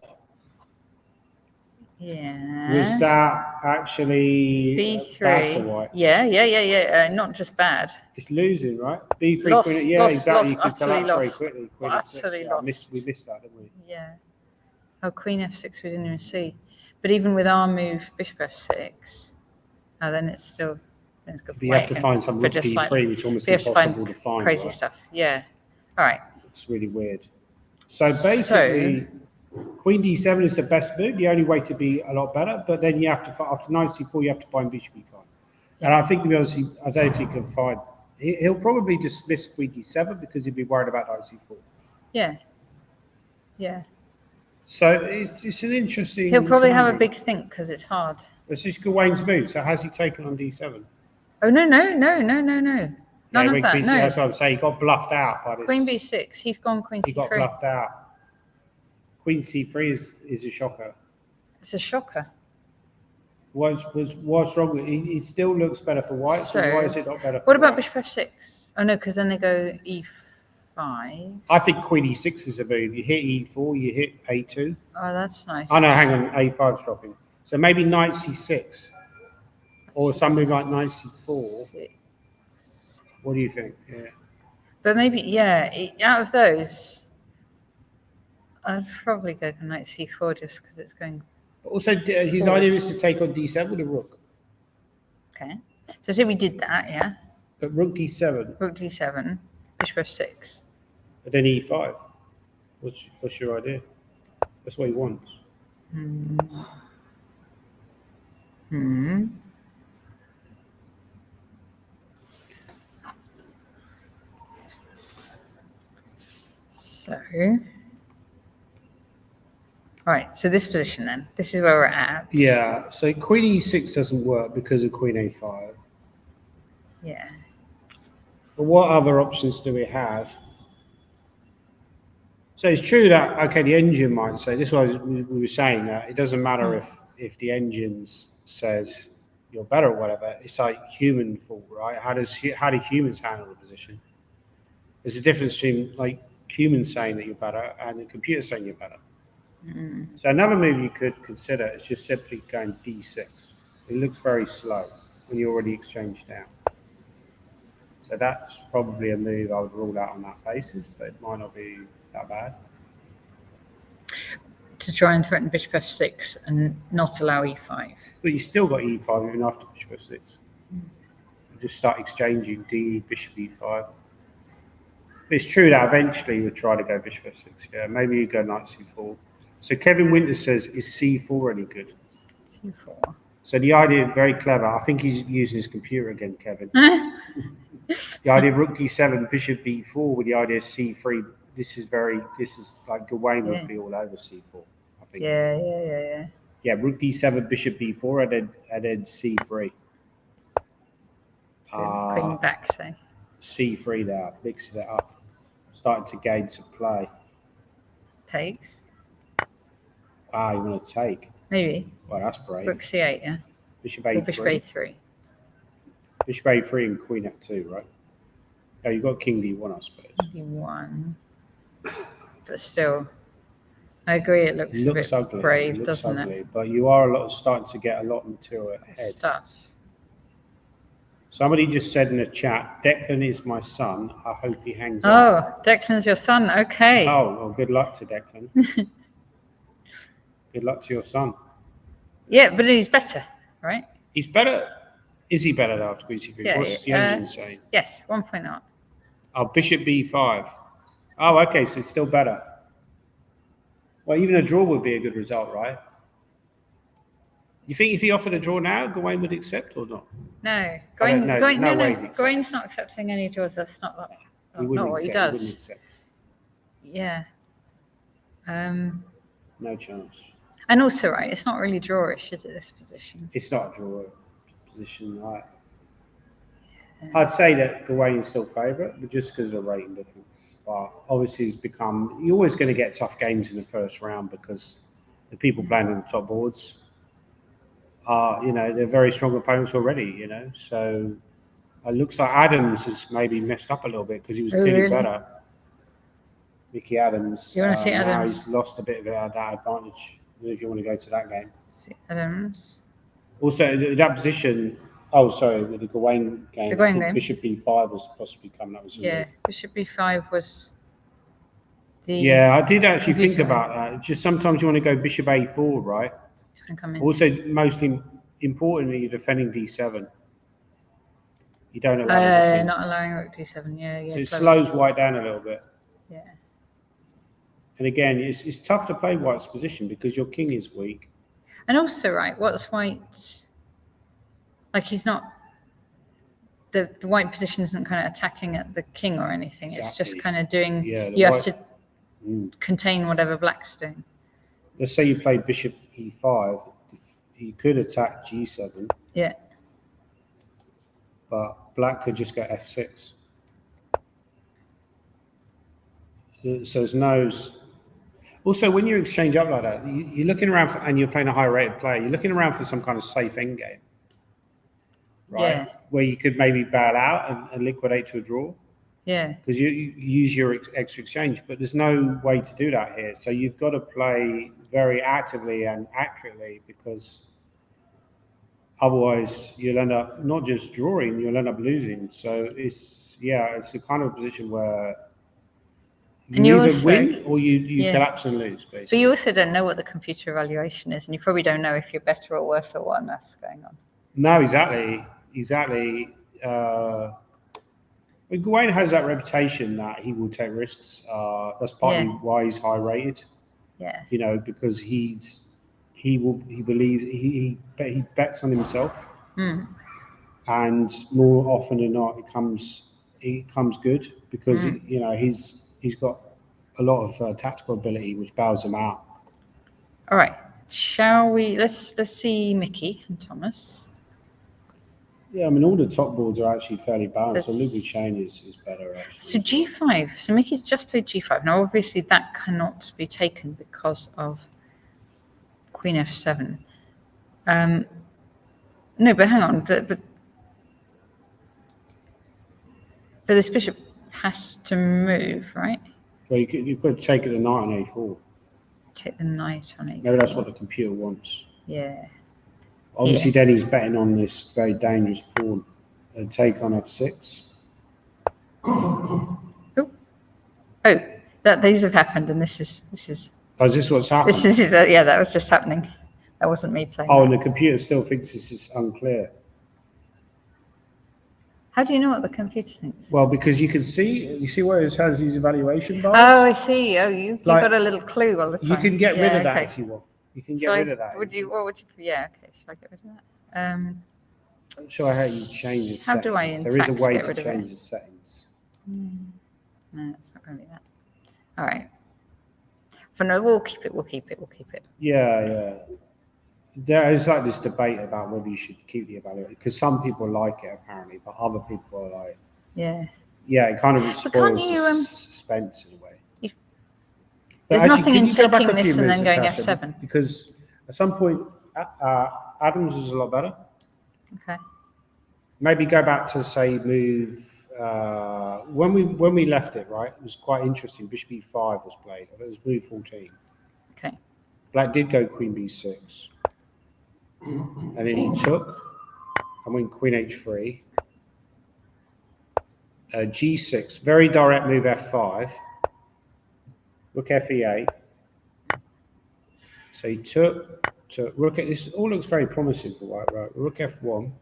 Yeah. was that actually bad for B3. white? Yeah. Not just bad. It's losing, right? B3, Lost, queen, yeah, lost, exactly. lost, You could utterly collapse very lost. quickly. Queen f6, Utterly yeah, lost. we missed that, didn't we? Yeah. Oh, queen f6 we didn't even see. But even with our move, bishop f6, then it's still. Then it's good. But you have to find some rook b3, which is almost we have to impossible find to find. crazy right? stuff. Yeah. All right. It's really weird. So basically, Queen d7 is the best move. The only way to be a lot better, but then you have to after knight c4, you have to find bishop e5. And I think, to be honest, I don't know if he can find. He'll probably dismiss queen d7 because he'd be worried about knight c4. Yeah. Yeah. So it's an interesting. He'll probably have a big think because it's hard. It's just Gawain's move. So has he taken on d7? Oh no. None of that. No. That's what I'm saying. He got bluffed out by this. Queen b6. He's gone queen c3. He got bluffed out. Queen c3 is a shocker. It's a shocker. What's wrong with it? It still looks better for white. So why is it not better for what about white? bishop f6? Oh no, because then they go e5. I think queen e6 is a move. You hit e4, you hit a2. Oh, that's nice. Oh no, hang on, a5's dropping. So maybe knight c6, or something like knight c4. What do you think? Yeah. But maybe, out of those, I'd probably go for knight c4 just because it's going. Also, his idea is to take on d7 with a rook. Okay. So say we did that, yeah. But rook d7. Rook d7, bishop f6. But then e5. What's your idea? That's what he wants. So, right. So this position then. This is where we're at. Yeah. So queen e6 doesn't work because of queen a5. Yeah. But what other options do we have? So it's true that, okay, the engine might say, this is what we were saying, that it doesn't matter if the engine says you're better or whatever. It's like human fault, right? How do humans handle the position? There's a difference between like humans saying that you're better and the computer saying you're better. So another move you could consider is just simply going d6. It looks very slow when you already exchanged down. So that's probably a move I would rule out on that basis, but it might not be that bad. To try and threaten bishop f6 and not allow e5. But you still got e5 even after bishop f6. You just start exchanging d, bishop e5. But it's true that eventually you would try to go bishop f6. Yeah, maybe you go knight c4. So Kevin Winter says, is c4 any good? c4. So the idea is very clever. I think he's using his computer again, Kevin. The idea of rook d7, bishop b4 with the idea of c3. This is like Gawain would be all over c4. I think. Yeah. Yeah, rook d7, bishop b4, and then c3. Queen back, say. C3 there, mixing it up, starting to gain some play. Takes. You want to take? Maybe. Well, that's brave. Rook c8, yeah. Bishop a3. Bishop a3. Bishop a3 and queen f2, right? Oh, you've got king d1, I suppose. d1. But still, I agree. It looks a bit ugly. brave, doesn't it? But you are starting to get a lot of material ahead. Stuff. Somebody just said in the chat, Declan is my son. I hope he hangs on. Oh, Declan's your son. Okay. Oh, well, good luck to Declan. Good luck to your son. Yeah, but he's better, right? He's better. Is he better after queen c3? Yeah, What's the engine saying? Yes, 1 point up. Oh, bishop b5. Oh, okay, so it's still better. Well, even a draw would be a good result, right? You think if he offered a draw now, Gawain would accept or not? No, Gawain's not accepting any draws. That's not what he does. He wouldn't accept. Yeah. No chance. And also, right, it's not really drawish, is it, this position? It's not a draw position, right? I'd say that Gawain is still favourite, but just because of the rating difference. But obviously, you're always going to get tough games in the first round because the people playing on the top boards are, they're very strong opponents already, So it looks like Adams has maybe messed up a little bit because he was clearly better. Mickey Adams. You want to see Adams? Now he's lost a bit of that advantage if you want to go to that game. See Adams. Also, that position. Oh, sorry, with the Gawain game. The Gawain game. Bishop b5 was possibly coming up. Bishop b5 was the. Yeah, I did actually think about that. Just sometimes you want to go bishop a4, right? Also, mostly importantly, you're defending d7. You don't allow. Not allowing rook d7. Yeah. So it slows white down a little bit. Yeah. And again, it's tough to play white's position because your king is weak. And also, right, what's white? Like he's not. The white position isn't kind of attacking at the king or anything. Exactly. It's just kind of doing. Yeah, you have white, to contain whatever black's doing. let's say you played bishop e5. You could attack g7. Yeah. But black could just go f6. So it's no. Also, when you exchange up like that, you're looking around for, and you're playing a high-rated player, you're looking around for some kind of safe endgame, right? Yeah. Where you could maybe bail out and liquidate to a draw. Yeah. Because you use your extra exchange, but there's no way to do that here. So you've got to play very actively and accurately, because otherwise you'll end up not just drawing, you'll end up losing. So it's a kind of position where you either win or you collapse and lose, basically. But you also don't know what the computer evaluation is, and you probably don't know if you're better or worse or what on earth's going on. No, exactly. Gawain has that reputation that he will take risks. That's partly why he's high rated. Yeah. You know, because he bets on himself, and more often than not, it comes good because he's got a lot of tactical ability which bows him out. All right, shall we? Let's see Mickey and Thomas. Yeah, I mean, all the top boards are actually fairly balanced. So Luby Chain is better, actually. So G5. So Mickey's just played G5. Now, obviously, that cannot be taken because of Queen F7. No, but hang on. But this bishop has to move, right? Well, you could take it the knight on A4. Take the knight on A4. Maybe that's what the computer wants. Yeah. Obviously, then he's betting on this very dangerous pawn, a take on F6. Oh, these have happened, and this is. Oh, is this what's happening? That was just happening. That wasn't me playing. Oh, and the computer still thinks this is unclear. How do you know what the computer thinks? Well, because you see where it has these evaluation bars? Oh, I see. Oh, you got a little clue all the time. You can get rid of that if you want. You can get rid of that. What would you? Yeah. Okay. Should I get rid of that? I'm sure how you change the settings. How do I? There is a way to change the settings. No, it's not going to be that. All right. For no, we'll keep it. Yeah. There is like this debate about whether you should keep the evaluation, because some people like it apparently, but other people are like, it kind of spoils the suspense in a way. There's nothing in taking this and then going F7. Because at some point, Adams was a lot better. Okay. Maybe go back to, say, move... when we left it, right, it was quite interesting. Bishop E5 was played. It was move 14. Okay. Black did go Queen B6. And then he took and went Queen H3. G6. Very direct move F5. Rook FE8. So he took Rook. This all looks very promising for white, right? Rook F1.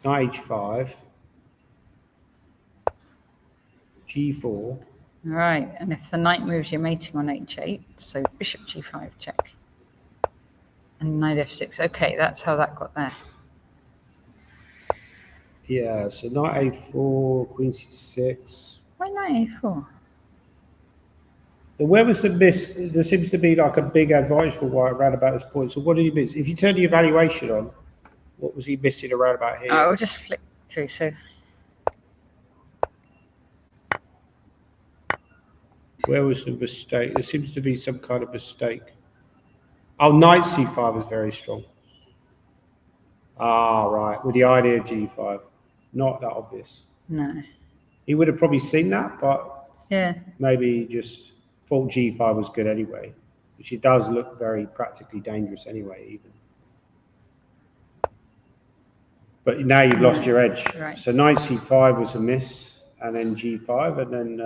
Knight H5. G4. Right, and if the knight moves, you're mating on H8. So bishop G5 check. And knight F6. Okay, that's how that got there. Yeah, so knight A4, Queen C6. Why knight A4? Where was the miss? There seems to be like a big advantage for white around about this point. So what did he miss? If you turn the evaluation on, what was he missing around about here? I'll just flick through. So where was the mistake? There seems to be some kind of mistake. Oh, knight C5 is very strong. Ah, right. With the idea of G5. Not that obvious. No. He would have probably seen that, but maybe just thought G5 was good anyway. Which it does look very practically dangerous anyway, even. But now you've lost your edge. Right. So knight C5 was a miss, and then G5, and then...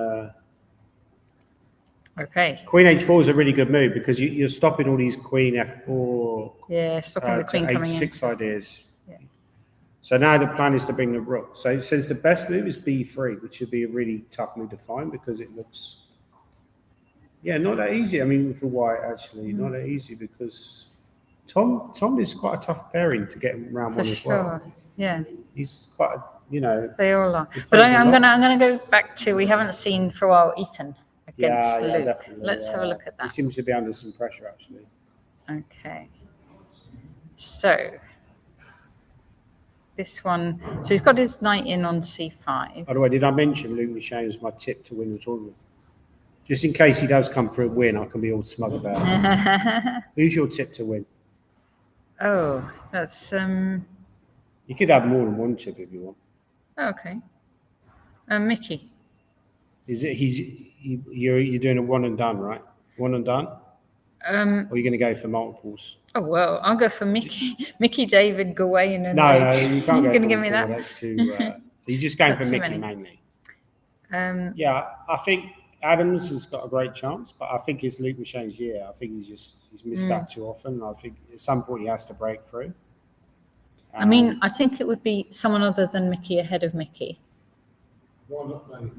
okay. Queen H4 is a really good move because you're stopping all these Queen F4 stopping the queen coming in. H6 ideas. Yeah. So now the plan is to bring the rook. So it says the best move is B3, which should be a really tough move to find because it looks Yeah, not that easy. I mean, for White actually, not that easy because Tom is quite a tough pairing to get him round For one as well. sure. Yeah, He's quite, they all are. he But plays a I'm lot. gonna go back to, we haven't seen for a while Ethan against Yeah, Luke. definitely. Let's have a look at He that. seems to be under some pressure actually. Okay. So this one, so he's got his knight in on c5. By the way, did I mention Luke Shane was my tip to win the tournament? Just in case he does come through and win, I can be all smug about it. Who's your tip to win? Oh, that's You could have more than one tip if you want. okay. Mickey. Is it you're doing a one and done, right? One and done? Or are you going to go for multiples? Oh well, I'll go for Mickey, Mickey, David, Gawain, and No, you can't go You're for gonna give all me four. that? That's too. So you're just going for That's too Mickey many. mainly. Yeah, I think Adams has got a great chance, but I think it's Luke Shane's year. I think he's missed out too often. I think at some point he has to break through. I mean, I think it would be someone other than Mickey ahead of Mickey. Why not they?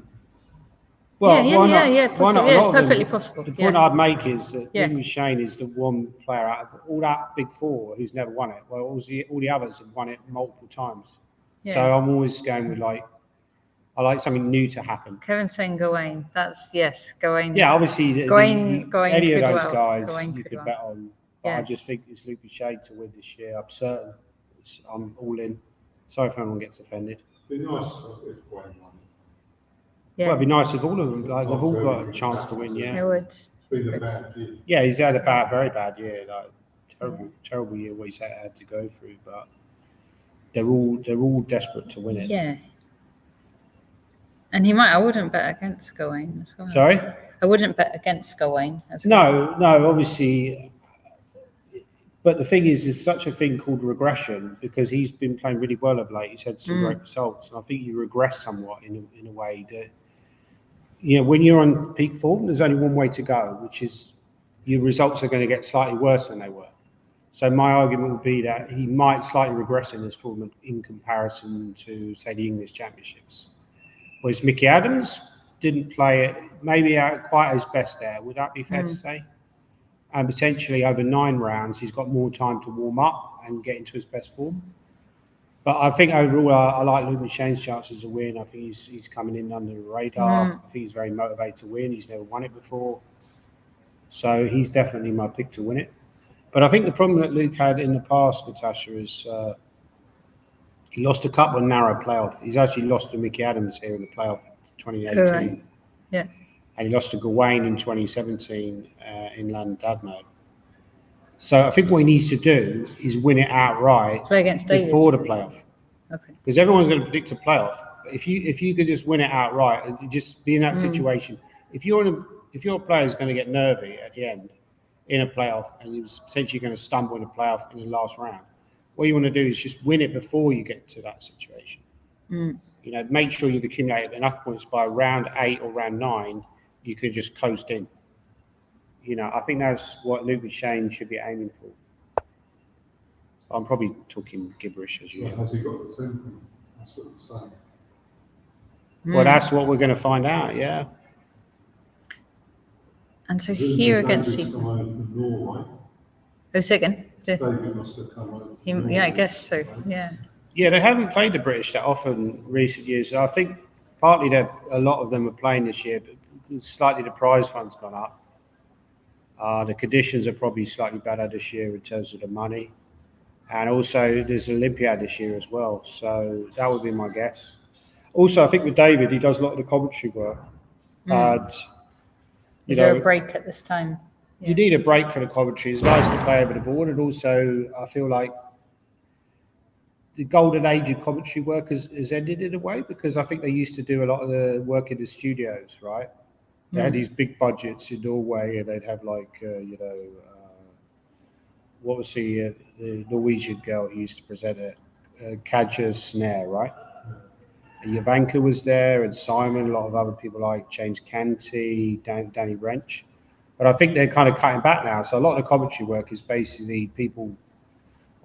Well, Yeah, why not? yeah, Why not? possible. A Yeah, lot of them- perfectly possible. The Yeah. point I'd make is that Yeah. Luke Shane is the one player out of all that big four who's never won it. Well, all the others have won it multiple times. So Yeah. I'm always going with I like something new to happen. Kevin's saying Gawain. That's yes, Gawain. Yeah, obviously, Gawain any of could those well. guys Gawain you could could well. bet on. But Yeah. I just think it's Luke Shane to win this year. I'm certain. I'm all in. Sorry if anyone gets offended. It'd be nice if Wayne won. Yeah, Well, it'd be nice if all of them, they've all got a chance to win, it yeah. would. It's been a bad year. Yeah, he's had a very bad year, terrible year what he's had to go through, but they're all desperate to win it. Yeah. And I wouldn't bet against Gawain as well. Sorry? I wouldn't bet against Gawain as well. No, obviously. But the thing is, there's such a thing called regression because he's been playing really well of late. He's had some great results, and I think you regress somewhat in a way that, when you're on peak form, there's only one way to go, which is your results are going to get slightly worse than they were. So my argument would be that he might slightly regress in this tournament in comparison to, say, the English Championships. Whereas Mickey Adams didn't play it maybe at quite his best there. Would that be fair to say? And potentially over 9 rounds, he's got more time to warm up and get into his best form. But I think overall, I like Luke Shane's chances to win. I think he's coming in under the radar. I think he's very motivated to win. He's never won it before. So he's definitely my pick to win it. But I think the problem that Luke had in the past, Natasha, is he lost a couple of narrow playoff. He's actually lost to Mickey Adams here in the playoff 2018. Right. Yeah. And he lost to Gawain in 2017 in Llandudno. So I think what he needs to do is win it outright Play against David. before the playoff. Okay. Because everyone's going to predict a playoff. But if you could just win it outright, and just be in that situation. If your player is going to get nervy at the end in a playoff, and he was potentially going to stumble in a playoff in the last round, what you want to do is just win it before you get to that situation. Make sure you've accumulated enough points by round 8 or round 9. You could just coast in. I think that's what Luke Shane should be aiming for. I'm probably talking gibberish as usual. Has he got the same? That's what you're saying. Well, that's what we're going to find out, yeah. And so Presumably here David's against come over from Norway. Oh, second. David must have come over. from Norway. Yeah, I guess so. Yeah. Yeah, they haven't played the British that often recent years. I think partly that a lot of them are playing this year, but slightly the prize fund's gone up. The conditions are probably slightly better this year in terms of the money. And also there's Olympiad this year as well. So that would be my guess. Also, I think with David, he does a lot of the commentary work. And, Is there a break at this time? You need a break for the commentary. It's nice to play over the board. And also, I feel like the golden age of commentary work has ended in a way because I think they used to do a lot of the work in the studios, right? They had these big budgets in Norway, and they'd have what was the Norwegian girl who used to present it? Katja Snare, right? And Jovanka was there, and Simon, a lot of other people like James Canty, Danny Wrench. But I think they're kind of cutting back now. So a lot of the commentary work is basically people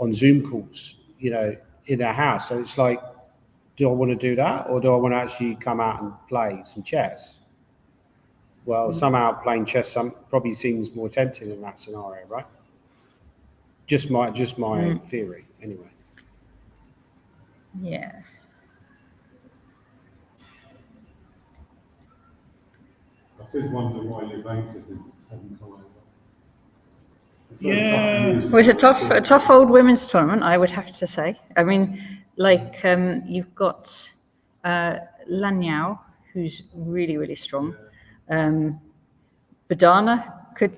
on Zoom calls, in their house. So it's like, do I want to do that, or do I want to actually come out and play some chess? Well, somehow playing chess probably seems more tempting in that scenario, right? Just my theory, anyway. Yeah. I did wonder why Levanka hadn't come over. Yeah. Well, it's a tough old women's tournament, I would have to say. I mean, like you've got Lanyao, who's really, really strong. Badana could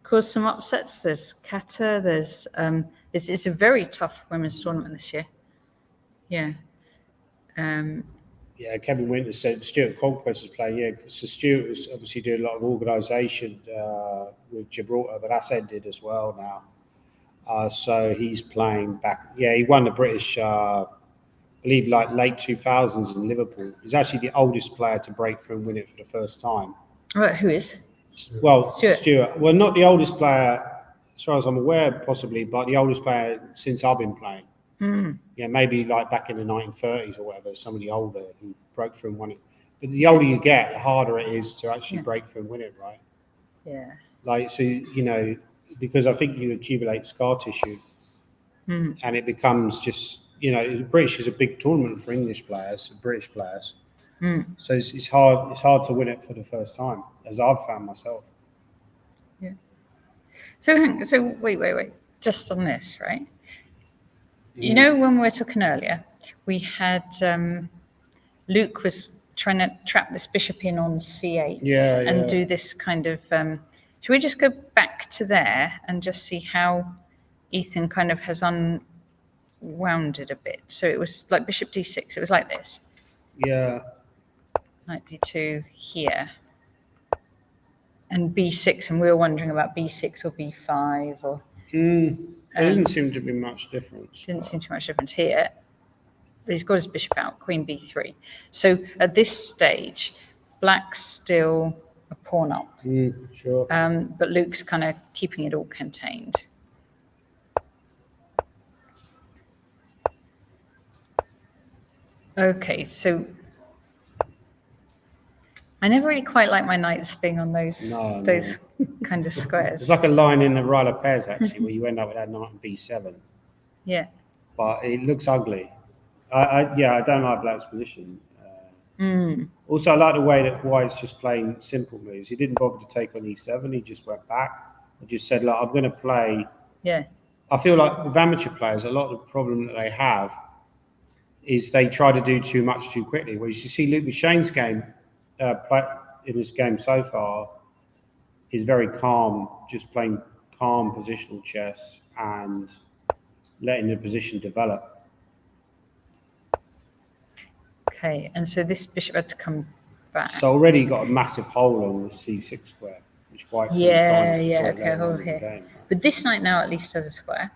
cause some upsets. There's Kata. There's it's a very tough women's tournament this year. Yeah. Yeah, Kevin Winter said Stuart Conquest is playing. Yeah, so Stuart was obviously doing a lot of organisation with Gibraltar, but that's ended as well now. So he's playing back. Yeah, he won the British, I believe, like late 2000s in Liverpool. He's actually the oldest player to break through and win it for the first time. Right, who is? Well, Stuart. Well, not the oldest player, as far as I'm aware, possibly, but the oldest player since I've been playing. Yeah, maybe like back in the 1930s or whatever, somebody older who broke through and won it. But the older you get, the harder it is to actually break through and win it, right? Yeah. Like, so, you know, because I think you accumulate scar tissue and it becomes just, you know, British is a big tournament for English players, British players. So it's hard to win it for the first time, as I've found myself. Yeah. So wait. Just on this, right? You know, when we were talking earlier, we had Luke was trying to trap this bishop in on c8 and do this kind of. Should we just go back to there and just see how Ethan kind of has unwound it a bit? So it was like bishop d6. It was like this. Yeah. Knight d2 here. And b6, and we were wondering about b6 or b5 or. There didn't seem to be much difference. Didn't seem too much difference here. He's got his bishop out, queen b3. So at this stage, black's still a pawn up. Sure. But Luke's kind of keeping it all contained. Okay, so I never really quite like my knights being on those kind of squares. It's like a line in the Ryla pairs, actually, where you end up with that knight on b7. Yeah. But it looks ugly. I don't like black's position. Also, I like the way that White's just playing simple moves. He didn't bother to take on e7. He just went back and just said, look, I'm going to play. Yeah. I feel like with amateur players, a lot of the problem that they have is they try to do too much too quickly. Whereas you see Luke Shane's game, in this game so far, is very calm, just playing calm positional chess and letting the position develop. Okay, and so this bishop had to come back. So already got a massive hole on the c6 square, which White can okay, hold here. Game. But this knight now at least has a square.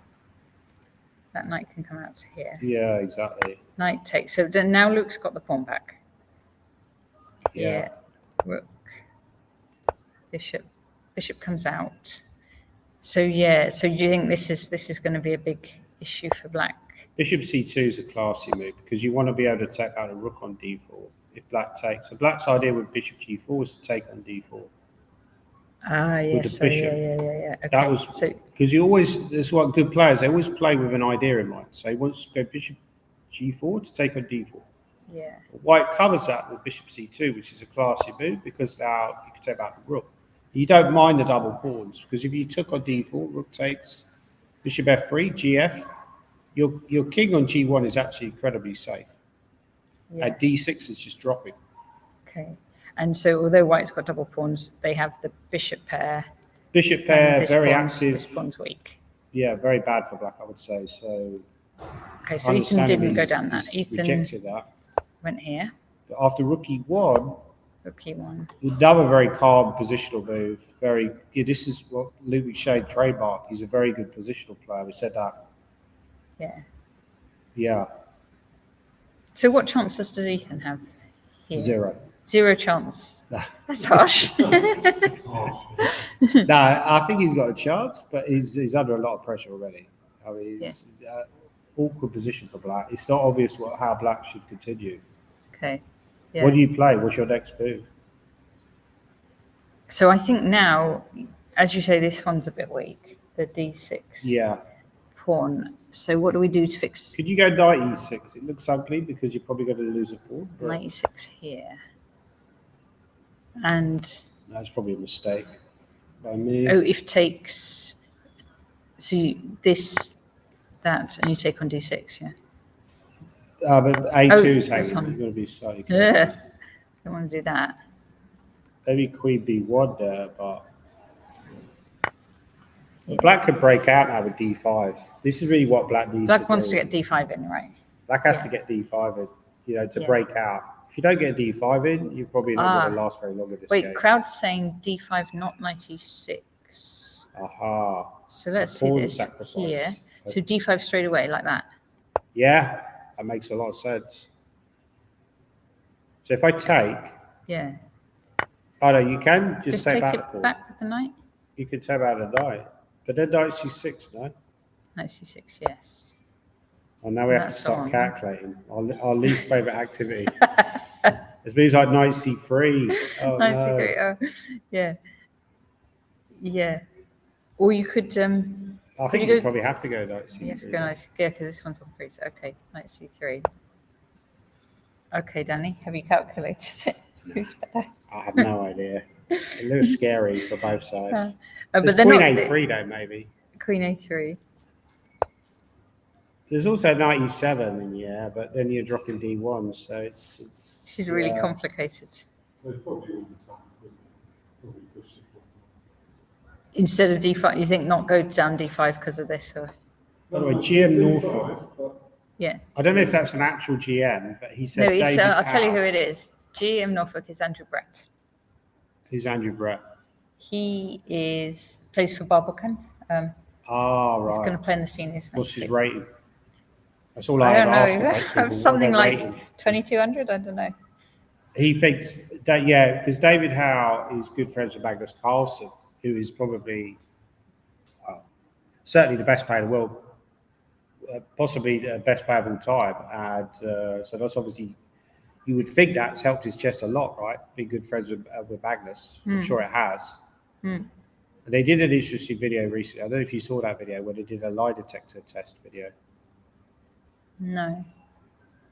That knight can come out to here. Yeah, exactly. Knight takes. So then now Luke's got the pawn back. Yeah. Rook. Bishop. Bishop comes out. So yeah. So do you think this is going to be a big issue for black? Bishop c2 is a classy move because you want to be able to take out a rook on d4 if black takes. So black's idea with bishop g4 was to take on d4. With the bishop. Yeah. Okay. That was because you always. That's what good players. They always play with an idea in mind. So he wants to go bishop g4 to take on d4. Yeah. White covers that with bishop c2, which is a classy move because now you can take out the rook. You don't mind the double pawns because if you took on d4, rook takes, bishop f3, gf. Your king on g1 is actually incredibly safe. Yeah. At d6 is just dropping. Okay. And so although White's got double pawns, they have the bishop pair. Bishop pair, very active. This pawn's weak. Yeah, very bad for black, I would say. So. Okay, so Ethan didn't go down that. Ethan rejected that. Went here. But after rook e1. Rook e1. Another very calm positional move. This is what Luke Shade trademark. He's a very good positional player. We said that. Yeah. Yeah. So what chances does Ethan have here? 0. 0 chance. That's harsh. No, I think he's got a chance, but he's under a lot of pressure already. I mean, it's an awkward position for black. It's not obvious how black should continue. Okay. Yeah. What do you play? What's your next move? So I think now, as you say, this one's a bit weak. The D6 Yeah. pawn. So what do we do to fix Could you go knight e6? It looks ugly because you're probably going to lose a pawn. but knight e6 here? And That's probably a mistake by me. oh, if takes. So that, and you take on D6, yeah. But A2 is that's hanging. on. You've got to be slightly Yeah. careful. Don't want to do that. Maybe queen b1 there, but Yeah. black could break out now with d5. This is really what black needs Black to wants do. to get D5 in, right? Black has Yeah. to get d5 in, to Yeah. break out. If you don't get d5 in, you're probably not going to last very long in this Wait, game. crowd's saying D5, not knight e6. Aha. So let's see pawn this sacrifice. here. So D5 straight away, like that. Yeah, that makes a lot of sense. So if I take, Yeah. oh no, you can just Just take take back the it pawn. back with the knight. You could take out the knight, but then knight c6, no? Knight c6, yes. Well, now we have to That's start on. calculating our least favourite activity. It means like knight c3. Oh, Knight no. c3, oh, yeah. Yeah. Or you could, I think you you go- probably have to go knight c3. you have to go knight, yeah, because this one's on free. So, okay, knight c3. Okay, Danny, have you calculated it? Who's better? I have no idea. It looks scary for both sides. But There's they're queen not a3 though, maybe. Queen a3. There's also knight e7 in yeah, but then you're dropping d1, so it's. This is really complicated. They probably all the time. Probably push it. Instead of d5, you think not go down d5 because of this, or By the way, GM Norfolk. yeah? I don't know if that's an actual GM, but he said No, it's, David I'll tell you Howe. who it is. GM Norfolk is Andrew Brett. Who's Andrew Brett? He plays for Barbican. He's Right. going to play in the seniors. What's next his year. rating? That's all I I have don't asked know. about people. Something What are they like rating? 2200. I don't know. He thinks that, yeah, because David Howe is good friends with Magnus Carlsen, who is probably certainly the best player in the world, possibly the best player of all time. And so that's obviously, you would think that's helped his chess a lot, right? Being good friends with Magnus. I'm sure it has. And they did an interesting video recently. I don't know if you saw that video where they did a lie detector test video. No.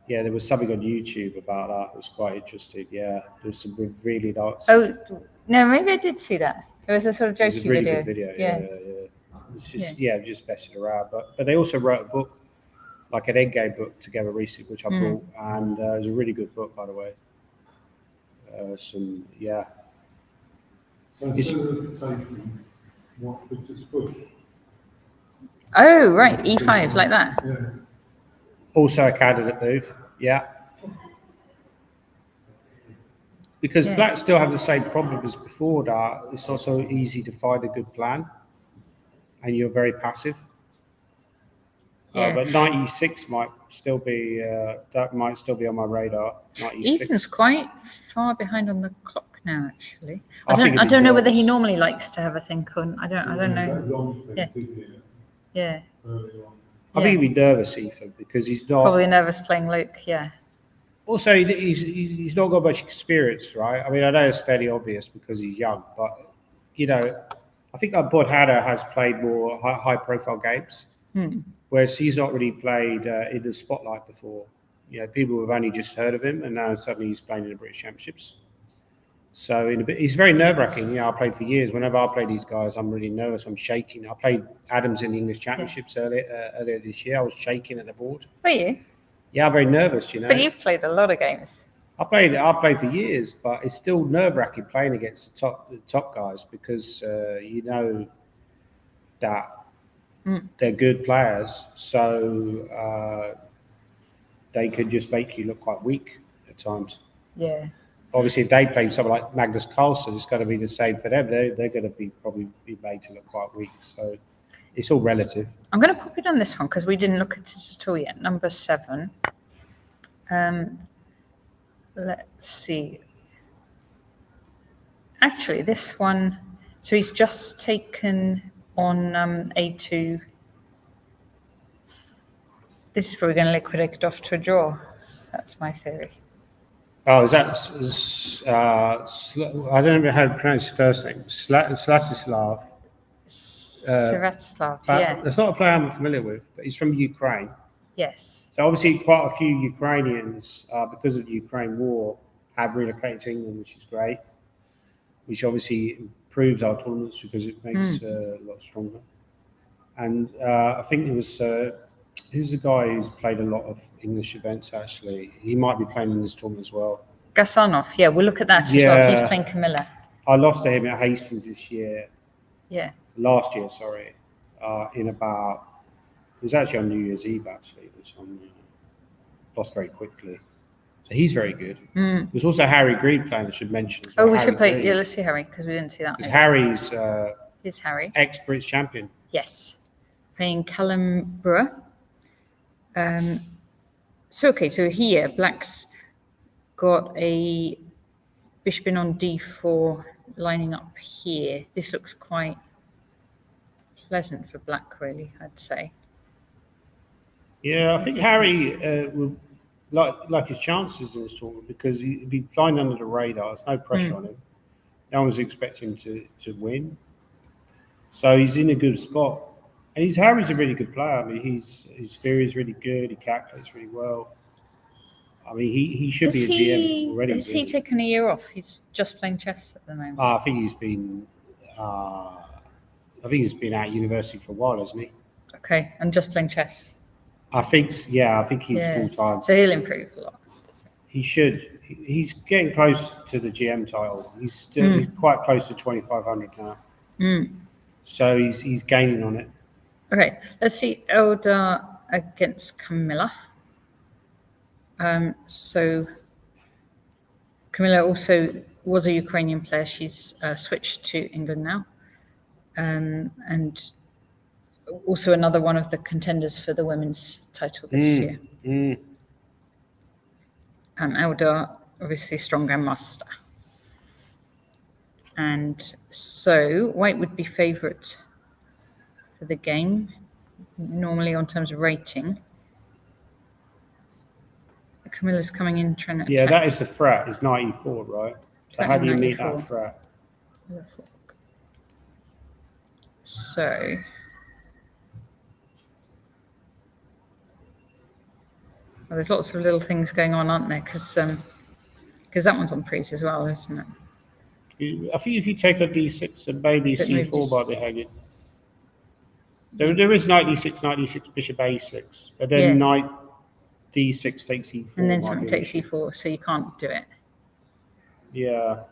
Yeah, there was something on YouTube about that. It was quite interesting. Yeah, there was some really dark. Oh no, maybe I did see that. It was a sort of It was jokey a really video. good video. Yeah. It's just, just messing around. But they also wrote a book, like an endgame book together recently, which I bought, and it was a really good book, by the way. So instead of taking what we just pushed. Oh right, e5 like that. Yeah. Also a candidate move. Yeah. Because black still have the same problem as before, that it's not so easy to find a good plan, and you're very passive. Yeah. But knight e6 might still be on my radar. Knight e6. Ethan's quite far behind on the clock now, actually. I think I don't know whether he works. normally likes to have a think on. I don't know. That long thing, Yeah. didn't it, Yeah. early on. I think he'd be nervous, Ethan, because he's not. Probably nervous playing Luke. Yeah. Also, he's not got much experience, right? I mean, I know it's fairly obvious because he's young, but I think that Bud Hatter has played more high-profile games, whereas he's not really played in the spotlight before. People have only just heard of him, and now suddenly he's playing in the British Championships. So he's very nerve-wracking. I played for years. Whenever I play these guys, I'm really nervous. I'm shaking. I played Adams in the English Championships earlier this year. I was shaking at the board. Were you? Yeah, I'm very nervous. But you've played a lot of games. I played for years, but it's still nerve-wracking playing against the top guys because that they're good players, so they could just make you look quite weak at times. Yeah. Obviously, if they play someone like Magnus Carlsen, it's going to be the same for them. They're going to probably be made to look quite weak. So it's all relative. I'm going to pop it on this one because we didn't look at it at all yet. Number 7. Let's see. Actually, this one. So he's just taken on A2. This is probably going to liquidate it off to a draw. That's my theory. Oh, is that? I don't know how to pronounce his first name. Slatislav. Sviatoslav, But yeah. that's not a player I'm familiar with, but he's from Ukraine. Yes. So obviously, quite a few Ukrainians, because of the Ukraine war, have relocated to England, which is great. Which obviously improves our tournaments because it makes a lot stronger. And I think there was who's the guy who's played a lot of English events. Actually, he might be playing in this tournament as well. Gasanov, yeah, we'll look at that as well. He's playing Camilla. I lost to him at Hastings this year. Yeah. Last year, sorry. In about, it was actually on New Year's Eve. Actually, it was on. Lost very quickly. So he's very good. There's also Harry Greed playing. I should mention. As well. Oh, we Harry should play. Greed. Yeah, let's see Harry because we didn't see that. Because Harry's Here's Harry. ex-British champion. Yes, playing Callum Brewer. So here Black's got a bishop in on d4 lining up here. This looks quite pleasant for Black, really, I'd say. Yeah, I think Harry will like his chances in this tournament because he'd be flying under the radar. There's no pressure on him. No one's expecting him to win. So he's in a good spot. And Harry's a really good player. I mean, his theory is really good. He calculates really well. I mean, he should be a GM already. Has he taken a year off? He's just playing chess at the moment. I think he's been out of university for a while, hasn't he? Okay, and just playing chess. I think he's full time. So he'll improve a lot. He should. He's getting close to the GM title. He's quite close to 2,500 now. So he's gaining on it. Okay, let's see Eldar against Camilla. So Camilla also was a Ukrainian player. She's switched to England now, and also another one of the contenders for the women's title this year. Eldar, obviously strong grandmaster. And so White would be favourite for the game, normally on terms of rating. Camilla's coming in trying to attack. That is the threat. It's 94, right? So how do you meet that threat? So there's lots of little things going on, aren't there? Because that one's on priest as well, isn't it? I think if you take a d6 and maybe c4 by the hanging. There is knight d6, knight d6, bishop a6, but then knight d6 takes e4. And then something takes e4, so you can't do it. Yeah.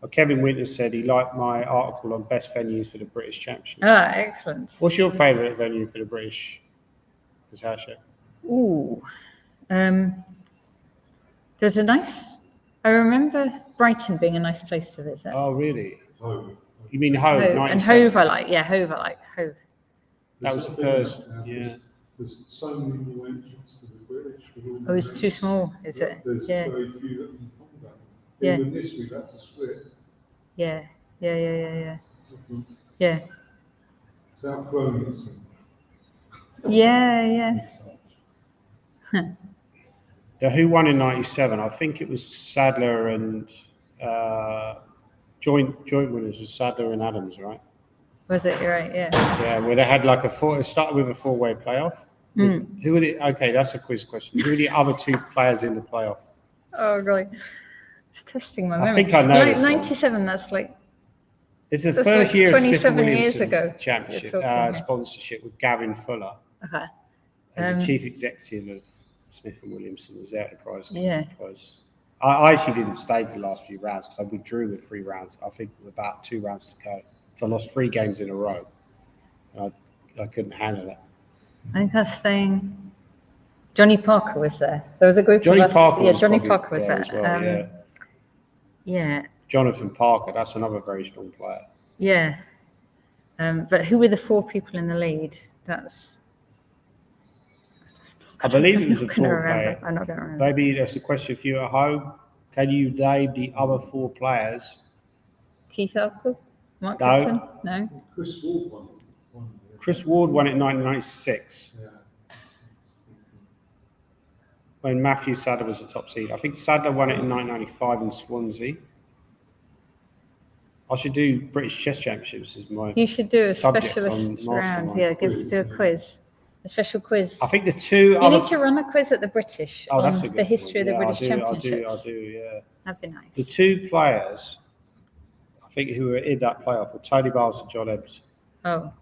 Well, Kevin Winter said he liked my article on best venues for the British Championship. Ah, excellent. What's your favourite venue for the British, Natasha? Ooh. There's a nice... I remember Brighton being a nice place to visit. Oh, really? Hove. You mean Hove? And Hove I like. Yeah, Hove I like. Hove. That was the first, There's so many more entrants to the British. Oh, it's too small, is it? There's Yeah. very few that can accommodate. Yeah. Even this, we've had to split. Yeah. Yeah. It's outgrown itself. Yeah. Who won in '97? I think it was Sadler and joint winners was Sadler and Adams, right? Was it? You're right. Yeah. Yeah, where they had like it started with a four-way playoff. Who were the? Okay, that's a quiz question. Who were the other two players in the playoff? Oh, really? It's testing my memory. I think I know this one. 97. That's like. It's the That's first like year of 27 Smith and years Williamson ago Championship you're talking. sponsorship with Gavin Fuller Okay. as the chief executive of Smith and Williamson was out of the prize. Yeah. I actually didn't stay for the last few rounds because I withdrew with 3 rounds. I think with about 2 rounds to go. So I lost 3 games in a row. I couldn't handle it. I think I was saying Johnny Parker was there. There was a group Johnny of us. Parker Yeah, was Johnny probably Parker was there. as well, Yeah. Jonathan Parker, that's another very strong player. Yeah. But who were the 4 people in the lead? I believe it was a I'm not gonna 4-player. remember. I'm not going to remember. Maybe that's a question for you at home. Can you name the other 4 players? Keith Elko? Mark No. Hudson? No. Chris Ward won. Chris Ward won it in 1996. Yeah. when Matthew Sadler was the top seed. I think Sadler won it in 1995 in Swansea. I should do British Chess Championships as my You should do a subject specialist on round. Mastermind. Yeah, do a quiz, a special quiz. I think the two You other... need to run a quiz at the British that's a on good the history point. of the British I Championships. do, yeah. That'd be nice. The two players, I think, who were in that playoff were Tony Biles and John Ebbs. Oh,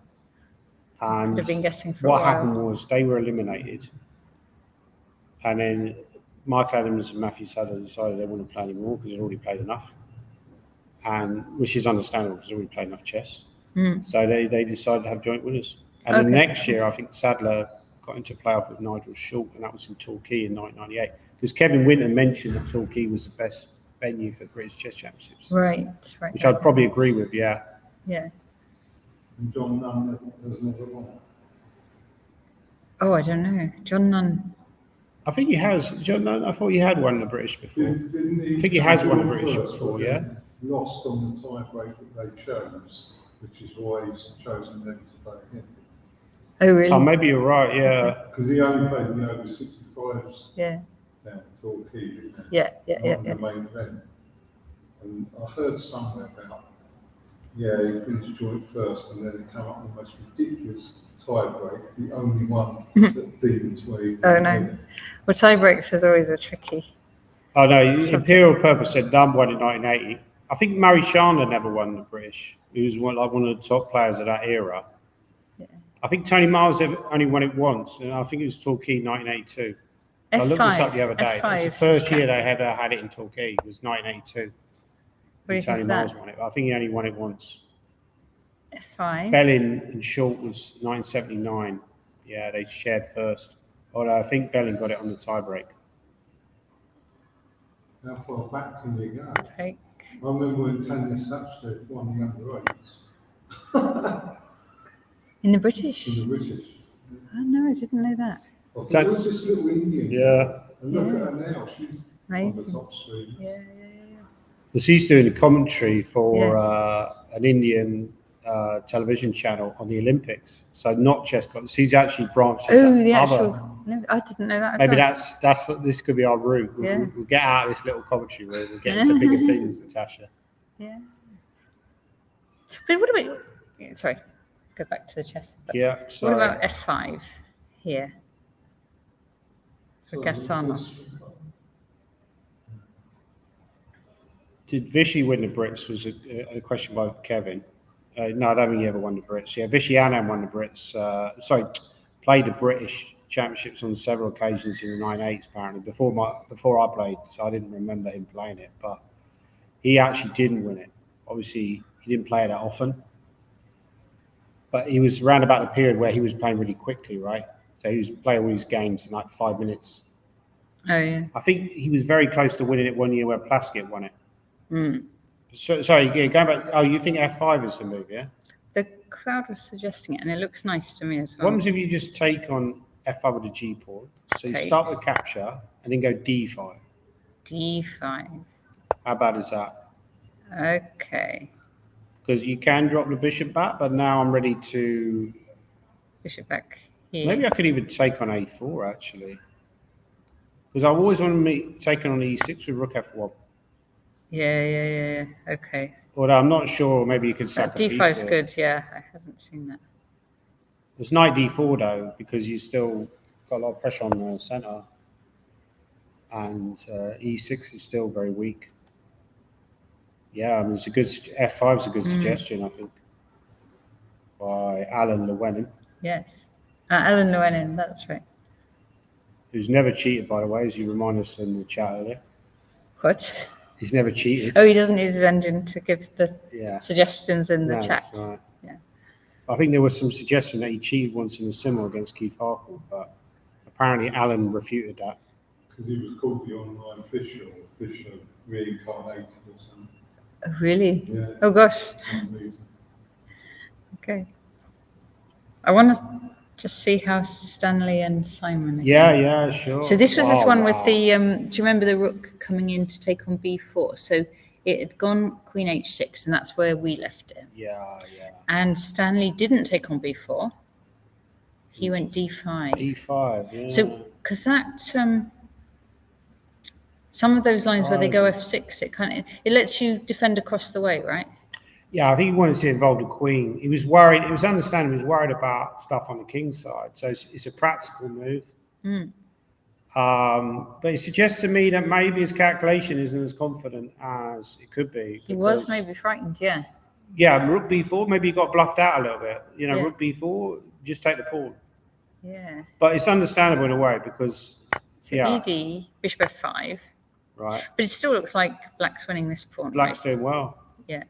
And could have been guessing for a what while. happened was they were eliminated, and then Mike Adams and Matthew Sadler decided they wouldn't play anymore because they'd already played enough, and which is understandable because they'd already played enough chess. So they decided to have joint winners. And then next year, I think Sadler got into playoff with Nigel Short, and that was in Torquay in 1998. Because Kevin Winter mentioned that Torquay was the best venue for British Chess Championships. Right. Which I'd probably agree with, yeah. Yeah. And John Nunn has never won. Oh, I don't know. John Nunn. I think he has. John Nunn, I thought he had won the British before. Didn't he? I think he has won the John British first, before, but yeah. then lost on the tie break that they chose, which is why he's chosen them to play again. Oh, really? Oh, maybe you're right, yeah. Because he only played the over 65s Yeah. down at Torquay, didn't he? Yeah. Not in the main event. And I heard something about, he finished joint first, and then it came up with the most ridiculous tie break, the only one that Demons were. Oh, no. Well, tie breaks is always a tricky. Oh, no, Imperial Purpose said Dunn won in 1980. I think Murray Chandler never won the British. He was one of the top players of that era. Yeah. I think Tony Miles only won it once, and I think it was Torquay 1982. I looked this up the other day. It was the first year they ever had it in Torquay. It was 1982. What do you Tony think of Miles that? won it, but I think he only won it once. F5. Bellin and Short was 1979. Yeah, they shared first. Although I think Bellin got it on the tiebreak. How far back can you go? Take. I remember when Tanya Satchler won the under 8s. In the British? In the British. Oh, no, I didn't know that. There was this little Indian. Yeah. And look at her now, she's on the Amazing. top stream. Yeah. Because he's doing a commentary for an Indian television channel on the Olympics. So not chess contest. He's actually branched into Oh, the other. actual. No, I didn't know that. As Maybe well. that's this could be our route. We'll get out of this little commentary where we'll get into bigger things, Natasha. Yeah. But what about? Sorry, go back to the chess. But Yeah. What So about F5 here for So Gassama? this- did Vichy win the Brits? Was a question by Kevin. No, I don't think he ever won the Brits. Yeah, Vichy Anand won the Brits. Played the British Championships on several occasions in the 1980s. Apparently, before I played, so I didn't remember him playing it. But he actually didn't win it. Obviously, he didn't play it that often. But he was around about the period where he was playing really quickly, right? So he was playing all these games in like 5 minutes. Oh yeah. I think he was very close to winning it one year where Plaskett won it. Mm. So, sorry, going back. Oh, you think F5 is the move, yeah? The crowd was suggesting it, and it looks nice to me as well. What happens if you just take on F5 with a G pawn? So you Okay. start with capture and then go D5. D5. How bad is that? Okay. Because you can drop the bishop back, but now I'm ready to. Bishop back here. Maybe I could even take on A4 actually. Because I always want to be taken on E6 with Rook F1. Yeah. Okay. Although I'm not sure, maybe you could sack a piece D5 is here. good. Yeah, I haven't seen that. It's knight D4 though, because you still got a lot of pressure on the centre. And E6 is still very weak. Yeah, I mean, F5 is a good suggestion, I think, by Alan Llewellyn, Yes. Alan Llewellyn, that's right. who's never cheated, by the way, as you remind us in the chat earlier. What? He's never cheated. Oh, he doesn't use his engine to give the Yeah. suggestions in the No, chat. that's right. Yeah. I think there was some suggestion that he cheated once in a similar against Keith Harcourt, but apparently Alan refuted that. Because he was called the online Fisher, or Fisher reincarnated or something. Oh, really? Yeah. Oh gosh. For some reason. Okay. I want to just see how Stanley and Simon. Are Yeah, sure. So this was this Wow, one with wow. the. Do you remember the rook coming in to take on B4? So it had gone Queen H6, and that's where we left it. Yeah. And Stanley didn't take on B4. He went D5. E5, yeah. So because that some of those lines where they go f6, it lets you defend across the way, right? Yeah, I think he wanted to involve the queen. He was worried. It was understandable. He was worried about stuff on the king's side. So it's a practical move. But it suggests to me that maybe his calculation isn't as confident as it could be. He was maybe frightened, yeah. Yeah, rook b4. Maybe he got bluffed out a little bit. You know, Yeah. rook b4, just take the pawn. Yeah. But it's understandable in a way because, So ed, bishop f5. Right. But it still looks like black's winning this pawn. Black's right? doing well. Yeah.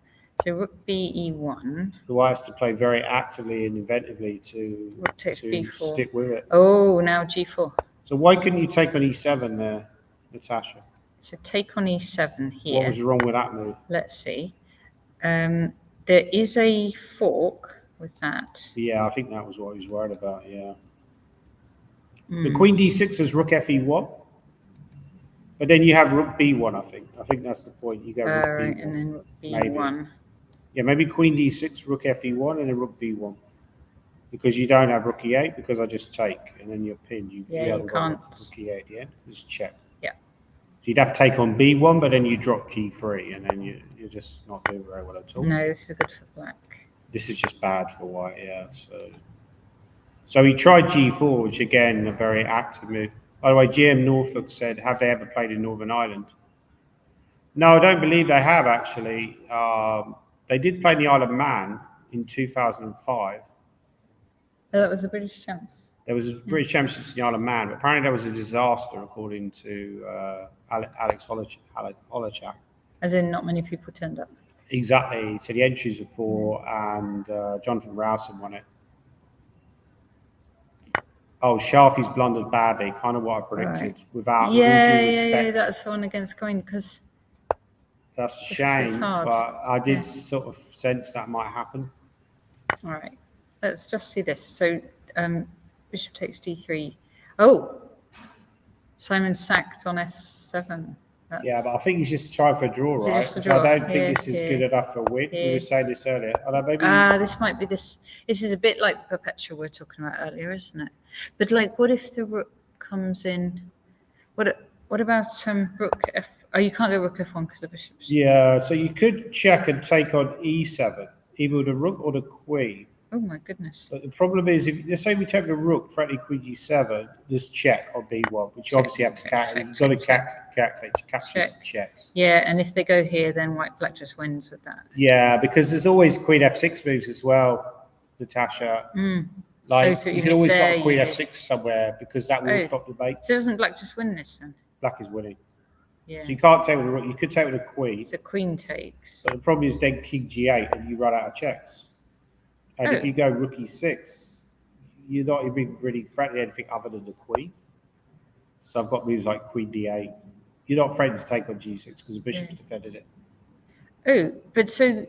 So rook b e1. The white has to play very actively and inventively to b4. stick with it. Oh, now g4. So why couldn't you take on e7 there, Natasha? So take on e7 here. What was wrong with that move? Let's see. There is a fork with that. Yeah, I think that was what he was worried about, yeah. The queen d6 is rook fe1. But then you have rook b1, I think. I think that's the point. You go rook Right, b1. and then rook Maybe. b1. Yeah, maybe queen d6, rook fe1, and then rook b1. Because you don't have rook e8, because I just take, and then you're pinned. You can't. Rook e8, yeah? Just check. Yeah. So you'd have to take on b1, but then you drop g3, and then you're just not doing very well at all. No, this is good for black. This is just bad for white, yeah. So he tried g4, which again, a very active move. By the way, GM Norfolk said, have they ever played in Northern Ireland? No, I don't believe they have, actually. They did play in the Isle of Man in 2005. Oh, that was the British champs. There was a British Championships in the Isle of Man, but apparently there was a disaster, according to Alex Holachak. As in, not many people turned up. Exactly. So the entries were poor, and Jonathan Rowson won it. Oh, Sharfie's blundered badly, kind of what I predicted. Right. Without all due respect. Yeah, that's the one against Coin, because that's a shame, but I did sort of sense that might happen. All right, let's just see this. So bishop takes d3. Oh, Simon sacked on f7. Yeah, but I think he's just trying for a draw, right? Just a draw. I don't think this is good enough for a win. We were saying this earlier. Maybe... this might be this. This is a bit like the perpetual we were talking about earlier, isn't it? But like, what if the rook comes in? What about rook f? Oh, you can't go rook f1 because the bishop's. Yeah, so you could check and take on e7, either the rook or the queen. Oh my goodness! But the problem is, if let's say we take the rook, threatening queen g7, just check on b1, which you obviously have to calculate. You've got to calculate captures and checks. Yeah, and if they go here, then black just wins with that. Yeah, because there's always queen f6 moves as well, Natasha. Like you can always got queen f6 somewhere because that will stop the bait. So doesn't black just win this then? Black is winning. Yeah. So you can't take with a rook. You could take with a queen. So queen takes. But the problem is then king g8 and you run out of checks. And if you go rook e6, you're not even really threatening anything other than the queen. So I've got moves like queen d8. You're not threatening to take on g6 because the bishop's defended it. Oh, but so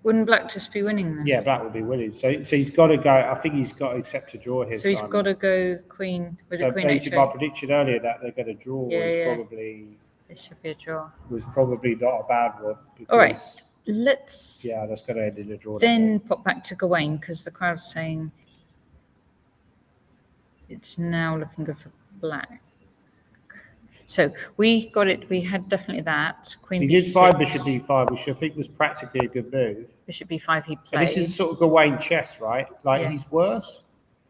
wouldn't black just be winning then? Yeah, black would be winning. So he's got to go. I think he's got to accept a draw here. So he's got to go queen with a queen. So basically, my prediction earlier that they're going to draw was probably. It should be a draw. Was probably not a bad one. All right, let's. Yeah, that's going to end in a draw. Then pop back to Gawain because the crowd's saying it's now looking good for black. So we got it. We had definitely that. Queen so he did 5 bishop d5, which I think was practically a good move. Bishop b5 he played. And this is sort of Gawain chess, right? Like he's worse,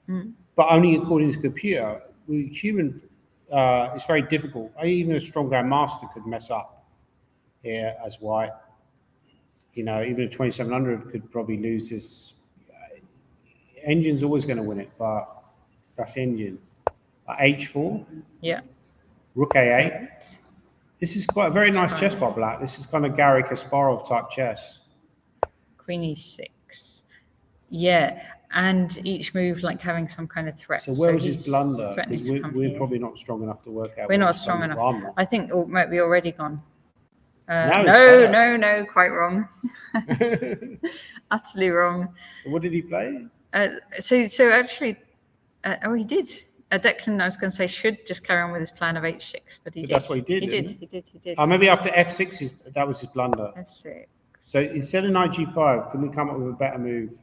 but only according to the computer. With human, it's very difficult. Even a strong grandmaster could mess up here as white. You know, even a 2700 could probably lose this. Engine's always going to win it, but that's engine. H4. Yeah. Rook a8. This is quite a very nice chess by black. This is kind of Garry Kasparov type chess. Queen e6. Yeah, and each move like having some kind of threat. So where was his blunder? Because we're probably not strong enough to work out. We're not strong enough. I think it might be already gone. No, quite wrong. Utterly wrong. So what did he play? So actually, he did. Declan, I was going to say, should just carry on with his plan of h6, but he did. That's what he did. He did. Oh, maybe after f6, that was his blunder. f6. So instead of knight g5, can we come up with a better move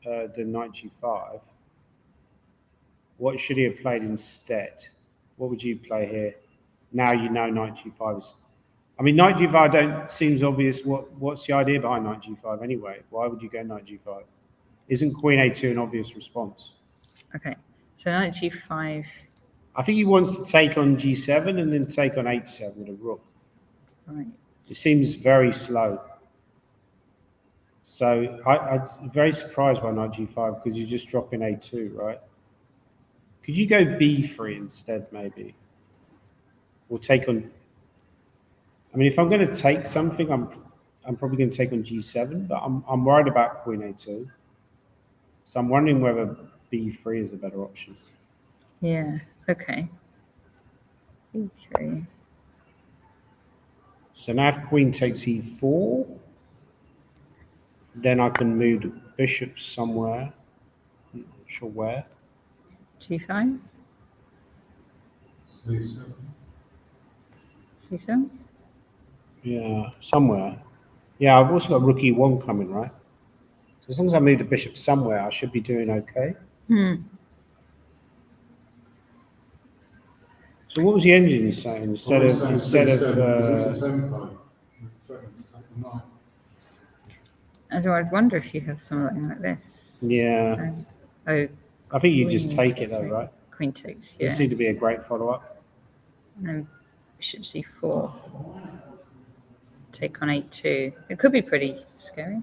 than knight g5? What should he have played instead? What would you play here? now you know knight g5 is. I mean, knight g5 don't seems obvious. What's the idea behind knight g5 anyway? Why would you go knight g5? Isn't queen a2 an obvious response? Okay, so knight g5. I think he wants to take on g7 and then take on h7 with a rook. Right. It seems very slow. So I'm very surprised by knight g5 because you're just dropping a2, right? Could you go b3 instead, maybe? Or take on... I mean, if I'm going to take something, I'm probably going to take on g7, but I'm worried about queen a2. So I'm wondering whether b3 is a better option. Yeah, okay. b3. So now if queen takes e4, then I can move the bishop somewhere. I'm not sure where. g5. C7. c7. Yeah, somewhere. Yeah, I've also got rook e1 coming, right? So as long as I move the bishop somewhere, I should be doing okay. So what was the engine saying instead of It's a tempo. It threatens to take the knight. And I'd wonder if you have something like this. Yeah. Oh, I think you just queen take it takes, though, right? right? Queen takes, yeah. Doesn't seem to be a great follow-up. And then bishop c4. Take on a2. It could be pretty scary.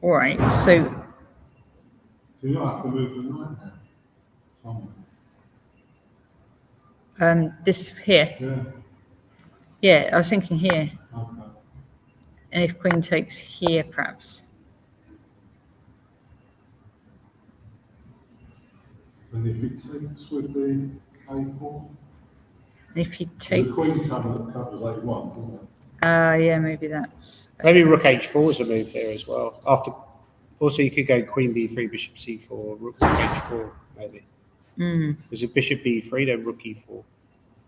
All right, so Do you have to move the knight now? Somewhere. this here. Yeah. Yeah, I was thinking here. Okay. And if queen takes here, perhaps. And if it takes with the a4? And if you The take... queen covers a1, doesn't it? yeah, maybe that's... Maybe rook h4 is a move here as well. Also, you could go queen b3, bishop c4, rook h4, maybe. There's a bishop b3, then rook e4,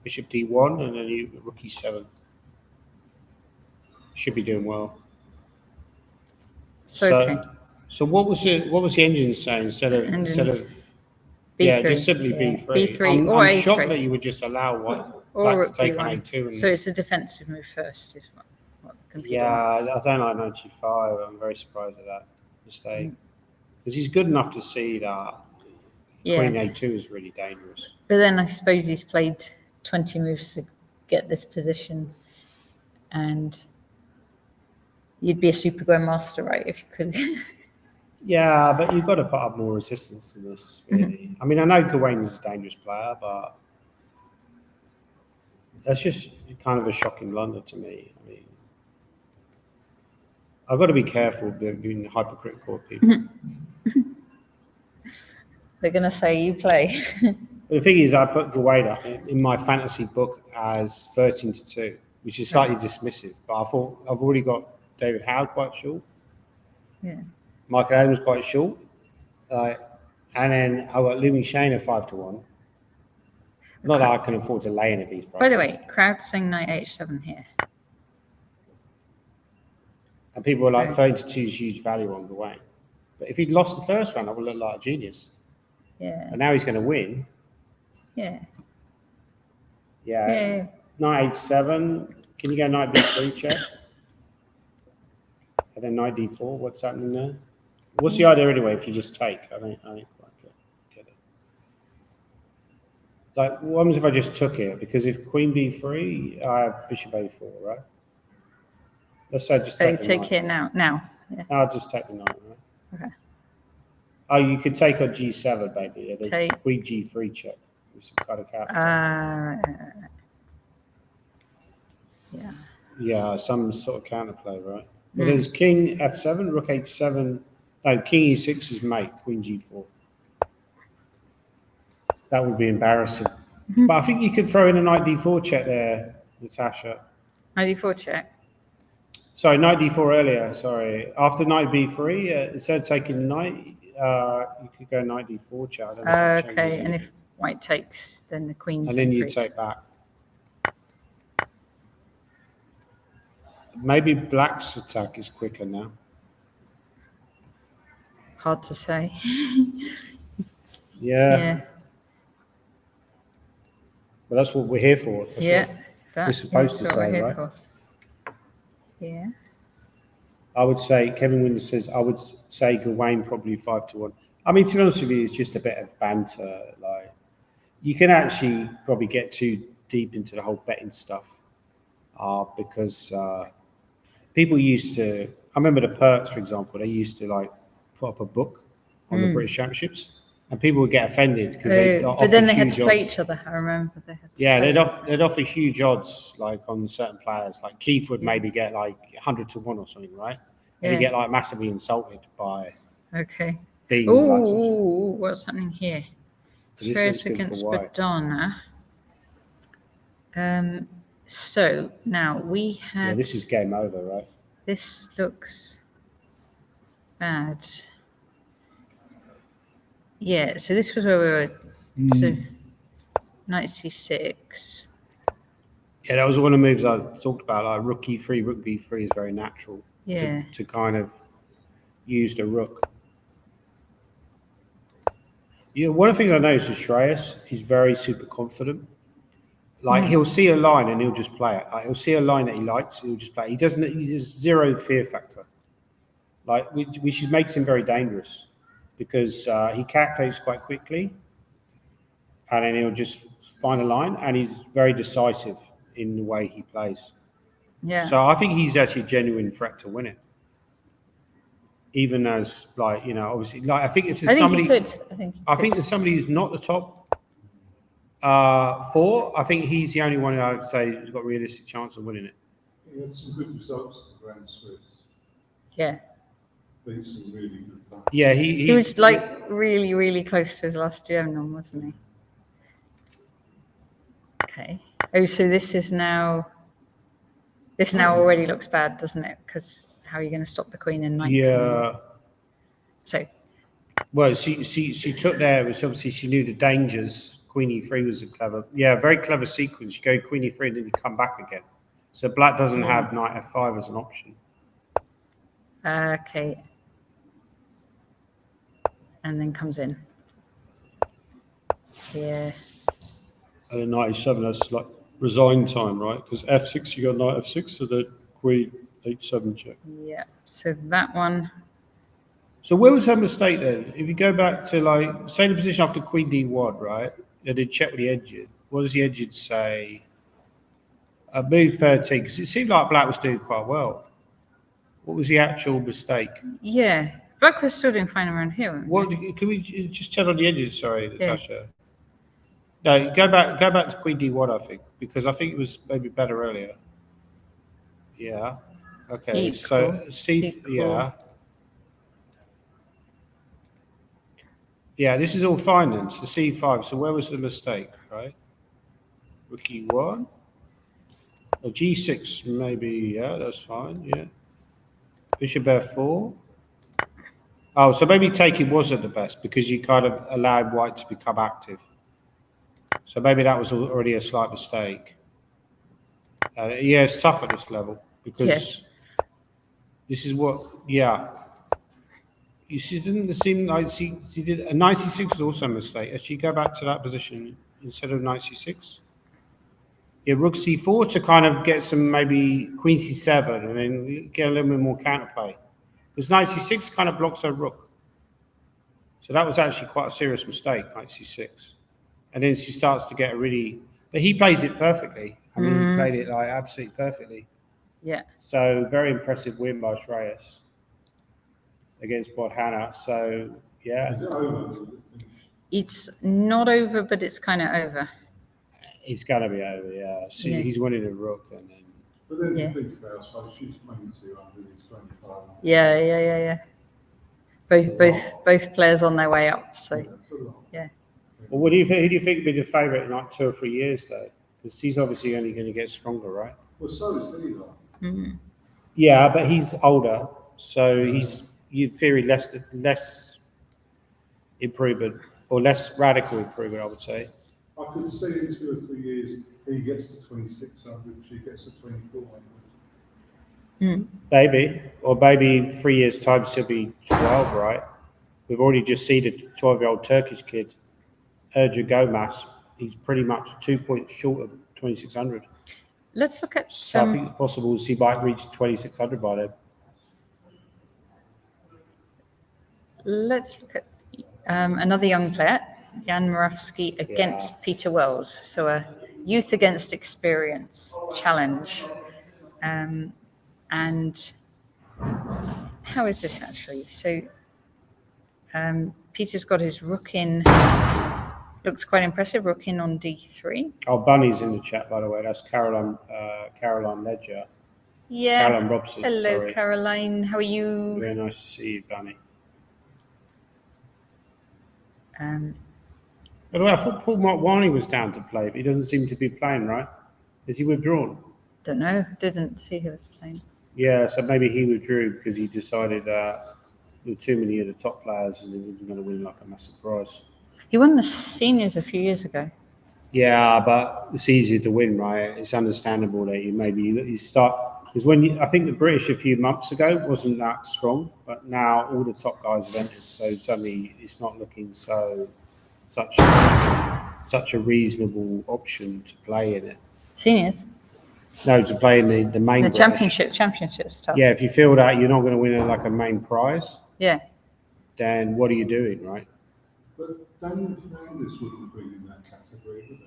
bishop d1, and then you rook e7. Should be doing well. Okay. So what was the engine saying instead of B3. yeah, just simply b3. B3 or I'm A3. shocked that you would just allow black to take on a2. And, so it's a defensive move first, is what the computer yeah, wants. I don't like knight g5. I'm very surprised at that mistake because he's good enough to see that queen a2 is really dangerous. But then I suppose he's played 20 moves to get this position, and you'd be a super grandmaster, right, if you could. Yeah, but you've got to put up more resistance to this, really. I mean, I know Gawain is a dangerous player, but that's just kind of a shocking blunder to me. I mean, I've got to be careful being hypercritical of people. They're going to say you play. But the thing is, I put Gawain up in my fantasy book as 13-2, which is slightly dismissive. But I thought I've already got David Howard quite short. Yeah. Michael Adams quite short. And then I got Louis Shane at 5-1. Not that I can afford to lay any of these prices. By the way, crowd saying knight h7 here. And people were like, 32 is huge value on Gawain. But if he'd lost the first round, I would look like a genius. Yeah. And now he's going to win. Yeah. Yeah. Knight h7. Can you go knight b3 check? And then knight d4. What's happening there? What's the idea anyway if you just take? I don't quite get it. Like, what happens if I just took it? Because if queen b3, I have bishop a4, right? Let's say just take the take knight. it now. Yeah. I'll just take the knight, right? Okay. Oh, you could take on g7, baby. Yeah, Take. Queen g3 check with some kind of cap. Right. Yeah. Yeah, some sort of counterplay, right? But there's king f7, rook h7. No, king e6 is mate, queen g4. That would be embarrassing. But I think you could throw in a knight d4 check there, Natasha. Knight d4 check. Sorry, knight d4 earlier. Sorry. After knight b3, instead of taking the knight, you could go knight d4 check. I don't know if that Okay, changes and anything. if white takes, then the queen's And then you increased. take back. Maybe black's attack is quicker now. Hard to say. Yeah. Yeah. But that's what we're here for. That's Yeah. what we're supposed to that's what we're say, here right? for. Yeah. I would say, Kevin Winder says, I would say Gawain probably 5-1. I mean, to be honest with you, it's just a bit of banter. Like, you can actually probably get too deep into the whole betting stuff because people used to, I remember the Perks, for example, they used to like put up a book on the British Championships and people would get offended because they offer but then they had huge to play odds. each other. I remember they had to Yeah, play. they'd offer huge odds like on certain players. Like Keith would maybe get like 100-1 or something, right? And he'd get like massively insulted by Okay. being like such. Ooh, what's happening here? This Trace looks good for against white. Madonna. So now we have. Yeah, this is game over, right? This looks bad. Yeah, so this was where we were. So knight c6. Yeah, that was one of the moves I talked about. Like rook e3, rook b3 is very natural. Yeah. To kind of use the rook. Yeah, one of the things I noticed with Shreyas, he's very super confident. Like he'll see a line and he'll just play it. Like he'll see a line that he likes, he'll just play it. He doesn't. He has zero fear factor. Like which makes him very dangerous because he calculates quite quickly, and then he'll just find a line, and he's very decisive in the way he plays. Yeah. So I think he's actually a genuine threat to win it. Even as like obviously, like I think if there's somebody, he could. I think there's somebody who's not the top 4. I think he's the only one who I would say has got a realistic chance of winning it. He had some good results at the Grand Swiss. Yeah. Beat some really good players. Yeah, he was like really, really close to his last German, wasn't he? Okay. Oh, so this now already looks bad, doesn't it? Because how are you going to stop the queen and knight? Yeah. So. Well, she took there. It was obviously she knew the dangers. Queen e3 was very clever sequence. You go queen e3 and then you come back again. So black doesn't have knight f5 as an option. Okay. And then comes in. Yeah. And then knight e7, that's like resign time, right? Because f6, you got knight f6, so the queen h7 check. Yeah. So that one. So where was her mistake then? If you go back to like, say the position after queen d1, right? They did check with the edge. What does the edge say? Move 13, because it seemed like black was doing quite well. What was the actual mistake? Yeah, black was still doing fine around here. What can we just check on the edges? Sorry, Natasha. No, go back to queen d1. I think because I think it was maybe better earlier. Yeah. Okay. Equal. So Steve, yeah. Yeah, this is all fine then. So c5. So where was the mistake, right? Rook e1. Or g6 maybe. Yeah, that's fine. Yeah. Bishop f4. Oh, so maybe taking wasn't the best because you kind of allowed white to become active. So maybe that was already a slight mistake. Yeah, it's tough at this level because this is what. Yeah. She didn't seem like she did. A knight c6 was also a mistake. Actually, go back to that position instead of knight c6. Yeah, rook c4 to kind of get some maybe queen c7 and then get a little bit more counterplay. Because knight c6 kind of blocks her rook. So that was actually quite a serious mistake, knight c6. And then she starts to get a really. But he plays it perfectly. I mean, he played it like absolutely perfectly. Yeah. So very impressive win by Shreyas against Bodhana. So yeah. Is it over? It's not over, but it's kind of over. It's got to be over, yeah. See, he's winning a rook, and then. But then you think about, I suppose she's 22, he's 25. Yeah. Both players on their way up. So yeah. Well, who do you think would be the favourite in like 2 or 3 years, though? Because he's obviously only going to get stronger, right? Well, so is he, though. Yeah, but he's older, so he's in theory less improvement or less radical improvement, I would say. I could see in 2 or 3 years he gets to 2600, she gets to 2400. Maybe, or maybe 3 years' time she'll be 12, right? we've already just seen a 12-year-old Turkish kid, Erca Gomas. He's pretty much 2 points short of 2,600. Let's look at So I think it's possible he might reach 2,600 by then. Let's look at another young player, Jan Morawski against Peter Wells. So a youth against experience challenge. And how is this actually? So Peter's got his rook in. Looks quite impressive. Rook in on d3. Oh, Bunny's in the chat, by the way. That's Caroline Ledger. Yeah. Caroline Robson. Hello, sorry. Caroline. How are you? Very nice to see you, Bunny. By the way, I thought Paul Motwani was down to play, but he doesn't seem to be playing, right? Is he withdrawn? Don't know. Didn't see who was playing. Yeah, so maybe he withdrew because he decided there were too many of the top players and he wasn't going to win like a massive prize. He won the seniors a few years ago. Yeah, but it's easier to win, right? It's understandable that you start because I think the British a few months ago wasn't that strong, but now all the top guys have entered, so suddenly it's not looking such a reasonable option to play in it. Seniors? No, to play in the main. The championship stuff. Yeah, if you feel that you're not going to win like a main prize. Yeah. Then what are you doing, right? But Daniel Fernandez wouldn't be in that category, would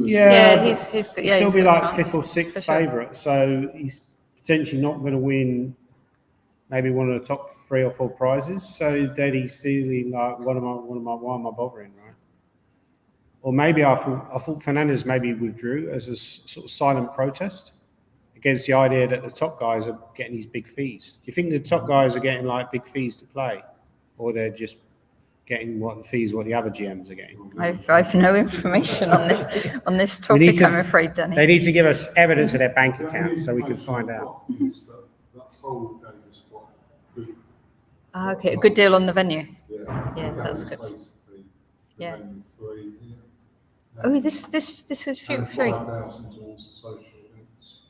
he? He'd still be like fifth or sixth favourite, so he's potentially not going to win maybe one of the top 3 or 4 prizes. So then he's feeling like, why am I bothering, right? Or maybe I thought Fernandez maybe withdrew as a sort of silent protest against the idea that the top guys are getting these big fees. Do you think the top guys are getting like big fees to play, or they're just getting what the other GMs are getting? I've no information on this topic, I'm afraid, Danny. They need to give us evidence of their bank accounts so we can find out. That whole game is quite good. Okay, a good deal on the venue. Yeah, that's good. Yeah. Free, Oh, this was free. 5,000 towards the social events.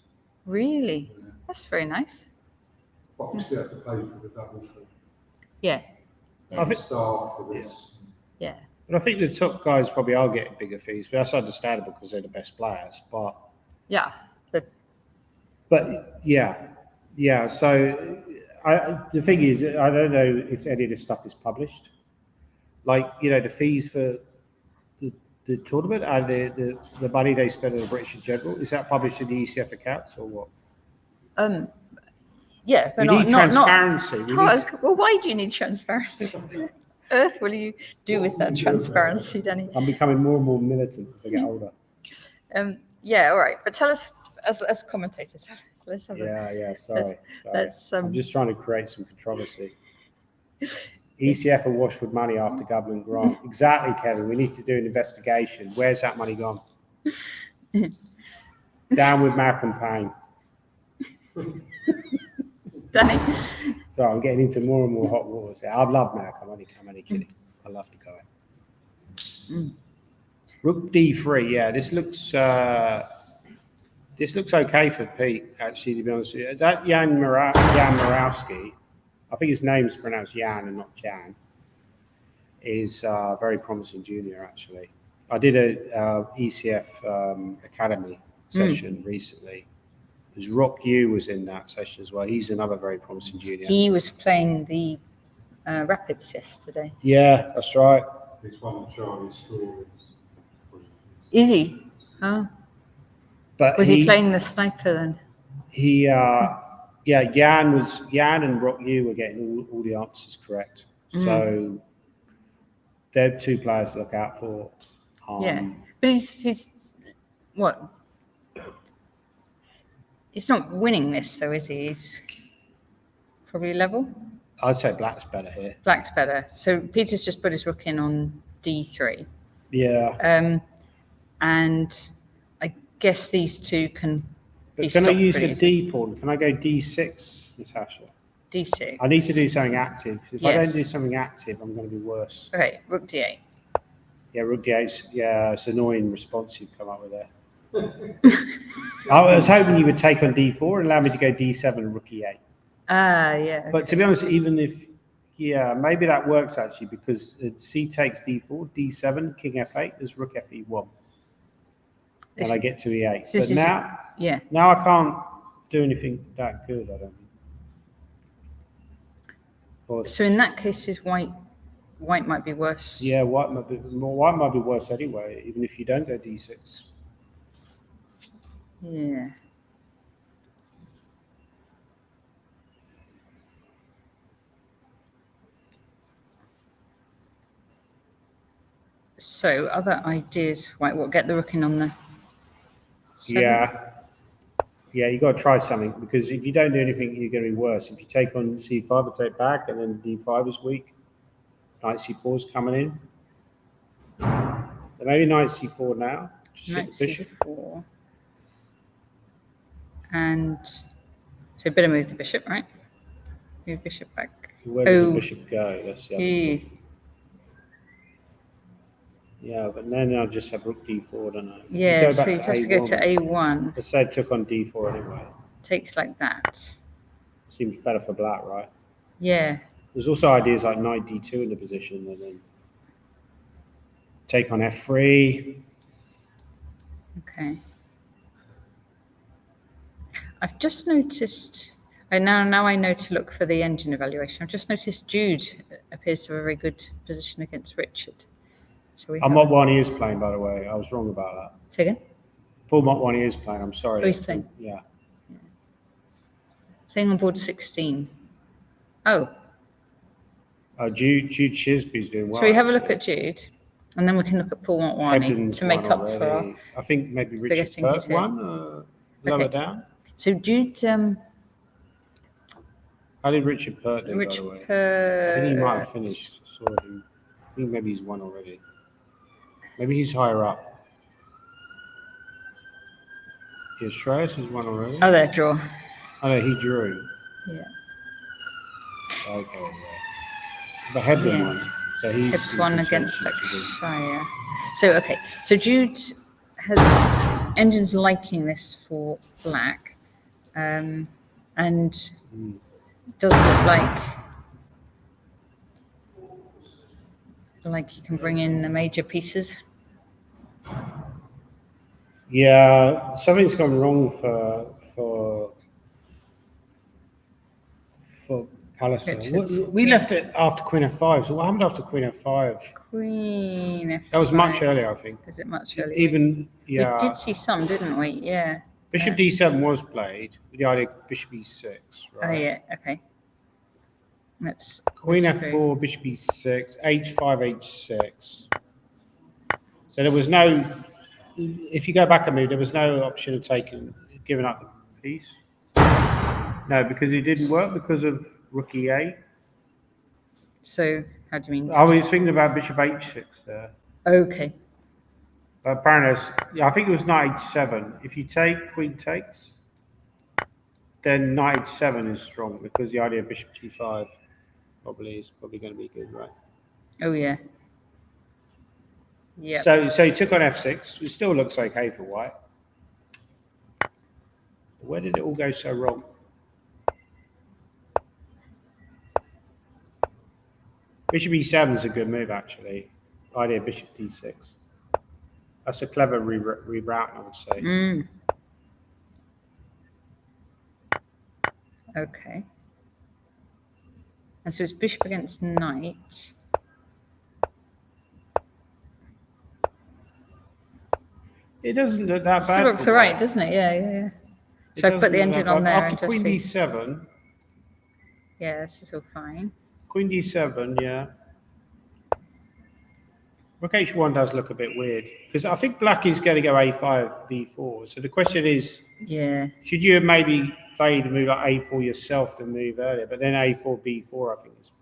Really? Yeah. That's very nice. But we still have to pay for the double fee. Yeah. I think staff for this. Yeah. But I think the top guys probably are getting bigger fees, but that's understandable because they're the best players. But yeah, but yeah. So the thing is, I don't know if any of this stuff is published. Like, the fees for the tournament and the money they spend on the British in general, is that published in the ECF accounts or what? Yeah, but we need transparency. Well, why do you need transparency? What earth will you do with that transparency, Danny? I'm becoming more and more militant as I get older. Yeah, all right. But tell us, as a commentator, let's have sorry. I'm just trying to create some controversy. ECF awash with money after government grant. Exactly, Kevin. We need to do an investigation. Where's that money gone? Down with Malcolm Payne. Danny. So I'm getting into more and more hot waters here. I love Malcolm. I'm only kidding. I love the guy. Rook d3. Yeah, this looks okay for Pete. Actually, to be honest with you, that Jan Morawski, I think his name's pronounced Jan and not Jan, is a very promising junior. Actually, I did a ECF Academy session recently. Because Rock Yu was in that session as well. He's another very promising junior. He was playing the Rapids yesterday. Yeah, that's right. He's one of Charlie's stories. Is he? Oh. But was he playing the sniper then? Jan and Rock Yu were getting all the answers correct. So they're 2 players to look out for. But he's what? He's not winning this, so is he? He's probably level. I'd say Black's better here. Black's better. So Peter's just put his rook in on d3. Yeah. And I guess these 2 can. But can I use the D pawn? Can I go d6, Natasha? d6. I need to do something active. If I don't do something active, I'm going to be worse. Okay, rook d8. Yeah, rook d8. Yeah, it's an annoying response you've come up with there. I was hoping you would take on d4 and allow me to go d7 and rook e8. Yeah. But to be honest, even if Yeah, maybe that works actually because C takes D4, D7, King F8, there's Rook FE1. And I get to E8. So But now I can't do anything that good, I don't think. So in that case, is white might be worse. Yeah, white might be worse anyway, even if you don't go D6. Yeah. So other ideas, white, what, get the rook in on the 7th? Yeah, you got to try something because if you don't do anything, you're going to be worse. If you take on C5, I take back, and then D5 is weak. Knight C4 is coming in. Then maybe Knight C4 now. Just hit the bishop. C4. And so better move the bishop, right? Move bishop back. Where does the bishop go? That's the other thing. Yeah, but then I'll just have Rook D4, don't I? Yeah, so you have to go to A1. Let's say it took on D4 anyway. Takes like that. Seems better for black, right? Yeah. There's also ideas like Knight D2 in the position, and then take on F3. Okay. I've just noticed, now I know to look for the engine evaluation. I've just noticed Jude appears to have a very good position against Richard. I'm not one he is playing, by the way. I was wrong about that. Say again? Paul Motwani is playing. I'm sorry. Oh, he's playing? Yeah. Playing on board 16. Oh. Jude Chisby's doing well. Shall we have a look at Jude? And then we can look at Paul Motwani to make up already. for I think maybe Richard Pert won, lower down. So Jude... How did Richard Pert do, by the way? I think he might have finished. Saw him. I think maybe he's won already. Maybe he's higher up. Yeah, Shreyas has won already. Oh, there, draw. Oh, no, he drew. Yeah. Okay, yeah. But Hebden won. So he's won against Shire. So, okay. So Jude has engines liking this for black. And does look like he can bring in the major pieces. Yeah, something's gone wrong for Palliser. We left it after Queen F5. So what happened after Queen F5? Queen F5. That was much earlier, I think. Is it much earlier? Even we did see some, didn't we? Yeah. Bishop D7 was played with the idea of Bishop E6, right? Oh yeah. Okay. Queen F4, Bishop E6, H5, H6. So there was no. If you go back a move, there was no option of giving up the piece. No, because it didn't work because of Rook E8. So how do you mean? I was thinking about Bishop H6 there. Okay. But apparently, I think it was Knight H7. If you take Queen takes, then Knight H7 is strong because the idea of Bishop G5 is probably going to be good, right? Oh yeah. Yeah. So he took on F6. It still looks okay for white. Where did it all go so wrong? Bishop E7 is a good move, actually. Idea Bishop D6. That's a clever rerouting, I would say. Okay. And so it's bishop against knight. It doesn't look that bad. It looks all right, doesn't it? Yeah. So I put the engine on there. After Queen D7. Yeah, this is all fine. Queen D7, yeah. Rook H1 does look a bit weird because I think black is going to go A5, B4. So the question is, should you have maybe played a move like A4 yourself to move earlier, but then A4, B4, I think is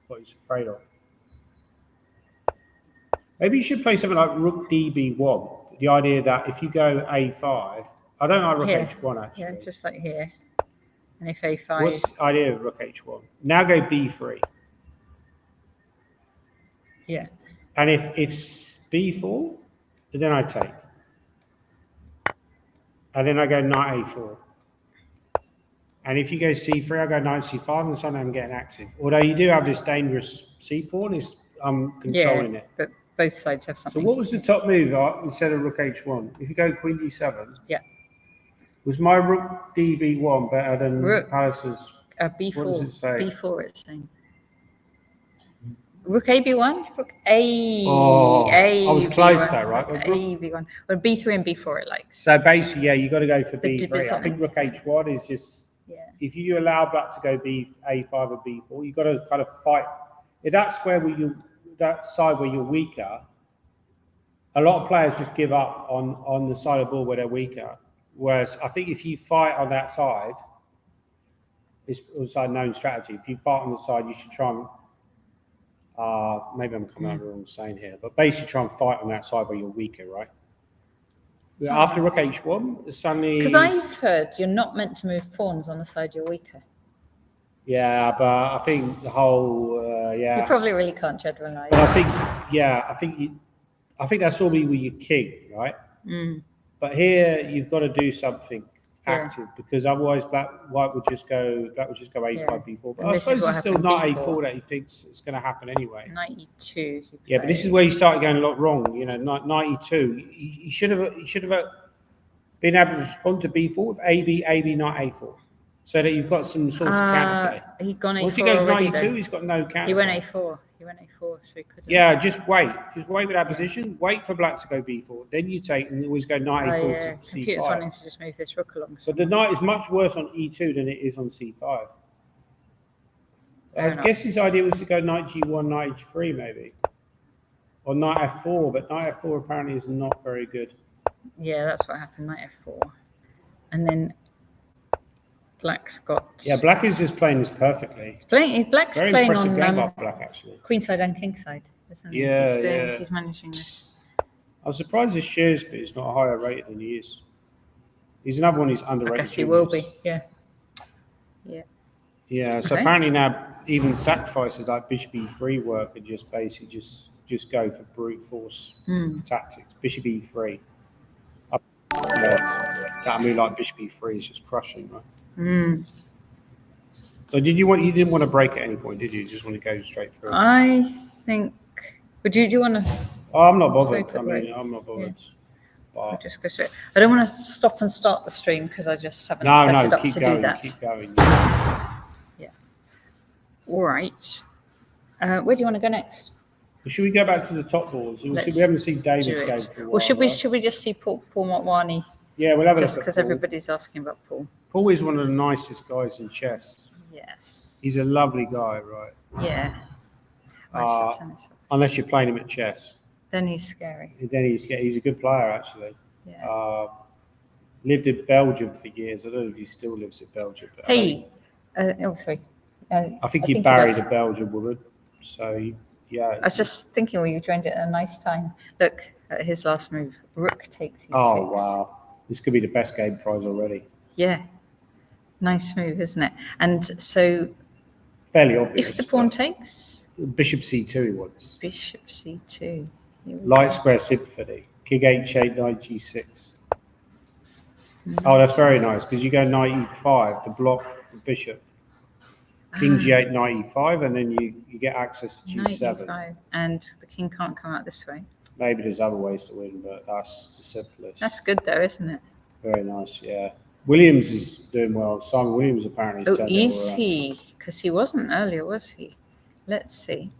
what he's afraid of. Maybe you should play something like Rook DB1. The idea that if you go A5, I don't like Rook H1 actually. Yeah, just like here. And if A5. What's the idea of Rook H1? Now go B3. Yeah. And if B4, then I take. And then I go Knight A4. And if you go c3, I go knight c5, and suddenly I'm getting active. Although you do have this dangerous c pawn, I'm controlling it. But both sides have So something. what was the top move instead of rook h1? If you go queen d7, Yeah. was my rook db1 better than Rook- Palace's? B4. What does it say? B4 it's saying. Rook AB1? Rook A. Oh, A. I was close B1, though, right? Rook Rook- AB1. Well, B3 and B4 it likes. So basically, yeah, you got to go for But did b3. I think rook h1 is just, Yeah. if you allow black to go a5 or b4, you've got to kind of fight. If that square that side where you're weaker, a lot of players just give up on the side of the ball where they're weaker. Whereas I think if you fight on that side, it's also a known strategy. If you fight on the side, you should try and, maybe I'm coming out of the wrong saying here, but basically try and fight on that side where you're weaker, right? After rook h1, suddenly... Because I've heard you're not meant to move pawns on the side you're weaker. Yeah, but I think the whole, You probably really can't generalize. But I think that's all with your king, right? But here you've got to do something active because otherwise white would just go a5 b4. But I suppose it's still not a4 that he thinks it's going to happen anyway. Knight e2. Yeah, but this is where you started going a lot wrong. You know, knight e2. He should have been able to respond to b4 with ab knight a4, so that you've got some sort of counterplay. He'd gone a4. Once he goes already, knight e2, he's got no counter. He went a4. So he couldn't. Yeah, just wait with that position. Wait for black to go b4. Then you take and always go knight a4 to c5. Computer's wanting to just move this rook along. But the knight is much worse on e2 than it is on c5. I guess his idea was to go knight g1, knight h3 maybe. Or knight f4, but knight f4 apparently is not very good. Yeah, that's what happened, knight f4. And then black's got... Yeah, black is just playing this perfectly. Black's very playing impressive on game by black, actually. queenside and kingside, isn't he? Yeah, He's managing this. I'm surprised his Shrewsbury is not higher rated than he is. He's another one who's underrated. I guess he will be, yeah. Yeah, so apparently now even sacrifices like bishop e3 work and just basically just go for brute force tactics. Bishop e3. That move like bishop e3 is just crushing, right? So you didn't want to break at any point, did you? You just want to go straight through? I think. Would you want to? Oh, I'm not bothered. I'm not bothered. I'll just go straight. I don't want to stop and start the stream because I just haven't set it up to do that. Keep going. Yeah. All right. Where do you want to go next? Well, should we go back to the top boards? We haven't seen Davis game for a while. Or should we just see Paul Motwani? Yeah, we'll have a look. Just because everybody's asking about Paul. Paul is one of the nicest guys in chess. Yes. He's a lovely guy, right? Yeah. Unless you're playing him at chess. Then he's scary. Then he's a good player, actually. Yeah. Lived in Belgium for years. I don't know if he still lives in Belgium. But sorry. I think he married a Belgian woman. So, yeah. I was just thinking, you joined it at a nice time. Look at his last move. Rook takes e6. Oh, wow. This could be the best game prize already. Yeah. Nice move, isn't it? And so... Fairly obvious. If the pawn takes? Bishop c2 he wants. Bishop c2. Light square symphony. King h8, knight g6. Oh, that's very nice, because you go knight e5 to block the bishop. King g8, knight e5, and then you get access to g7. Knight e5, and the king can't come out this way. Maybe there's other ways to win, but that's the simplest. That's good though, isn't it? Very nice, yeah. Williams is doing well. Simon Williams apparently is doing well. Is he? Because he wasn't earlier, was he? Let's see.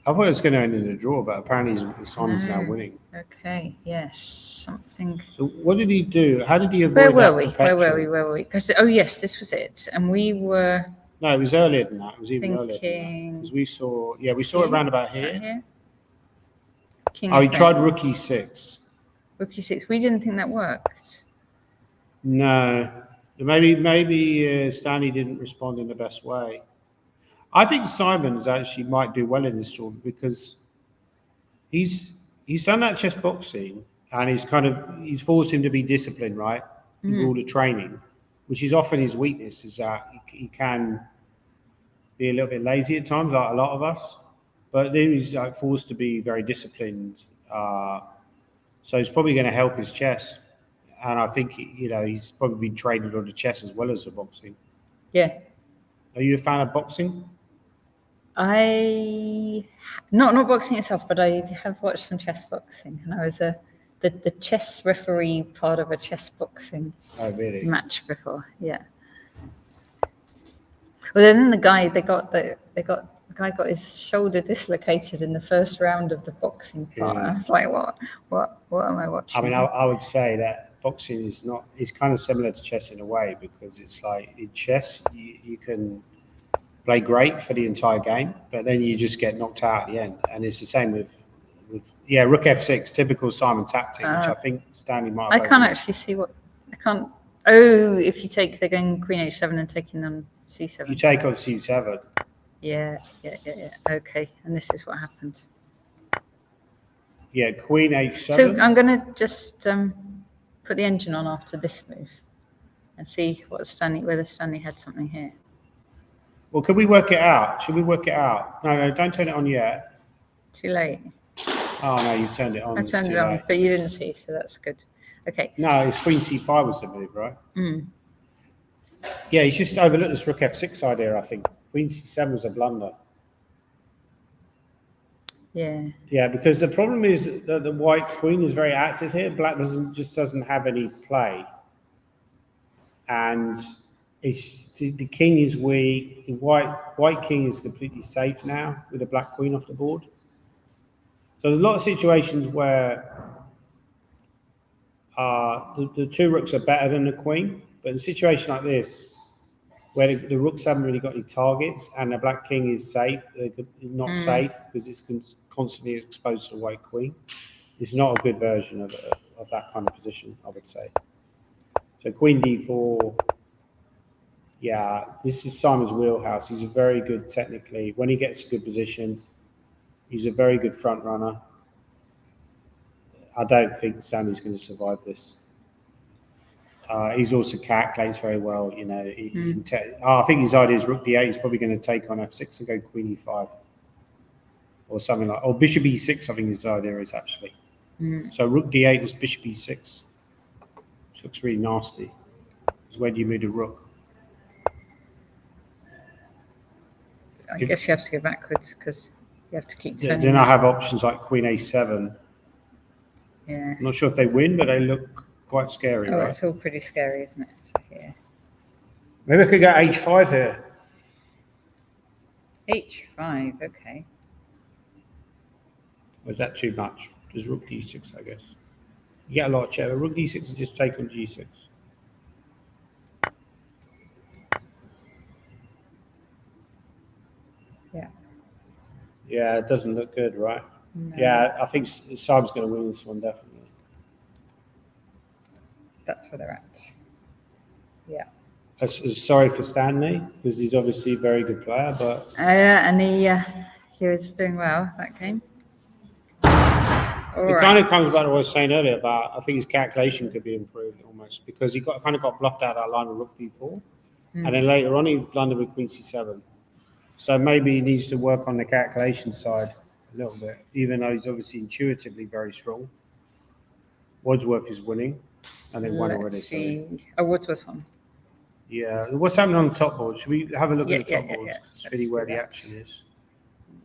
I thought it was going to end in a draw, but apparently Simon's now winning. Okay, yes, something. So what did he do? How did he avoid Where were we? Because yes, this was it, and we were. No, it was earlier than that. It was even earlier than that. Because we saw it round about here. King he tried rook e6. Rook e6. We didn't think that worked. No, maybe Stanley didn't respond in the best way. I think Simons actually might do well in this tournament because he's done that chess boxing and he's forced him to be disciplined, right? With all the training, which is often his weakness, is that he can be a little bit lazy at times, like a lot of us. But then he's forced to be very disciplined. So it's probably going to help his chess. and I think he's probably been trained on the chess as well as the boxing. Yeah. Are you a fan of boxing? Not boxing itself, but I have watched some chess boxing, and I was the chess referee part of a chess boxing match before. Yeah. Well, then the guy the guy got his shoulder dislocated in the first round of the boxing part. Yeah. I was like, what am I watching? I mean, I would say that boxing it's kind of similar to chess in a way, because it's like in chess you can play great for the entire game, but then you just get knocked out at the end. And it's the same with rook f6, typical Simon tactic, which I think Stanley might have. I can't actually see what I can't. Oh, if you take the going queen h7 and taking on c7. You take on c7. Yeah. Okay, and this is what happened. Yeah, queen h7. So I'm gonna just put the engine on after this move and see whether Stanley had something here. Well, could we work it out? Should we work it out? No, don't turn it on yet. Too late. Oh no, you've turned it on. I turned it on, but you didn't see, so that's good. Okay. No, it's queen c5 was the move, right? Mm. Yeah, he's just overlooked this rook f6 idea, I think. Queen c7 was a blunder. Yeah. Yeah, because the problem is that the white queen is very active here. Black doesn't have any play, and the king is weak. The white king is completely safe now with the black queen off the board. So there's a lot of situations where the two rooks are better than the queen, but in a situation like this, where the rooks haven't really got any targets and the black king is safe, not safe because it's constantly exposed to the white queen, it's not a good version of that kind of position, I would say. So queen d4, yeah, this is Simon's wheelhouse. He's a very good technically. When he gets a good position, he's a very good front runner. I don't think Stanley's going to survive this. He's also calculates very well, I think his idea is rook d8. He's probably going to take on f6 and go queen e5 or something like. Or bishop e6. I think his idea is actually. So rook d8 was bishop e6. Which looks really nasty. Because where do you move the rook? I guess you have to go backwards because you have to keep. Yeah, then I have options like queen a7. Yeah. I'm not sure if they win, but they look quite scary. Oh, right? it's all pretty scary, isn't it? Yeah. Maybe I could go h5 here. h5, okay. Or is that too much? There's rook d6, I guess. You get a lot of check. Rook d6 is just take on g6. Yeah. Yeah, it doesn't look good, right? No. Yeah, I think Simon's going to win this one, definitely. That's where they're at. Yeah. Sorry for Stanley, because he's obviously a very good player, but... And he was doing well that game. It kind of comes back to what I was saying earlier about, I think his calculation could be improved almost, because he got bluffed out of that line of rook b4, and then later on he blundered with queen c7. So maybe he needs to work on the calculation side a little bit, even though he's obviously intuitively very strong. Wadsworth is winning, and then won already. Let's see. Oh, Wadsworth won. Yeah. What's happening on the top board? Should we have a look at the top boards? It's really where the action is.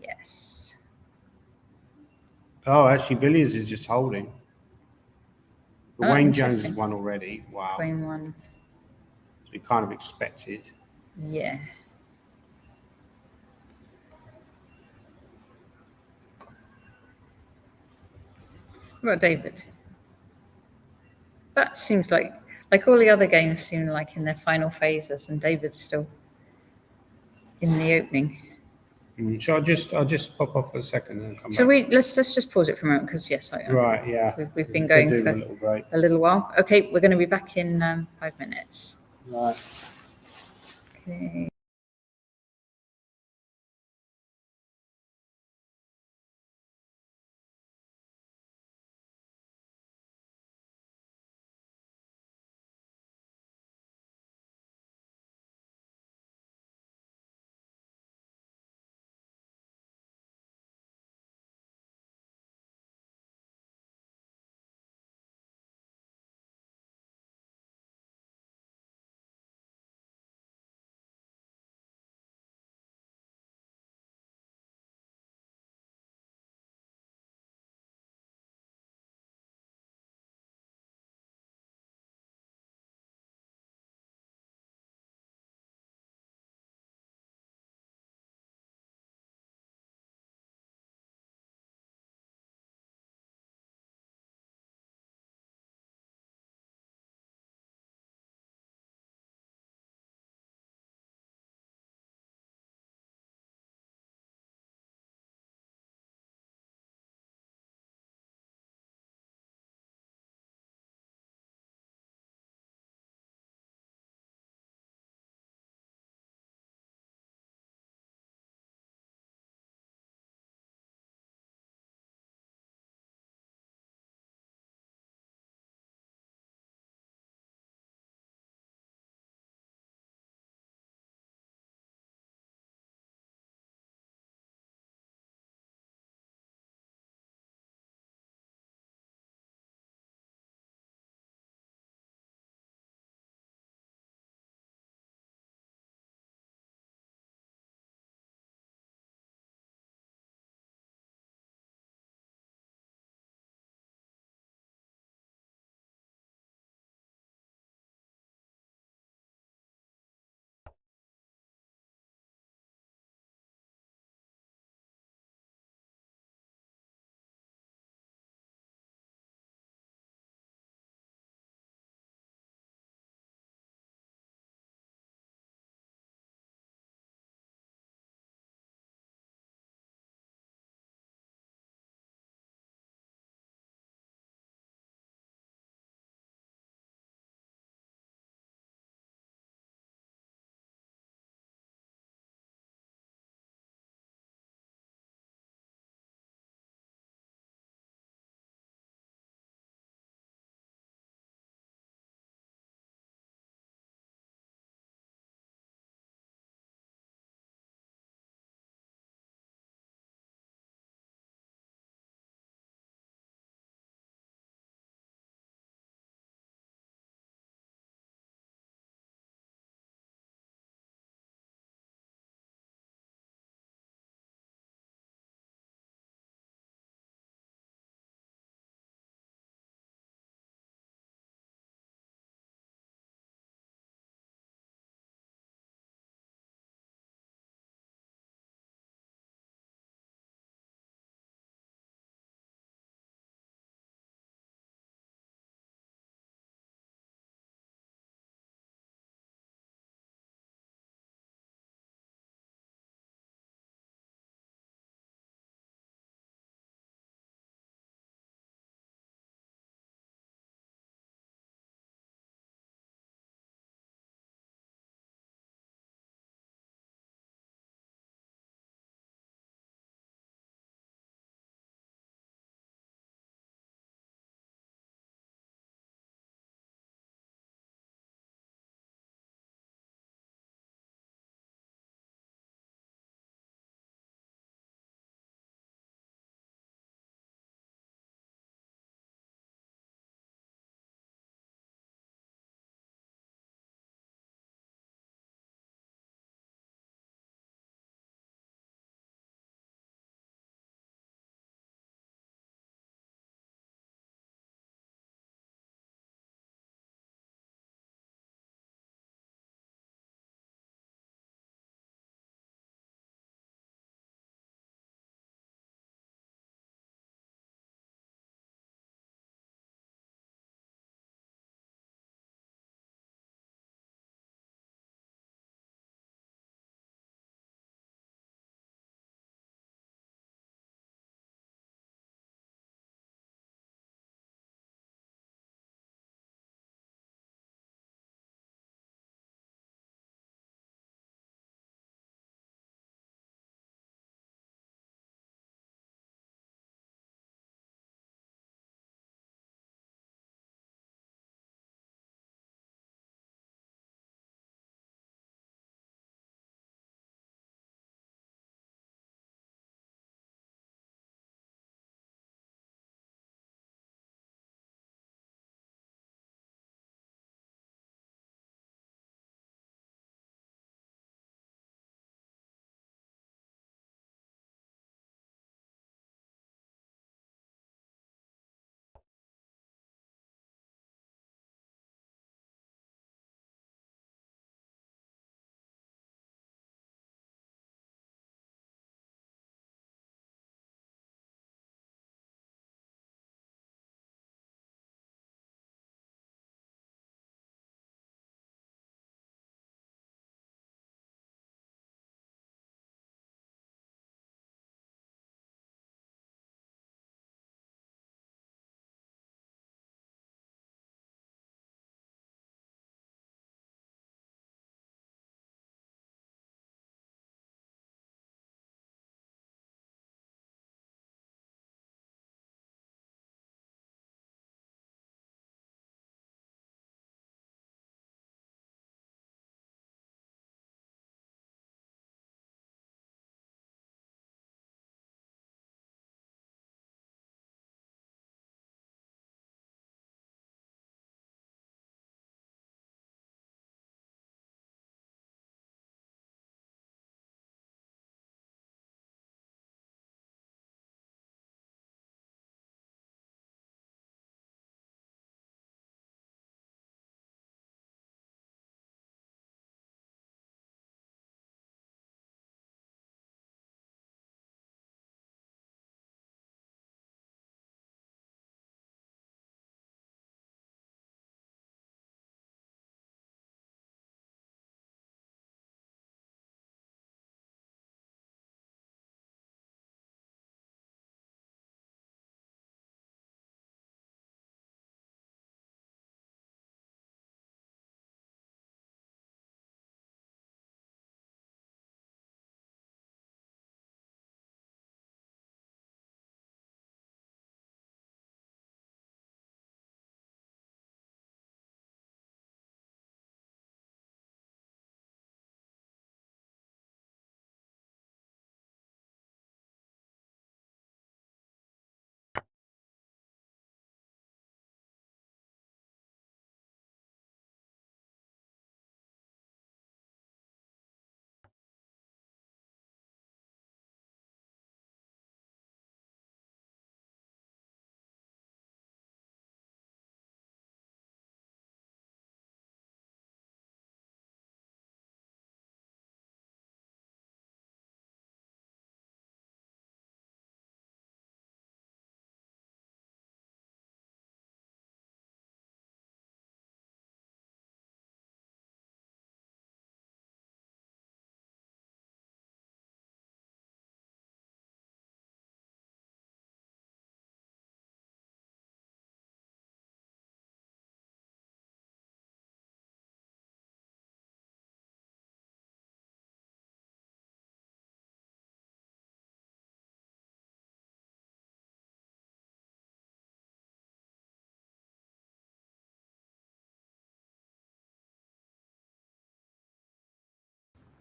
Yes. Oh, actually, Villiers is just holding. But Wayne Jones has interesting. won already. Wow. Wayne won. So we kind of expected. Yeah. What about David? That seems like all the other games seem like in their final phases, and David's still in the opening. So I'll just pop off for a second and come Shall back. we? Let's just pause it for a moment because yes, Right. Yeah. we've been going for a little while. Okay, we're going to be back in 5 minutes. Right. Okay.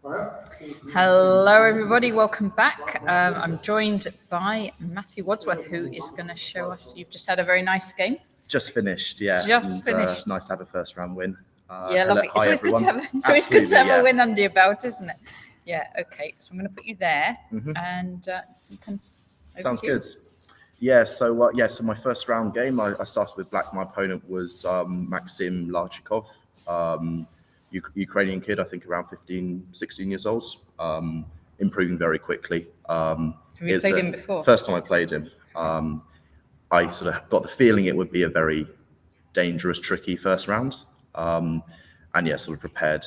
Hello, everybody. Welcome back. I'm joined by Matthew Wadsworth, who is going to show us. You've just had a very nice game. Just finished, yeah. Just finished. Nice to have a first round win. Yeah, lovely. Hi, It's always everyone. good to have a win under your belt, isn't it? Yeah. Okay. So I'm going to put you there, and you can. Sounds good. Yeah. So my first round game, I started with black. My opponent was Maxim Larchikov, Ukrainian kid, I think around 15, 16 years old, improving very quickly. Have you played him before? First time I played him. I sort of got the feeling it would be a very dangerous, tricky first round. And yeah, sort of prepared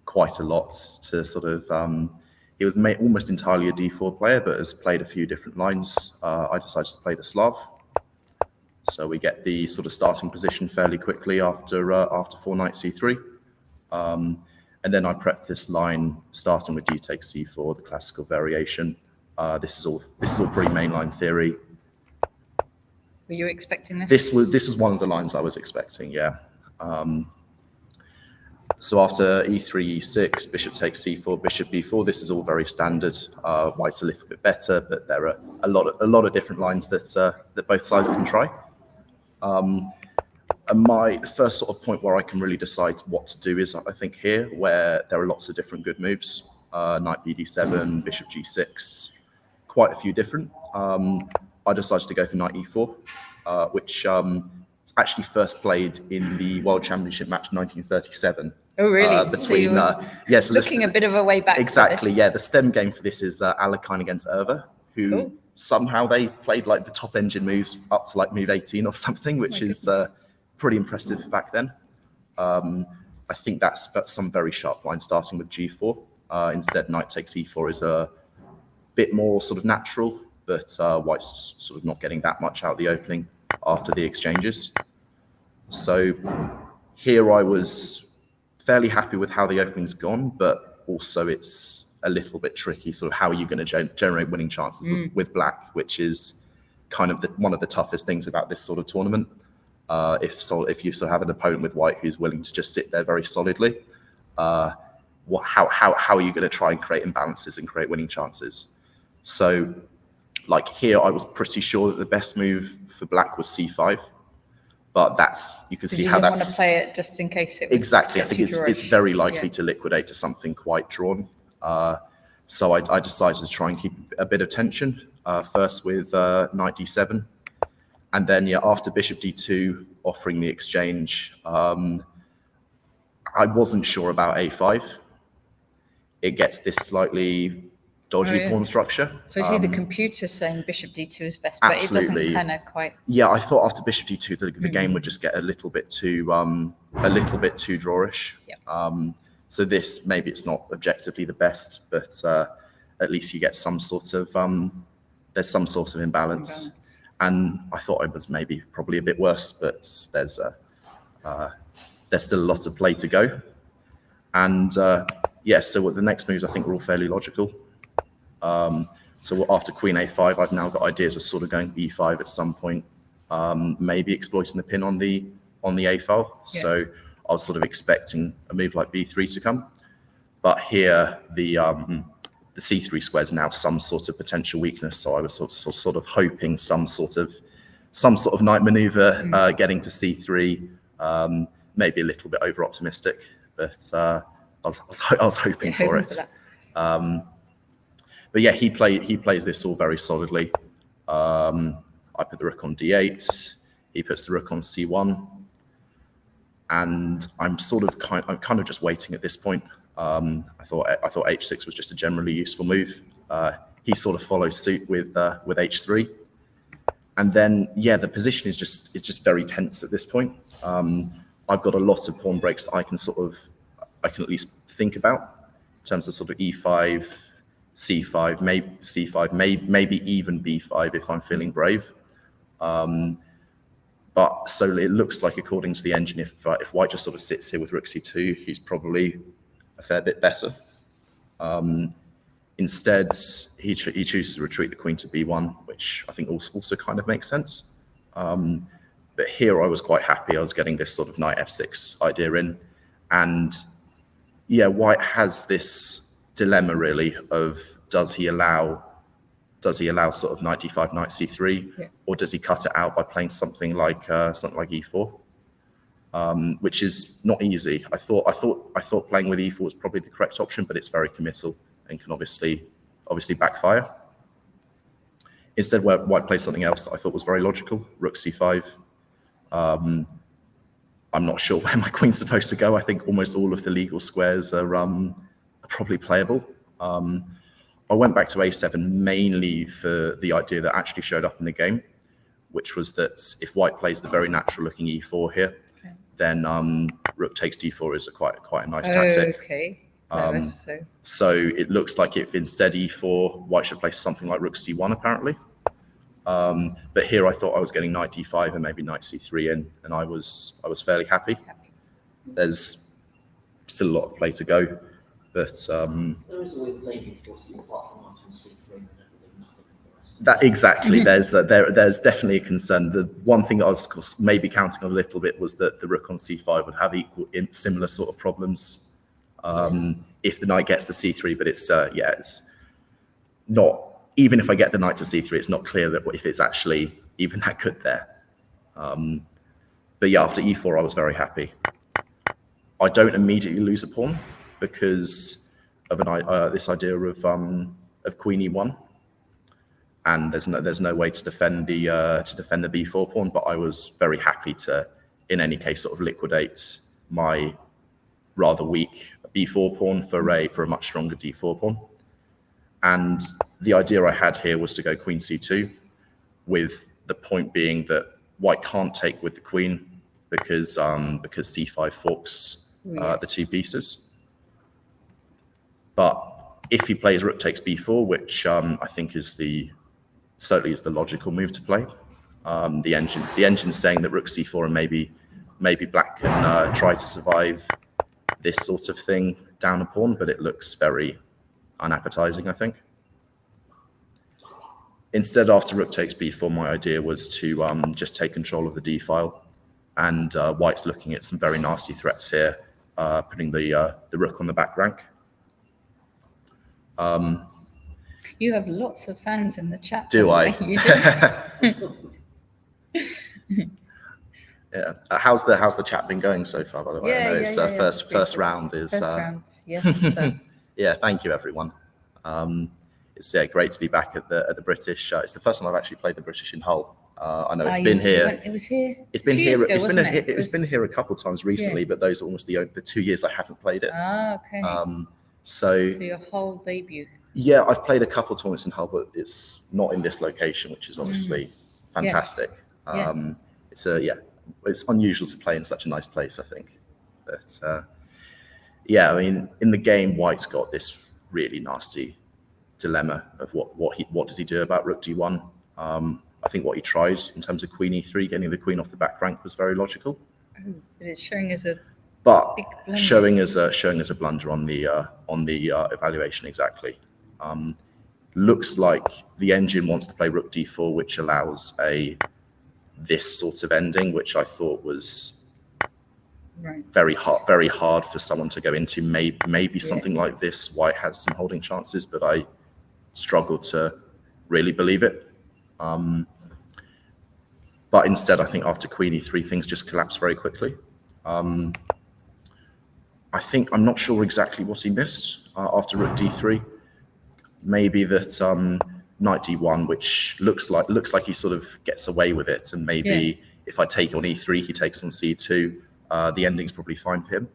quite a lot to sort of, he was almost entirely a D4 player, but has played a few different lines. I decided to play the Slav. So we get the sort of starting position fairly quickly after 4 knight C3. And then I prepped this line starting with D takes C4, the classical variation. This is all pretty mainline theory. Were you expecting this? This was one of the lines I was expecting, yeah. So after E3, E6, bishop takes C4, bishop B4. This is all very standard. White's a little bit better, but there are a lot of different lines that both sides can try. And the first sort of point where I can really decide what to do is, I think, here, where there are lots of different good moves. Knight BD7, bishop G6, quite a few different. I decided to go for knight E4, which actually first played in the World Championship match 1937. Oh, really? Between so looking a bit of a way back. Exactly, yeah. The stem game for this is Alekhine against Erva, who somehow they played like the top engine moves up to like move 18 or something, which is pretty impressive back then. I think that's some very sharp line starting with G4. Instead, knight takes E4 is a bit more sort of natural, but White's sort of not getting that much out of the opening after the exchanges. So here I was fairly happy with how the opening's gone, but also it's a little bit tricky. Sort of how are you going to generate winning chances with black, which is kind of one of the toughest things about this sort of tournament. If you sort of have an opponent with white who's willing to just sit there very solidly, how are you going to try and create imbalances and create winning chances? So like here, I was pretty sure that the best move for black was C5. But you can see how that's... want to play it just in case it... Exactly. I think it's very likely to liquidate to something quite drawn. So I decided to try and keep a bit of tension, first with knight D7. And then, yeah, after bishop D2, offering the exchange, I wasn't sure about A5. It gets this slightly dodgy pawn structure. So you see the computer saying bishop D2 is best, but absolutely. It doesn't kind of quite... Yeah, I thought after bishop D2, the game would just get a little bit too drawish. Yeah. So this, maybe it's not objectively the best, but at least you get some sort of, there's some sort of imbalance. And I thought it was probably a bit worse, but there's still a lot of play to go. And yeah, so the next moves I think were all fairly logical. So after queen A5, I've now got ideas of sort of going B5 at some point, maybe exploiting the pin on the A file. Yeah. So I was sort of expecting a move like B3 to come, but here the C3 square is now some sort of potential weakness. So I was sort of hoping some sort of knight maneuver, getting to C3, maybe a little bit over optimistic, but I was hoping for it. But yeah, he plays this all very solidly. I put the rook on D8. He puts the rook on C1, and I'm kind of just waiting at this point. I thought H6 was just a generally useful move. He sort of follows suit with H3, and then yeah, the position is just very tense at this point. I've got a lot of pawn breaks that I can at least think about in terms of sort of E5. C5, maybe C5, maybe even B5 if I'm feeling brave. But so it looks like, according to the engine, if white just sort of sits here with rook C2, he's probably a fair bit better. Instead, he chooses to retreat the queen to B1, which I think also kind of makes sense. But here I was quite happy. I was getting this sort of knight F6 idea in, and yeah, white has this dilemma really of does he allow sort of knight d5, knight c3, or does he cut it out by playing something like e4, which is not easy. I thought playing with e4 was probably the correct option, but it's very committal and can obviously backfire. Instead, white plays something else that I thought was very logical, rook c5. I'm not sure where my queen's supposed to go. I think almost all of the legal squares are probably playable. I went back to a7 mainly for the idea that actually showed up in the game, which was that if white plays the very natural looking e4 here, then rook takes d4 is quite a nice tactic. Okay. So it looks like if instead e4, white should play something like rook c1 apparently. But here I thought I was getting knight d5 and maybe knight c3 in, and I was fairly happy. There's still a lot of play to go, but there is a way of playing it, of course, apart from knight on c3 and nothing for that exactly. There's definitely a concern. The one thing I was maybe counting on a little bit was that the rook on c5 would have similar sort of problems if the knight gets to c3. But it's not. Even if I get the knight to c3, it's not clear that if it's actually even that good there. But yeah, after e4, I was very happy. I don't immediately lose a pawn because of this idea of queen e1, and there's no way to defend the b4 pawn. But I was very happy to, in any case, sort of liquidate my rather weak b4 pawn for a much stronger d4 pawn. And the idea I had here was to go queen c2, with the point being that white can't take with the queen because c5 forks the two pieces. But if he plays rook takes b4, which I think certainly is the logical move to play, the engine's saying that rook c4 and maybe black can try to survive this sort of thing down a pawn, but it looks very unappetizing, I think. Instead, after rook takes b4, my idea was to just take control of the d file, and white's looking at some very nasty threats here, putting the rook on the back rank. You have lots of fans in the chat. Do I? You do. Yeah. How's the chat been going so far, by the way? I know it's first round is. First round, yes. Yeah, thank you, everyone. It's great to be back at the British. It's the first time I've actually played the British in Hull. I know it's been here. It was here. It's been here. Ago, It's been here a couple of times recently, but those are almost the 2 years I haven't played it. Ah, okay. So your whole debut. Yeah, I've played a couple of tournaments in Hull, but it's not in this location, which is obviously fantastic. Yes. It's unusual to play in such a nice place, I think. But I mean, in the game, white's got this really nasty dilemma of what does he do about rook d1. I think what he tried in terms of queen e3, getting the queen off the back rank, was very logical. Oh, but it's showing as a big blunder. showing as a blunder on the evaluation exactly. Looks like the engine wants to play rook d4, which allows this sort of ending, which I thought was very hard for someone to go into. Maybe something like this, white has some holding chances, but I struggled to really believe it. But instead, I think after queen e3, things just collapsed very quickly. I'm not sure exactly what he missed after rook d3. Maybe that knight d1, which looks like he sort of gets away with it, and maybe if I take on e3, he takes on c2. The ending's probably fine for him.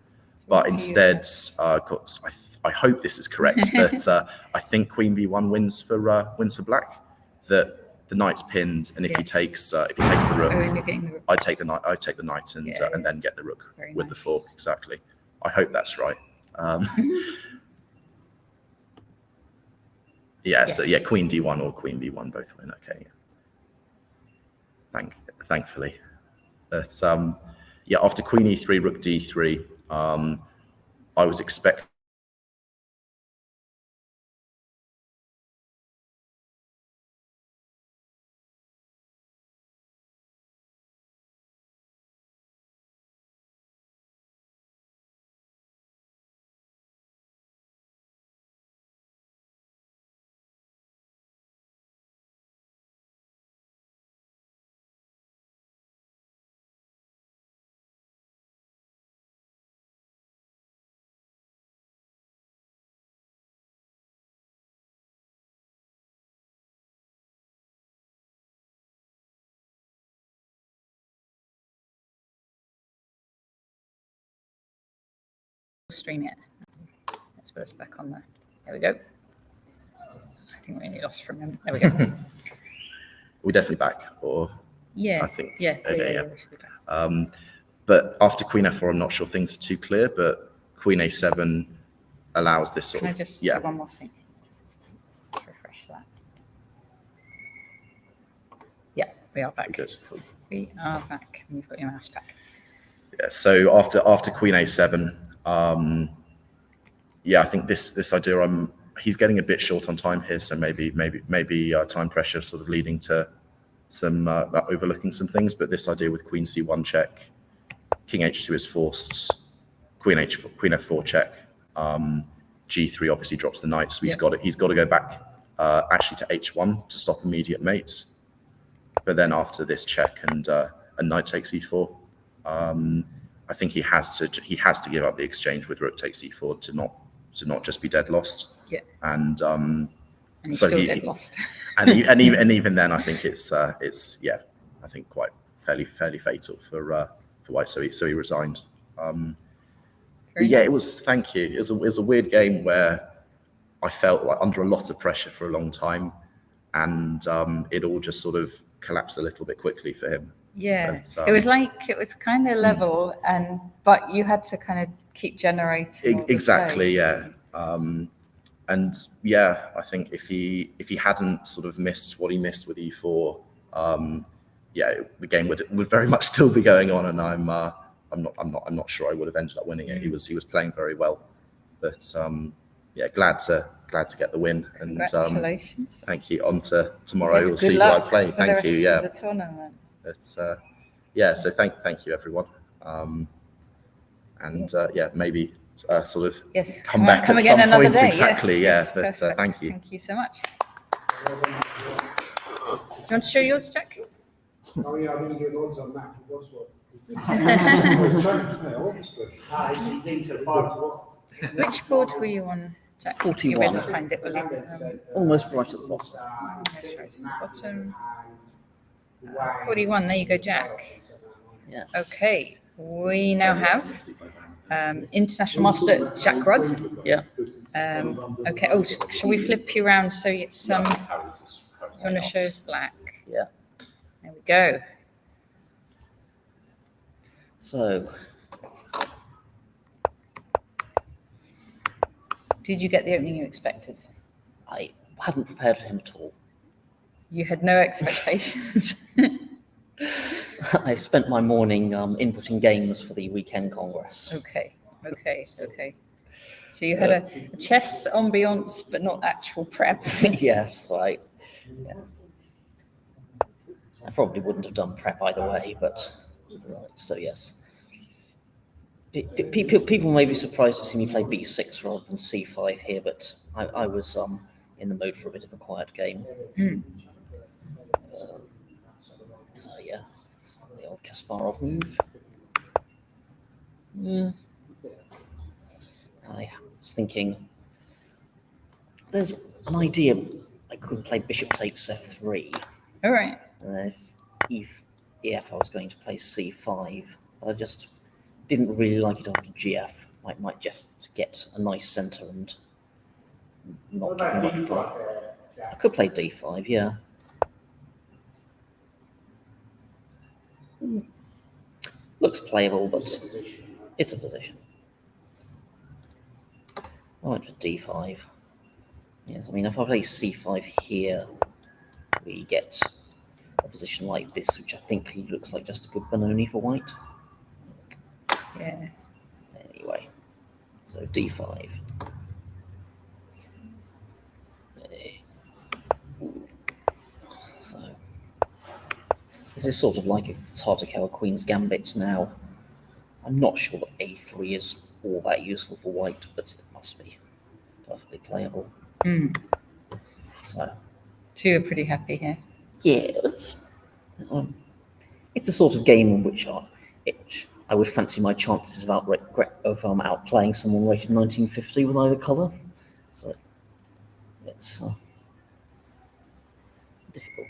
But instead, I hope this is correct, but I think queen b1 wins for black. That the knight's pinned, and if he takes the rook, I take the knight, and then get the rook with the fork. Exactly. I hope that's right. So queen d1 or queen b1 both win. Okay. Thankfully, but after queen e3, rook d3, I was expecting stream yet. Let's put us back on there. There we go. I think we only lost for a minute. There we go. We're definitely back, or Yeah. I think. Yeah. Okay, yeah. yeah. We should be back. But after Queen F4, I'm not sure things are too clear, but Queen A7 allows this sort Can I of, just yeah. do one more thing? Let's refresh that. Yeah, we are back. Good. We are back. And you've got your mouse back. Yeah, so after Queen A7, yeah, I think this idea, he's getting a bit short on time here, so maybe time pressure sort of leading to some overlooking some things. But this idea with Queen C1 check, King H2 is forced, Queen F4 check, G3 obviously drops the knight, so he's got to go back actually to H1 to stop immediate mate. But then after this check and knight takes E4, I think he has to give up the exchange with rook takes E4 to not just be dead lost. Yeah. And he's so still dead lost. and even then, I think it's yeah, I think quite fairly fatal for White. So he resigned. But yeah, it was. Thank you. It was a weird game where I felt like under a lot of pressure for a long time, and it all just sort of collapsed a little bit quickly for him. Yeah, But, it was like it was kind of level, but you had to kind of keep generating. Exactly, yeah. And yeah, I think if he hadn't sort of missed what he missed with E4, yeah, the game would very much still be going on, and I'm not sure I would have ended up winning it. He was playing very well, but yeah, glad to get the win. And congratulations. Thank you. On to tomorrow. We'll see who I play. Thank you. Yeah. The tournament. It's yeah. So thank you everyone. And yeah, maybe sort of come back at some point. Day. Exactly. Yes, yeah. But thank you. Thank you so much. You want to show yours, Jack? Oh yeah, I didn't get odds on that. It was what? Which board were you on, Jack? 41. You'll be able to find it, will you? Almost right at the bottom. Bottom. 41. There you go, Jack. Yes. Okay. We now have International Master Jack Rudd. Yeah. Okay. Oh, shall we flip you around so it's you want to show us black? Yeah. There we go. So, did you get the opening you expected? I hadn't prepared for him at all. You had no expectations. I spent my morning inputting games for the weekend congress. Okay. So you had a chess ambiance, but not actual prep. Yes, right. Yeah. I probably wouldn't have done prep either way, but right, so yes. People may be surprised to see me play b6 rather than c5 here, but I was in the mood for a bit of a quiet game. So yeah, the old Kasparov move. I was thinking, there's an idea I could play bishop takes f3. All right. If I was going to play c5, but I just didn't really like it after gf. Might just get a nice center and not too much play. I could play d5, yeah. Looks playable, but it's a position. I went for d5. Yes, I mean, if I play c5 here, we get a position like this, which I think looks like just a good Benoni for white. Yeah. Anyway, so d5. So this is sort of like it's hard to kill a queen's gambit now. I'm not sure that a3 is all that useful for white, but it must be perfectly playable. So you're pretty happy here. Yeah, it's a sort of game in which I would fancy my chances of outplaying someone rated 1950 with either colour. So it's difficult.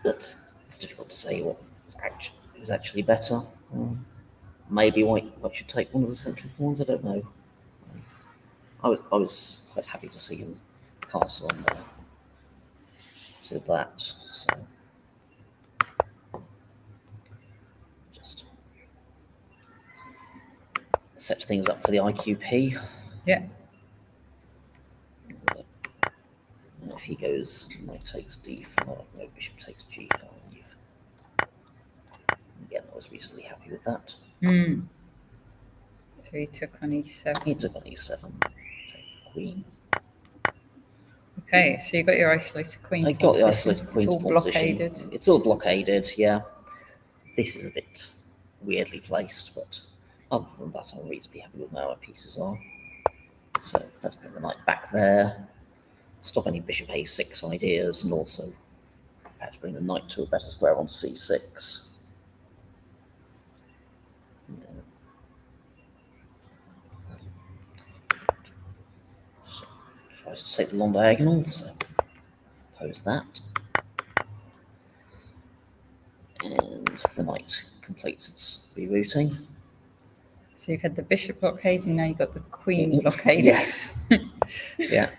But it's difficult to say what was actually better. Maybe white should take one of the central pawns, I don't know. I was quite happy to see him castle on there. Did that, so just set things up for the IQP. Yeah. If he goes, knight takes d5, no, bishop takes g5. Again, I was reasonably happy with that. So he took on e7. He took on e7, take the queen. Okay, so you got your isolated queen. I got the position. isolated queen's It's all position. blockaded. It's all blockaded, yeah. This is a bit weirdly placed, but other than that, I'm reasonably happy with where my pieces are. So let's put the knight back there, stop any bishop a6 ideas, and also prepare to bring the knight to a better square on c6. Yeah. So, tries to take the long diagonal, so pose that. And the knight completes its rerouting. So you've had the bishop blockade, and now you've got the queen blockade. Yes. Yeah.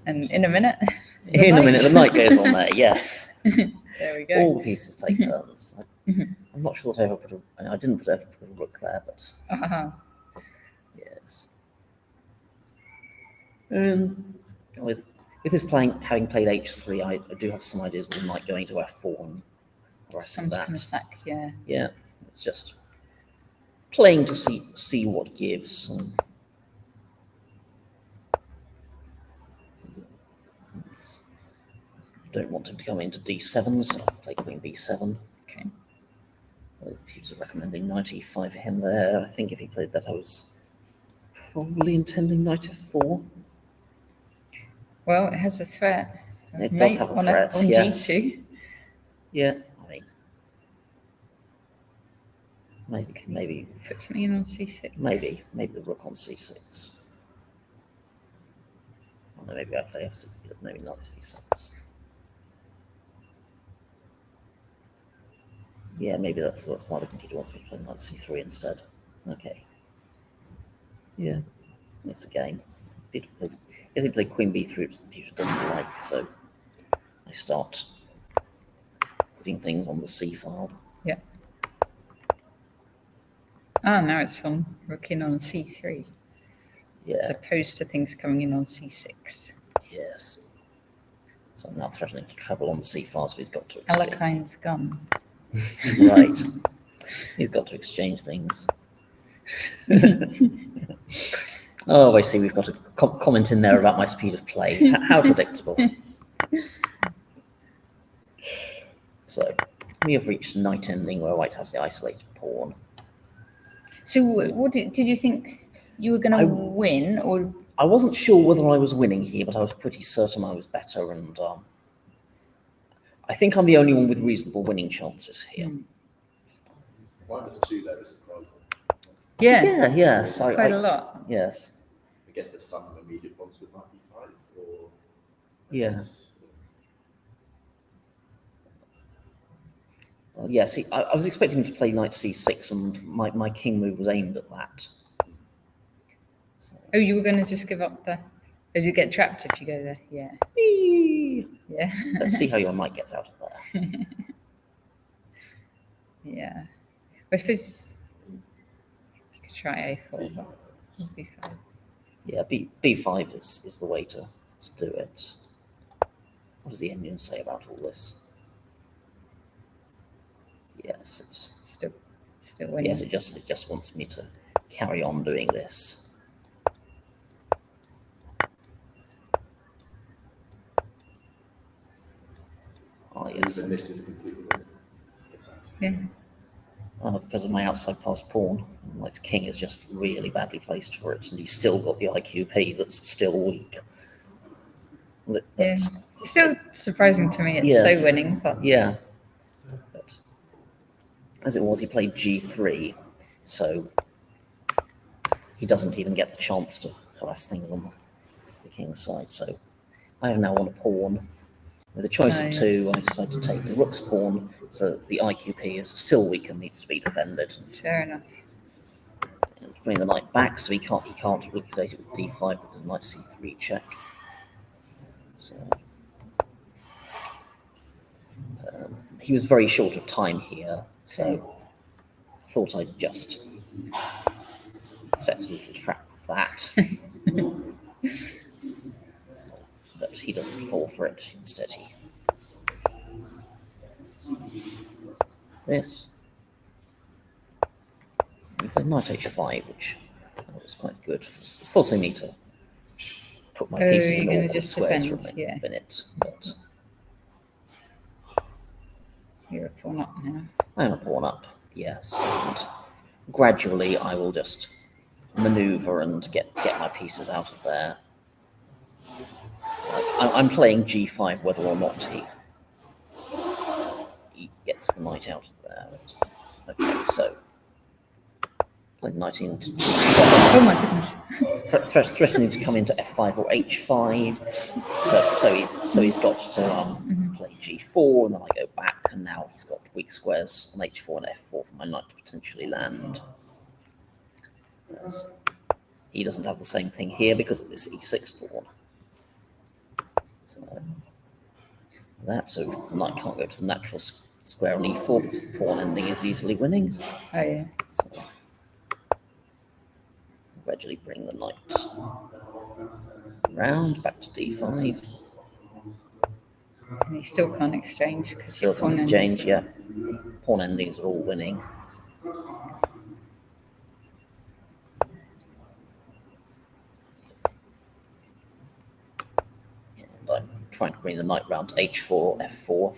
And in a minute. The knight goes on there. Yes. There we go. All the pieces take turns. I'm not sure that I didn't ever put a rook there, but yes. With his having played h3, I do have some ideas of the knight going to f4 and harassing that. Kind of sack, yeah. Yeah, it's just playing to see what gives. Don't want him to come into d7, so I'll play queen b7. Okay. He was recommending knight e5 for him there. I think if he played that, I was probably intending knight f4. Well, it has a threat. It does have a threat, on yes. g2. Yeah, I mean, maybe Put something in on c6. maybe the rook on c6. Or no, maybe I play f6 because maybe not c6. Yeah, maybe that's why the computer wants me to play knight c3 instead. Okay. Yeah, it's a game. If he played queen b3, which the computer doesn't like, so I start putting things on the c file. Yeah. Ah, now it's on rook in on c3. Yeah. As opposed to things coming in on c6. Yes. So I'm now threatening to treble on the c file, so he's got to exchange. Alakine's gone. Right. He's got to exchange things. Oh, I see. We've got a comment in there about my speed of play. How predictable. So we have reached knight ending where white has the isolated pawn. So what did you think you were going to win? Or I wasn't sure whether I was winning here, but I was pretty certain I was better. And I think I'm the only one with reasonable winning chances here. -2 there is surprising. Yeah. Yes. Quite a lot. Yes. I guess there's some immediate ones with knight b5 or Yes. Well, yeah, see, I was expecting him to play knight c6, and my king move was aimed at that. So. Oh, you were going to just give up the... Oh, you get trapped if you go there? Yeah. Yeah. Let's see how your knight gets out of there. Yeah. I suppose you could try a4, but b5. Yeah, b5 is the way to do it. What does the engine say about all this? Yes, it's still winning. Yes, it just wants me to carry on doing this. Oh, yes. Even this is completely Yeah. Because of my outside pass pawn, its king is just really badly placed for it, and he's still got the IQP that's still weak. But, Yeah. It's still surprising to me it's yes, so winning, but yeah. But as it was, he played g3, so he doesn't even get the chance to harass things on the king's side. So I have now won a pawn. With a choice of two, I decide to take the rook's pawn, so that the IQP is still weak and needs to be defended. fair enough. And bring the knight back, so he can't liquidate it with d5 because of knight c3 check. So he was very short of time here, so I thought I'd just set a little trap with that. So, but he doesn't fall for it. Instead, he this. We played knight h5, which was quite good, forcing me to put my pieces in all the squares for a minute. But you're a pawn up now. I'm a pawn up, yes. And gradually, I will just maneuver and get my pieces out of there. I'm playing g5 whether or not he gets the knight out of there. Okay, so playing knight into g7. Oh my goodness! Threatening to come into f5 or h5. So he's got to play g4, and then I go back, and now he's got weak squares on h4 and f4 for my knight to potentially land. Yes. He doesn't have the same thing here because of this e6 pawn. So the knight can't go to the natural square on e4 because the pawn ending is easily winning. Oh yeah. So gradually bring the knight round back to d5. And he still can't exchange. Still can't exchange, yeah. Pawn endings are all winning. And I'm trying to bring the knight round to h4 or f4,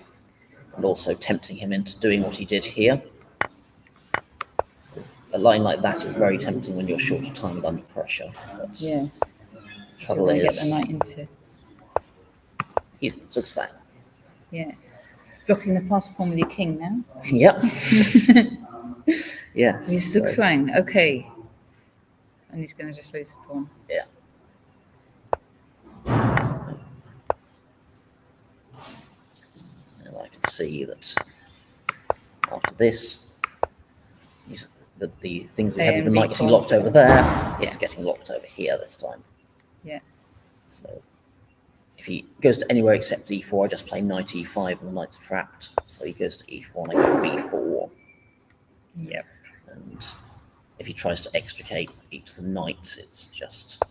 and also tempting him into doing what he did here. A line like that is very tempting when you're short of time and under pressure. But yeah. Trouble so is, get the knight into. He's Zugzwang. Yeah. Blocking the passed pawn with your king now. Yep. Yes. He's Zugzwang. Okay. And he's going to just lose a pawn. Yeah. So, and I can see that after this, the things we have with the knight getting locked over there, it's getting locked over here this time. Yeah. So if he goes to anywhere except d4, I just play knight e5 and the knight's trapped. So he goes to e4 and I go b4. Yep. And if he tries to extricate the knight, it's just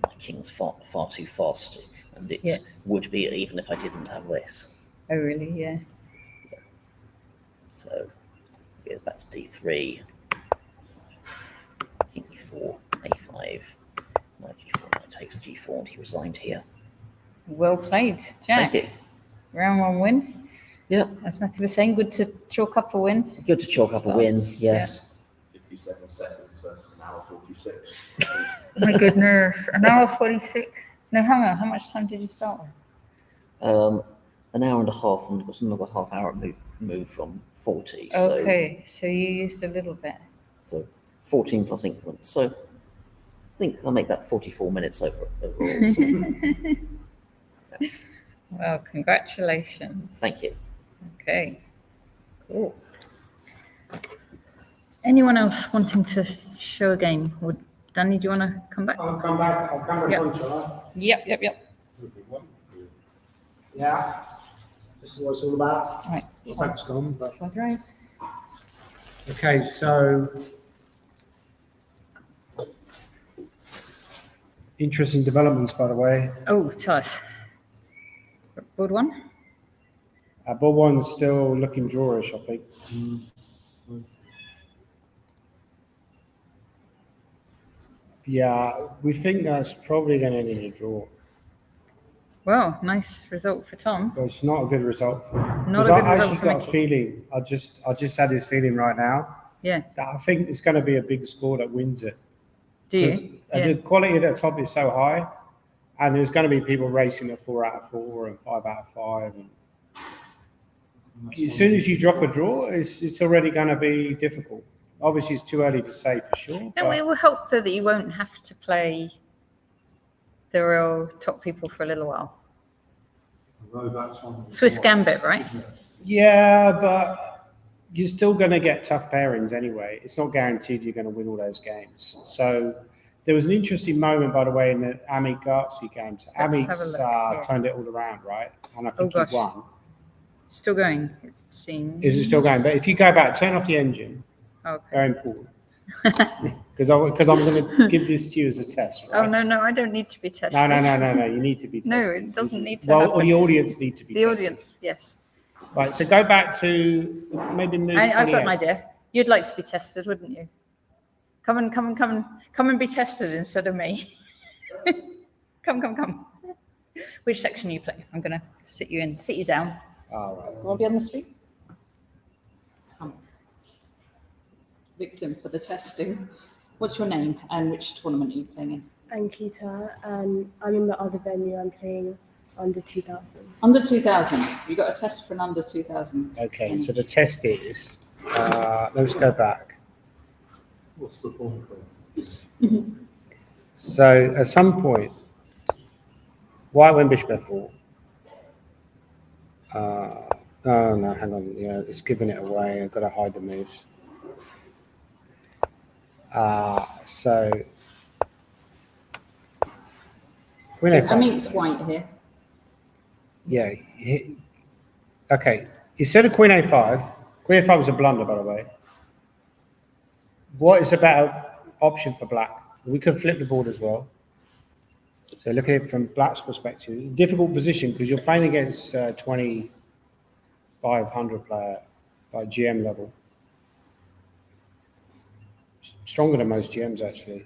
my king's far too fast, and it would be even if I didn't have this. Oh really? Yeah. So he goes back to d3, king e4, a5, knight g4, knight takes g4, and he resigned here. Well played, Jack. Thank you. Round 1 win. Yeah. As Matthew was saying, good to chalk up a win. Good to chalk up a win, yes. 57 seconds versus an hour 46. Oh my goodness, an hour 46. No, hang on, how much time did you start with? An hour and a half, and got another half hour move from 40. Okay, so you used a little bit. So 14 plus increments. So I think I'll make that 44 minutes overall. So. Yeah. Well, congratulations. Thank you. Okay, cool. Anyone else wanting to show a game? Or Danny, do you want to come back? I'll come back on, shall I? Yep. Yeah, this is what it's all about. Right. Thanks, Gone, but Shall I drive? Okay, so interesting developments, by the way. Oh, tell us. Board 1? Board 1's still looking drawish, I think. Yeah, we think that's probably going to end in a draw. Well, nice result for Tom. But it's not a good result. Not a good I result actually for got a Mickey. feeling. I just had this feeling right now Yeah. that I think it's going to be a big score that wins it. Do you? The quality at the top is so high, and there's going to be people racing at 4 out of 4 and 5 out of 5. And as soon as you drop a draw, it's already going to be difficult. Obviously, it's too early to say for sure. No, it will help though that you won't have to play the real top people for a little while. Although that's one Swiss Gambit, right? Yeah, but you're still going to get tough pairings anyway. It's not guaranteed you're going to win all those games. So there was an interesting moment, by the way, in the Ami Gartsi games. Ami's have a look here. turned it all around, right? And I think gosh. he won. Still going, it seems. Is it still going? But if you go back, turn off the engine. Okay. Very important. Because I'm going to give this to you as a test, right? Oh, no, I don't need to be tested. No. You need to be tested. No, it doesn't need to Well, happen. or the audience need to be The tested. audience, yes. Right, so go back to maybe move I've got 28. an idea. You'd like to be tested, wouldn't you? Come and be tested instead of me. Come. Which section are you playing? I'm going to sit you down. All right. You want to be on the street? Come. Victim for the testing. What's your name and which tournament are you playing in? Ankita, and I'm in the other venue. I'm playing under 2000. Under 2000. You got a test for an under 2000. Okay, so the test is, let's go back. What's the point? So at some point, white went bishop f4. Oh no, hang on. Yeah, it's giving it away. I've got to hide the moves. So queen So a5. Amit's white here. Yeah. Okay. Instead of queen a5 was a blunder, by the way. What is a better option for black? We could flip the board as well. So look at it from black's perspective. Difficult position because you're playing against 2,500 player by GM level. Stronger than most GMs actually.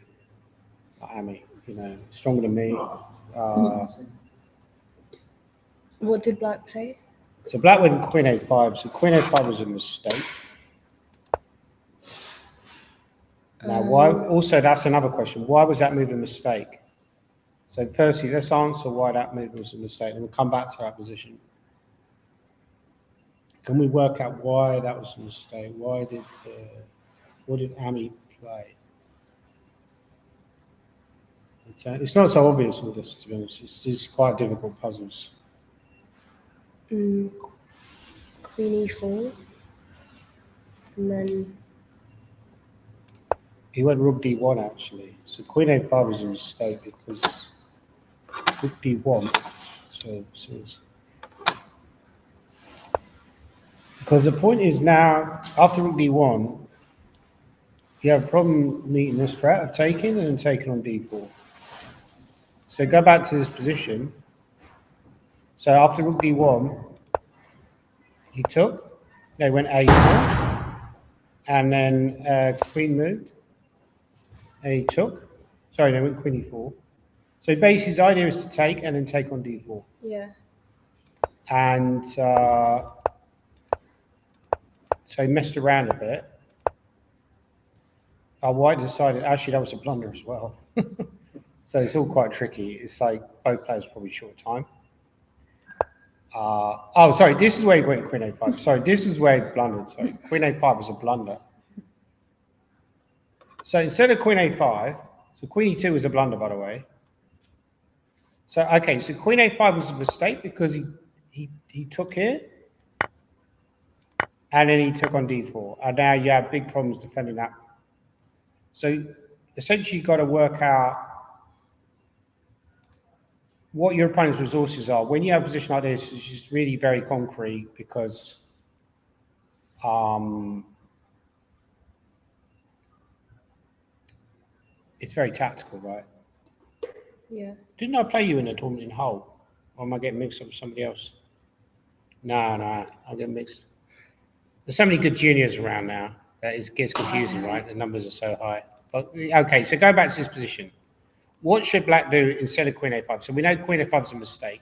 Ami, stronger than me. What did black play? So black went queen a5. So queen a5 was a mistake. Now, why? Also, that's another question. Why was that move a mistake? So firstly, let's answer why that move was a mistake, and we'll come back to that position. Can we work out why that was a mistake? What did Ami play? It's not so obvious all this, to be honest. It's just quite difficult puzzles. Queen e4, and then He went rook d1 actually. So queen a5 was a mistake because rook d1. Because the point is now, after rook d1, you have a problem meeting this threat of taking and then taking on d4. So go back to this position. So after rook d1, he took, they went a4, and then queen moved, and he took. Sorry, they went queen e4. So basically his idea is to take and then take on d4. yeah. And so he messed around a bit. White decided, actually that was a blunder as well. So it's all quite tricky. It's like both players probably short time. Sorry, this is where he went queen a5. Sorry, this is where he blundered. Sorry, queen a5 was a blunder. So instead of queen a5, so queen e2 was a blunder, by the way. So, okay, so queen a5 was a mistake because he took here, and then he took on d4. And now you have big problems defending that. So essentially you've got to work out what your opponent's resources are. When you have a position like this, it's just really very concrete because it's very tactical, right? Yeah. Didn't I play you in a tournament in Hull? Or am I getting mixed up with somebody else? No, I get mixed. There's so many good juniors around now that it gets confusing, right? The numbers are so high. But, okay, so go back to this position. What should black do instead of queen a5? So we know queen a5 is a mistake.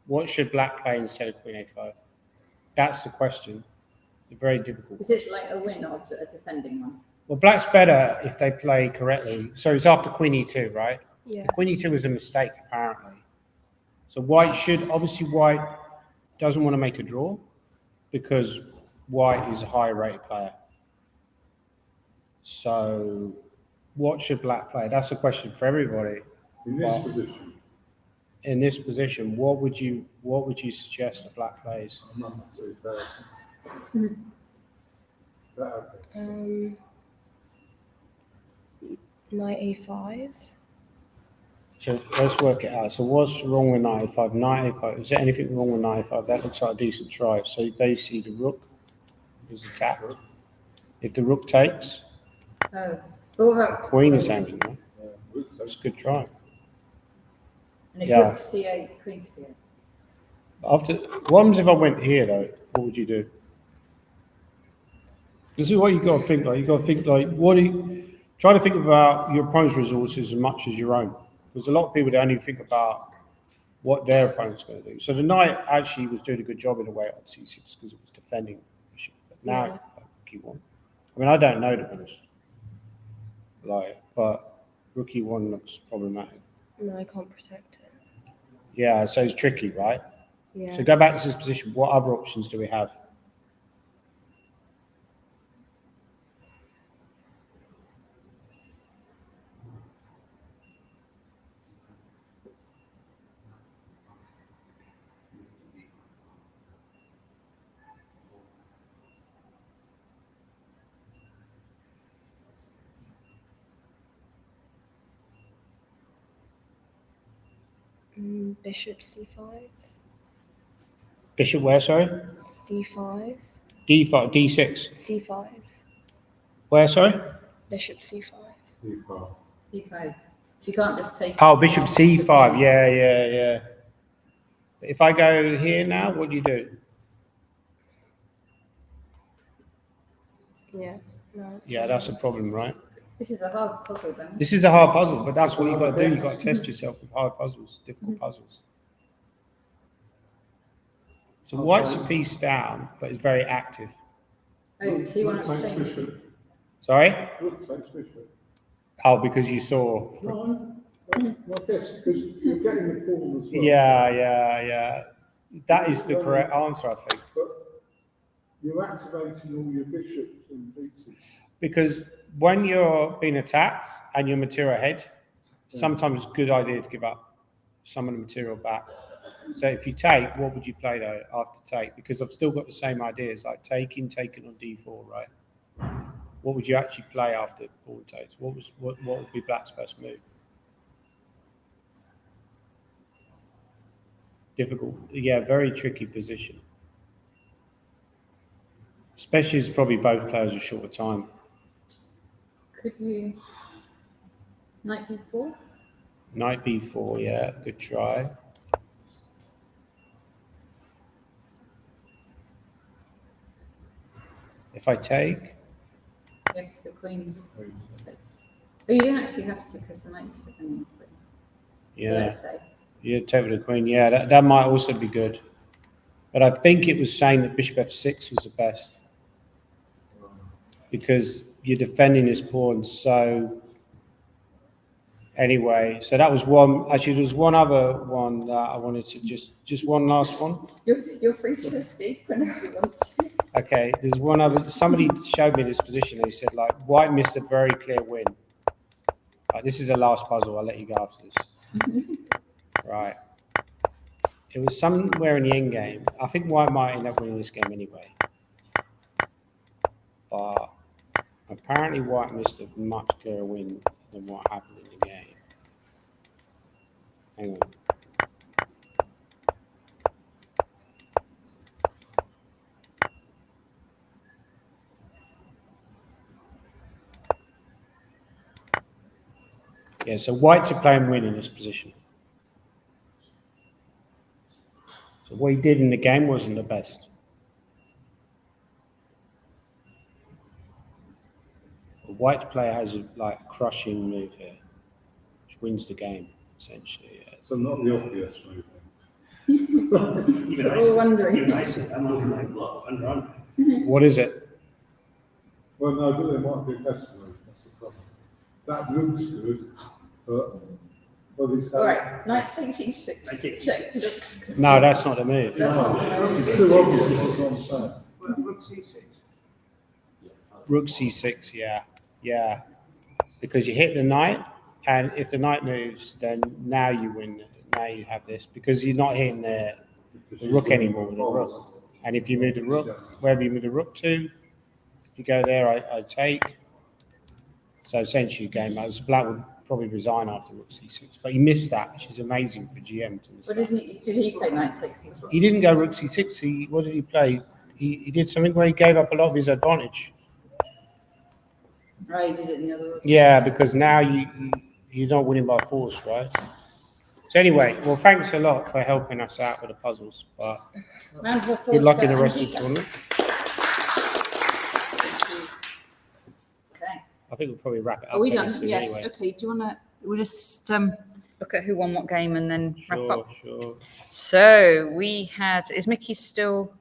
What should black play instead of queen a5? That's the question. It's very difficult. Is it like a win or a defending one? Well, black's better if they play correctly. So it's after queen e2, right? Yeah. The queen e2 was a mistake, apparently. So white doesn't want to make a draw because white is a higher rated player. So what should black play? That's a question for everybody. In this position, in this position, what would you suggest the black plays? I'm under 3,000. Knight A5. So let's work it out. So what's wrong with knight A5? Knight A5. Is there anything wrong with knight A5? That looks like a decent try. So basically the rook is attacked. If the rook takes, Oh, what about queen is hanging, right? That's a good try. And if Yeah. rook c8, queen c8. After what happens if I went here though? What would you do? This is what you got to think like. You got to think like try to think about your opponent's resources as much as your own. Because a lot of people don't even think about what their opponent's going to do. So the knight actually was doing a good job in a way on c6 because it was defending bishop. But now q1. I mean, I don't know to be honest. But rook e1 looks problematic. No, I can't protect it. Yeah, so it's tricky, right? Yeah. So go back to this position. What other options do we have? Bishop c5. Bishop where, sorry? C5. D5, D6. C5. Where, sorry? Bishop c5. c5. So you can't just take. Oh, bishop c5. Yeah. If I go here now, what do you do? Yeah. No, Yeah, that's a problem, right? This is a hard puzzle then. This is a hard puzzle, but that's what you've got to do. You've got to test yourself with hard puzzles, difficult puzzles. So white's a piece down, but it's very active. Oh, so you want to change Bishop. these? Sorry? Rook takes bishop. Oh, because you saw. No, I guess because you're getting the pawn as well. Yeah. That is the correct answer, I think. But you're activating all your bishops and pieces. Because when you're being attacked and you're material ahead, sometimes it's a good idea to give up some of the material back. So if you take, what would you play though after take? Because I've still got the same ideas, like taking on d4, right? What would you actually play after pawn takes? What would be black's best move? Difficult, yeah, very tricky position. Especially as probably both players are short of time. Could you knight b4? Knight b4, yeah, good try. If I take, You have to go queen. Oh, you don't actually have to because the knight's defending the queen. yeah, Let's say. you take with the queen, yeah, that might also be good. But I think it was saying that bishop f6 was the best because you're defending this pawn. So anyway, so that was one. Actually, there was one other one that I wanted to just one last one. You're free to escape whenever you want to. Okay, there's one other. Somebody showed me this position. They said like white missed a very clear win. This is the last puzzle. I'll let you go after this. Right. It was somewhere in the end game. I think white might end up winning this game anyway. But apparently white missed a much clearer win than what happened in the game. Hang on. Yeah, so white to play and win in this position. So what he did in the game wasn't the best. A white player has a crushing move here, which wins the game, essentially. Yeah. So not the obvious move. Even We're wondering. I'm on my bluff and run. What is it? Well, no, but there might be a better move. That's the problem. That looks good, but All right, knight takes e6. Knight takes Check. e6. Looks good. No, that's not the move. That's not the move. it's too obvious. That's what I'm saying. Rook c6. Rook c6, yeah. Because you hit the knight, and if the knight moves, then now you win. now you have this because you're not hitting the rook anymore with the rook. And if you move the rook, wherever you move the rook to, you go there, I take. So essentially, game over. Black would probably resign after rook c6, but he missed that, which is amazing for GM to miss. What did he play knight takes c6? He didn't go rook c6. What did he play? He did something where he gave up a lot of his advantage. Right, he did it in the other room. Yeah, because now you're not winning by force, right? So anyway, well, thanks a lot for helping us out with the puzzles. But good luck in the rest of the tournament. Okay. I think we'll probably wrap it up. Are we done? Yes. Anyway. Okay. Do you want to? We'll just look at who won what game and then wrap up. Sure. So we had. Is Mickey still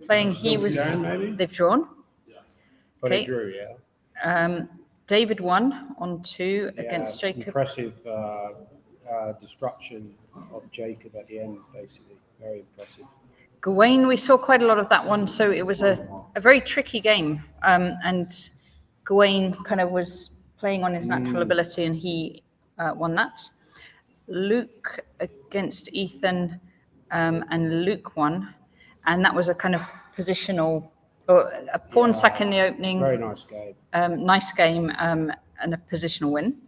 playing? He Still was. down, maybe? They've drawn. But Okay. he drew, yeah. David won on 2 against Jacob. Impressive destruction of Jacob at the end, basically. Very impressive. Gawain, we saw quite a lot of that one, so it was a very tricky game. And Gawain kind of was playing on his natural ability, and he won that. Luke against Ethan, and Luke won, and that was a kind of positional, or a pawn sack in the opening. Very nice game. Nice game, and a positional win.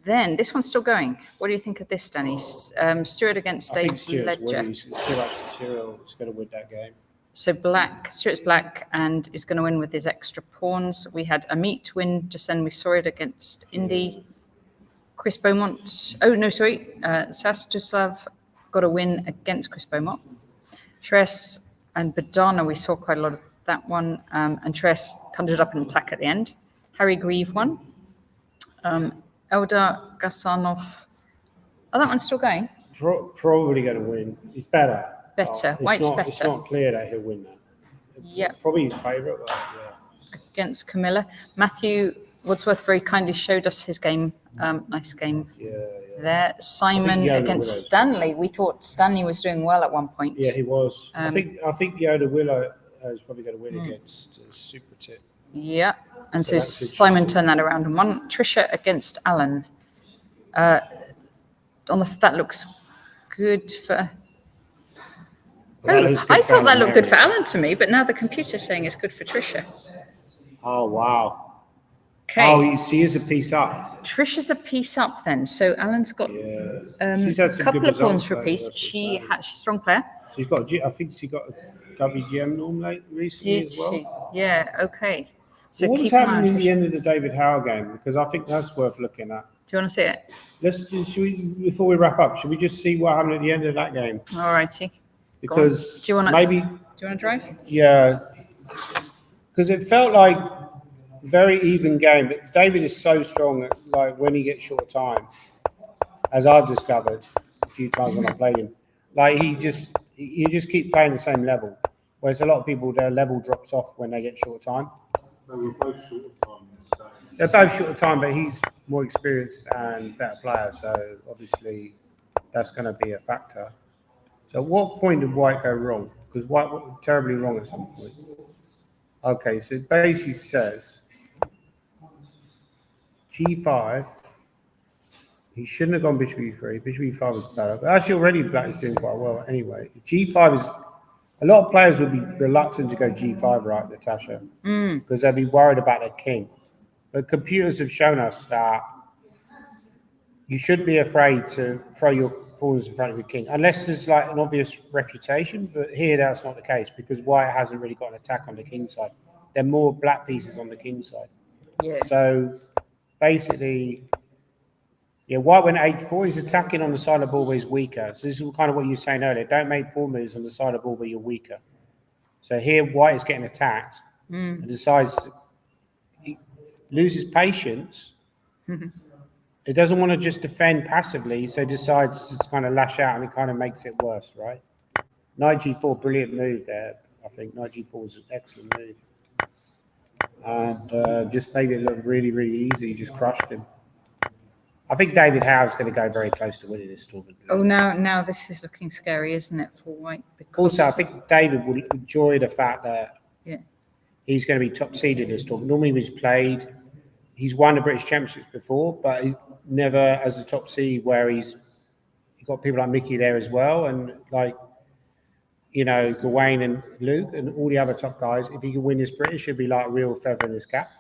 Then this one's still going. What do you think of this, Danny? Stuart against I think Dave Stuart's Ledger. winning. He's too much material. He's going to win that game. So Stuart's black and is going to win with his extra pawns. We had Amit win just then. We saw it against Indy. Chris Beaumont. Sastuslav got a win against Chris Beaumont. Tres and Badana, we saw quite a lot of that one. And Tres conjured up an attack at the end. Harry Grieve won. Eldar Gasanov. Oh, that one's still going. Probably going to win. He's better. White's better. It's not clear that he'll win that. Yeah. Probably his favourite, but yeah. Against Camilla. Matthew Wadsworth very kindly showed us his game. Nice game there. Simon Yoda against Willows. Stanley. We thought Stanley was doing well at one point. Yeah, he was. I think Yoda Willow is probably going to win against Super Tip. Yeah. And So so that's Simon interesting. turned that around and won. Trisha against Alan. That looks good for. Well, that is good I for thought that Alan looked good for Mary. Alan to me, but now the computer's saying it's good for Trisha. Oh, wow. Okay. Oh, you see, he's a piece up. Trisha's a piece up then. So Alan's got Yeah. She's had a some couple good of pawns results, for a though, piece. that's the She's same. a strong player. She's got. I think she got a WGM norm recently Did as well. she? Yeah, okay. So What was keep an eye happening on in the end of the David Howe game? Because I think that's worth looking at. Do you want to see it? Let's just, before we wrap up, should we just see what happened at the end of that game? All righty. Because Do you wanna- maybe, Do you want to drive? yeah, because it felt like a very even game. But David is so strong at, like, when he gets short time, as I've discovered a few times when I played him. Like, you just keep playing the same level. Whereas a lot of people, their level drops off when they get short time. They were both short of time this game. They're both short of time, but he's more experienced and better player, so obviously that's going to be a factor. So at what point did White go wrong? Because White went terribly wrong at some point. Okay, so it basically says G5. He shouldn't have gone Bishop E3. Bishop E5 was better. But actually already Black is doing quite well anyway. G5 is... A lot of players would be reluctant to go G5, right, Natasha? Because they'll be worried about their king. But computers have shown us that you shouldn't be afraid to throw your pawns in front of your king, unless there's like an obvious refutation. But here that's not the case because White hasn't really got an attack on the king side. There are more black pieces on the king side. Yeah. So basically, yeah, White went H4. He's attacking on the side of the ball where he's weaker. So this is kind of what you were saying earlier. Don't make pawn moves on the side of the ball where you're weaker. So here White is getting attacked and decides he loses patience. It doesn't want to just defend passively, so decides to kind of lash out, and it kind of makes it worse, right? Knight G4, brilliant move there. I think Knight G4 is an excellent move. And just made it look really, really easy. Just crushed him. I think David Howe's going to go very close to winning this tournament. Oh, now this is looking scary, isn't it, for White? Because, Also, I think David will enjoy the fact that yeah. he's going to be top seeded in this tournament. Normally, he's won the British Championships before, but he's never as a top seed where he you've got people like Mickey there as well, and like, you know, Gawain and Luke and all the other top guys. If he can win this British, it'd be like a real feather in his cap.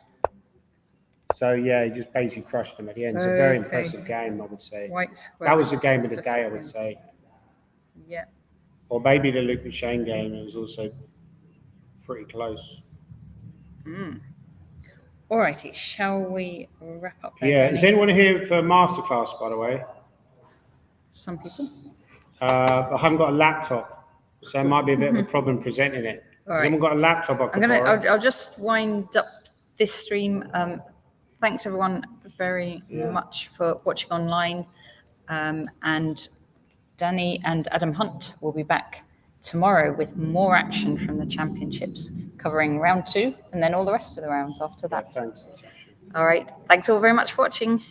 So yeah, he just basically crushed them at the end. It's a very impressive game, I would say. White square. That was the game of the day, I would say. Yeah. Or maybe the Luke Shane game. It was also pretty close. Alrighty, shall we wrap up there? Yeah. Danny? Is anyone here for a masterclass, by the way? Some people. I haven't got a laptop, so it might be a bit of a problem presenting it. All Has anyone got a laptop I can borrow? I'll just wind up this stream. Thanks everyone very much for watching online. And Danny and Adam Hunt will be back tomorrow with more action from the championships, covering round 2 and then all the rest of the rounds after that. Thanks, Natasha. All right. Thanks all very much for watching.